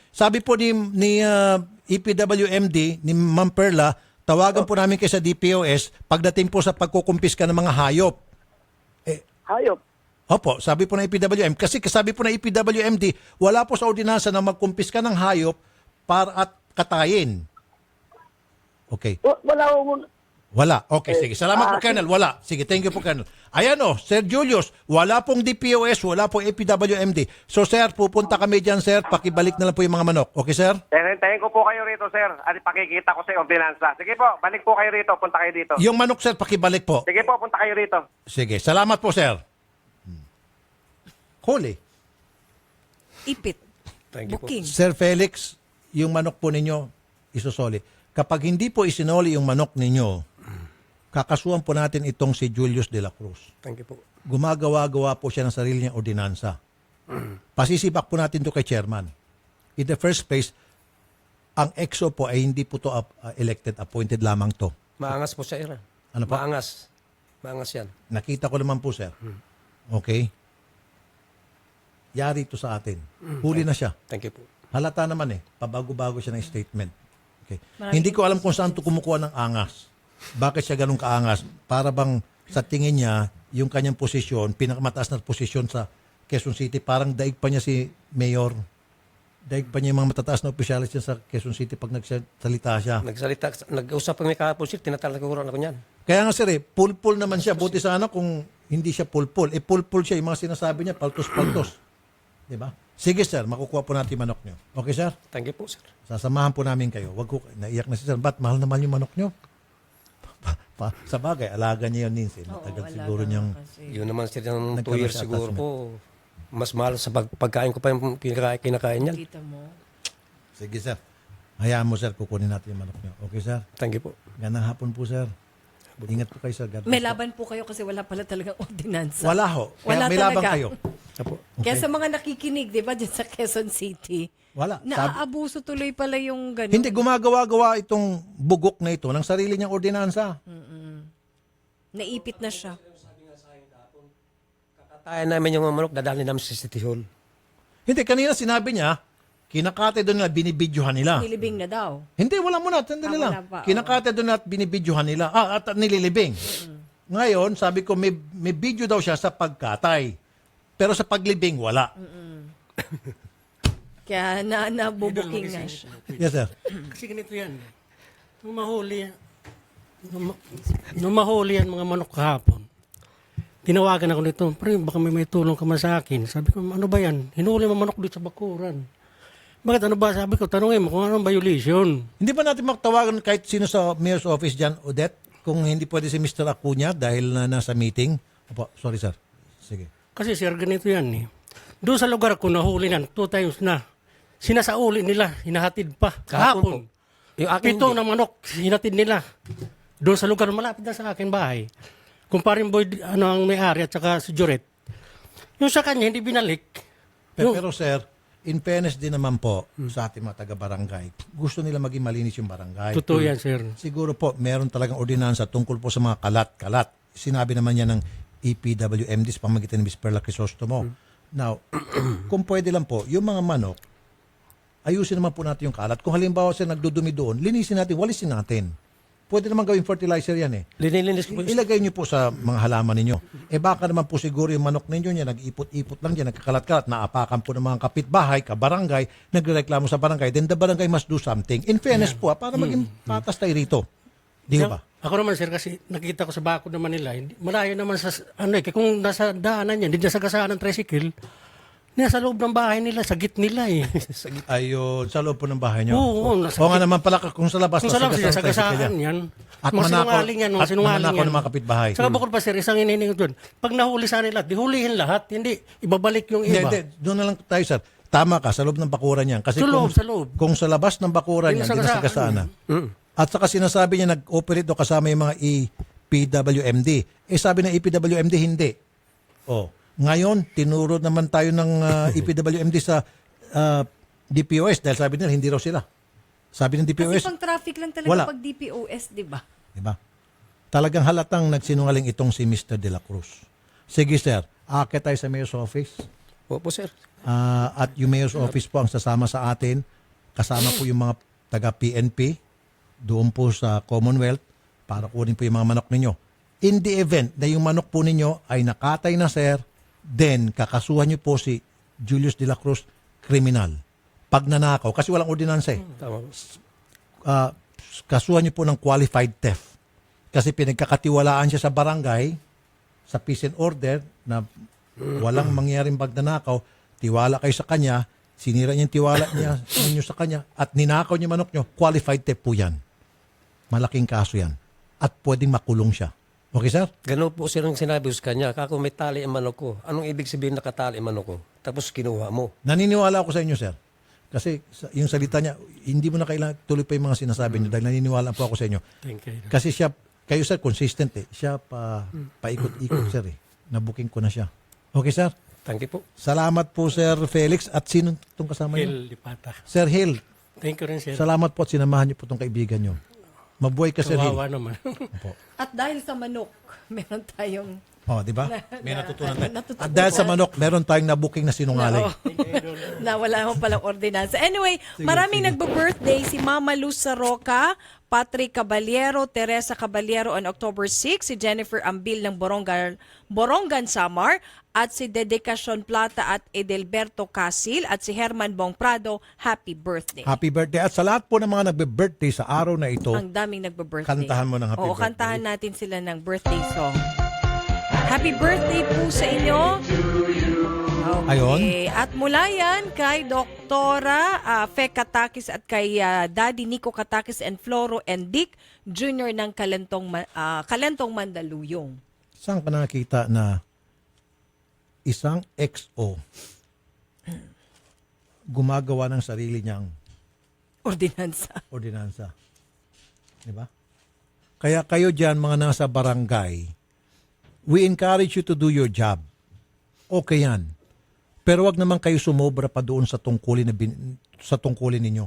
EPWMD ni Ma'am Perla, tawagan po namin kayo sa DPOS pagdating po sa pagkukumpiska ng mga hayop. Hayop? Opo, sabi po ng EPWM. Kasi sabi po ng EPWMD, wala po sa ordinansa na magkumpiska ng hayop para at katayin. Okay. Wala. Okay, sige. Salamat po, Colonel. Wala. Sige, thank you po, Colonel. Ayan Sir Julius, wala pong DPOS, wala pong EPWMD. So, sir, pupunta kami dyan, sir. Pakibalik na lang po yung mga manok. Okay, sir? Tayin ko po kayo rito, sir. At pakikita ko sa ordinansa. Sige po, balik po kayo rito. Punta kayo dito. Yung manok, sir, pakibalik po. Sige po, punta kayo rito. Sige. Salamat po, sir. Huli. Ipit. Thank you po. Booking. Sir Felix, yung manok po ninyo isusoli. Kapag hindi po isinoli yung manok ninyo, kakasuhan po natin itong si Julius de la Cruz. Thank you po. Gumagawa-gawa po siya ng sarili niyang ordinansa. Pasisibak po natin to kay chairman. In the first place, ang EXO po ay hindi po to elected, appointed lamang to. Maangas po siya, Ira. Ano po? Maangas. Maangas yan. Nakita ko naman po, sir. Okay? Yari ito sa atin. Huli na siya. Thank you po. Halata naman pabago-bago siya ng statement. Okay. Maraming Hindi ko alam kung saan to kumukuha ng angas. Bakit siya ganun kaangas? Para bang sa tingin niya, yung kanyang posisyon, pinakamataas na posisyon sa Quezon City, parang daig pa niya si Mayor. Daig pa niya yung mga matataas na opisyalis niya sa Quezon City pag nagsalita siya. Nag-usap kami kahapon, sir. Tinatalaguran ako niyan. Kaya nga sir, pulpul naman siya. Buti sana kung hindi siya pulpul. Pulpul siya. Yung mga sinasabi niya, paltos-paltos. Diba? Sige sir, makukuha po natin yung manok nyo. Okay sir? Thank you po, sir. Sasamahan po namin kayo. Wag ko, naiyak na si sir. Ba't mahal naman yung manok nyo? Sa bagay, alaga niya yun Ninsin. Matagal siguro niyang... Yun naman sir, yung 2 years siguro po. Mas mahal sa pagkain ko pa yung kinakain niyan. Kita mo. Sige sir. Hayaan mo sir, kukunin natin yung manok nyo. Okay sir? Thank you po. Gandang hapon po sir. Ingat po kayo sir. God May bless po. laban po kayo kasi wala pala talagang ordinansa. Wala ho. Kaya Wala may laban talaga. kayo. Kaya sa mga nakikinig, di ba, dyan sa Quezon City, Wala. naaabuso tuloy pala yung ganun. Hindi, gumagawa-gawa itong bugok na ito ng sarili niyang ordinansa. Naipit na siya. Katayan namin yung mga manok, dadalhin namin sa City Hall. Hindi, kanina sinabi niya, kinakate doon nila, binibidyohan nila. Nilibing na daw. Hindi, wala muna. Sandali lang. wala pa, Kinakate doon at binibidyohan nila. At nililibing. Ngayon, sabi ko, may video daw siya sa pagkatay. Pero sa paglibing, wala. Kaya nabubuking nga siya. Yes, sir. Kasi ganito yan. Nung mahuli yan mga manok kahapon, tinawagan ako nito, pre, baka may tulong ka man sa akin. Sabi ko, ano ba yan? Hinuli mo manok dito sa bakuran. Bakit ano ba? Sabi ko, tanongin mo kung anong violation. Hindi ba natin makatawagan kahit sino sa mayor's office dyan, Odette? Kung hindi pwede si Mr. Acuña dahil na nasa meeting? Opo, sorry sir. Sige. Kasi sir, ganito yan eh. Doon sa lugar ko nahuli nan 2 times na. Sinasauli nila, hinahatid pa. Kahapon. Yung akin 7 na manok, hinatid nila. Doon sa lugar malapit na sa akin bahay. Kung paring boy, ang may-ari at saka si Joret. Yung sa kanya, hindi binalik. Pero sir, in fairness din naman po sa ating mga taga-barangay, gusto nila maging malinis yung barangay. Totoo yan, sir. Siguro po, meron talagang ordinansa tungkol po sa mga kalat-kalat. Sinabi naman niya ng EPWMD sa pamagitan ni Ms. Perla Crisostomo. Now, kung pwede lang po, yung mga manok, ayusin naman po natin yung kalat. Kung halimbawa sir nagdudumi doon, linisin natin, walisin natin. Pwede naman gawing fertilizer yan Linilis po. Ilagay niyo po sa mga halaman ninyo. Baka naman po siguro yung manok ninyo niya, nag-ipot-ipot lang dyan, nagkakalat-kalat, naapakan po ng mga kapitbahay, kabarangay, nagreklamo sa barangay, then the barangay must do something. In fairness po, para maging patas tayo rito. Di ba? Ako naman sir, kasi nakita ko sa bakod naman nila, malayo naman sa, kung nasa daanan yan, hindi na sa gasaan ng tricycle, nasa loob ng bahay nila, sa git nila eh. Ayun, sa loob po ng bahay niyo. Oo, o nga naman pala, kung sa labas, kung sa labas, sa gasaan yan. At mga manakaw, sinungaling yan, mga sinungaling yan. ng mga kapitbahay. Saka bukod pa sir, isang inining doon. Pag nahuli sa nila, dihulihin lahat, hindi ibabalik yung iba. Hindi, doon na lang tayo sir. Tama ka, sa loob ng bakuran yan. Kasi sa loob. Kung sa labas ng bakuran yan, hindi na sa gasana. At saka sinasabi niya, nag-operate do kasama yung mga EPWMD. Sabi ng EPWMD, hindi. Ngayon, tinuro naman tayo ng EPWMD sa DPOS dahil sabi nila, hindi raw sila. Sabi ng DPOS, Kasi pang traffic lang talaga wala. pag DPOS, di ba? Diba? Talagang halatang nagsinungaling itong si Mr. De La Cruz. Sige sir, akit tayo sa mayor's office. Opo sir. At yung mayor's office po ang sasama sa atin. Kasama po yung mga taga-PNP doon po sa Commonwealth para kunin po yung mga manok ninyo. In the event na yung manok po ninyo ay nakatay na sir, then kakasuhan nyo po si Julius de la Cruz kriminal. Pag nanakaw, kasi walang ordinansa kasuhan nyo po ng qualified theft. Kasi pinagkakatiwalaan siya sa barangay, sa peace and order, na walang mangyaring pagnanakaw, tiwala kayo sa kanya, sinira niya yung tiwala ninyo sa kanya, at ninakaw niyo manok nyo, qualified theft po yan. Malaking kaso yan. At pwedeng makulong siya. Okay, sir? Ganun po sir ang sinabi ko sa kanya. Kako may tali ang manok ko. Anong ibig sabihin nakatali ang manok ko? Tapos kinuha mo. Naniniwala ako sa inyo, sir. Kasi yung salita niya, hindi mo na kailangan tuloy pa yung mga sinasabi niyo dahil naniniwala po ako sa inyo. Thank you. Kasi siya, kayo sir, consistent eh. Siya paikot-ikot sir eh. Nabuking ko na siya. Okay sir? Thank you po. Salamat po Sir Felix. At sino itong kasama niyo? Hill Lipata. Sir Hill. Thank you rin, sir. Salamat po at sinamahan niyo po itong kaibigan niyo. Mabuhay ka Sir Hill. Kawawa naman. At dahil sa manok, meron tayong Oh, di ba? May natutunan tayo. At dahil sa manok, meron tayong nabuking na sinungaling. na wala akong palang ordinansa. Anyway, maraming nagbo-birthday. Si Mama Luz Saroca, Patrick Caballero, Teresa Caballero on October 6, si Jennifer Ambil ng Borongan Samar, at si Dedicacion Plata at Edelberto Casil, at si Herman Bong Prado, happy birthday. Happy birthday. At sa lahat po ng mga nagbe-birthday sa araw na ito, Ang daming nagbo-birthday. kantahan mo ng happy Oo, birthday. kantahan natin sila ng birthday song. Happy birthday po sa inyo. Okay. Ayon. At mula yan kay Doktora Fe Katakis at kay Daddy Nico Katakis and Floro and Dick Jr. ng Kalentong Mandaluyong. Saan ka nakita na isang XO gumagawa ng sarili niyang ordinansa? Diba? Kaya kayo dyan, mga nasa barangay, we encourage you to do your job. Okay yan. Pero wag naman kayo sumobra pa doon sa tungkulin ninyo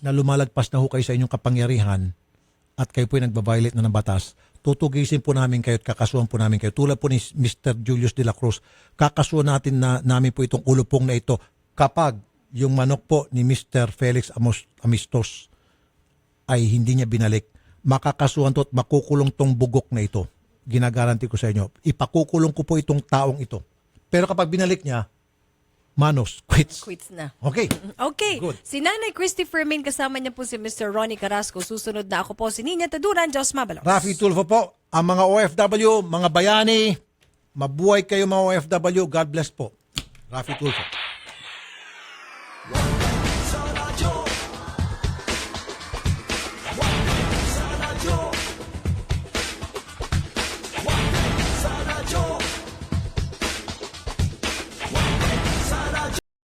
na lumalagpas na ho kayo sa inyong kapangyarihan at kayo po ay nagbabiolate na ng batas. Tutugisin po namin kayo at kakasuhan po namin kayo. Tulad po ni Mr. Julius de la Cruz, kakasuhan namin po itong ulupong na ito kapag yung manok po ni Mr. Felix Amistos ay hindi niya binalik. Makakasuhan to at makukulong tong bugok na ito. Ginagaranti ko sa inyo. Ipakukulong ko po itong taong ito. Pero kapag binalik niya, manos, quits. Quits na. Okay. Okay. Good. Si Nanay Christy Fermin, kasama niya po si Mr. Ronnie Carrasco. Susunod na ako po si Nina Taduran, Diyos Mabalos. Rafi Tulfo po, ang mga OFW, mga bayani, mabuhay kayo mga OFW. God bless po. Rafi Tulfo.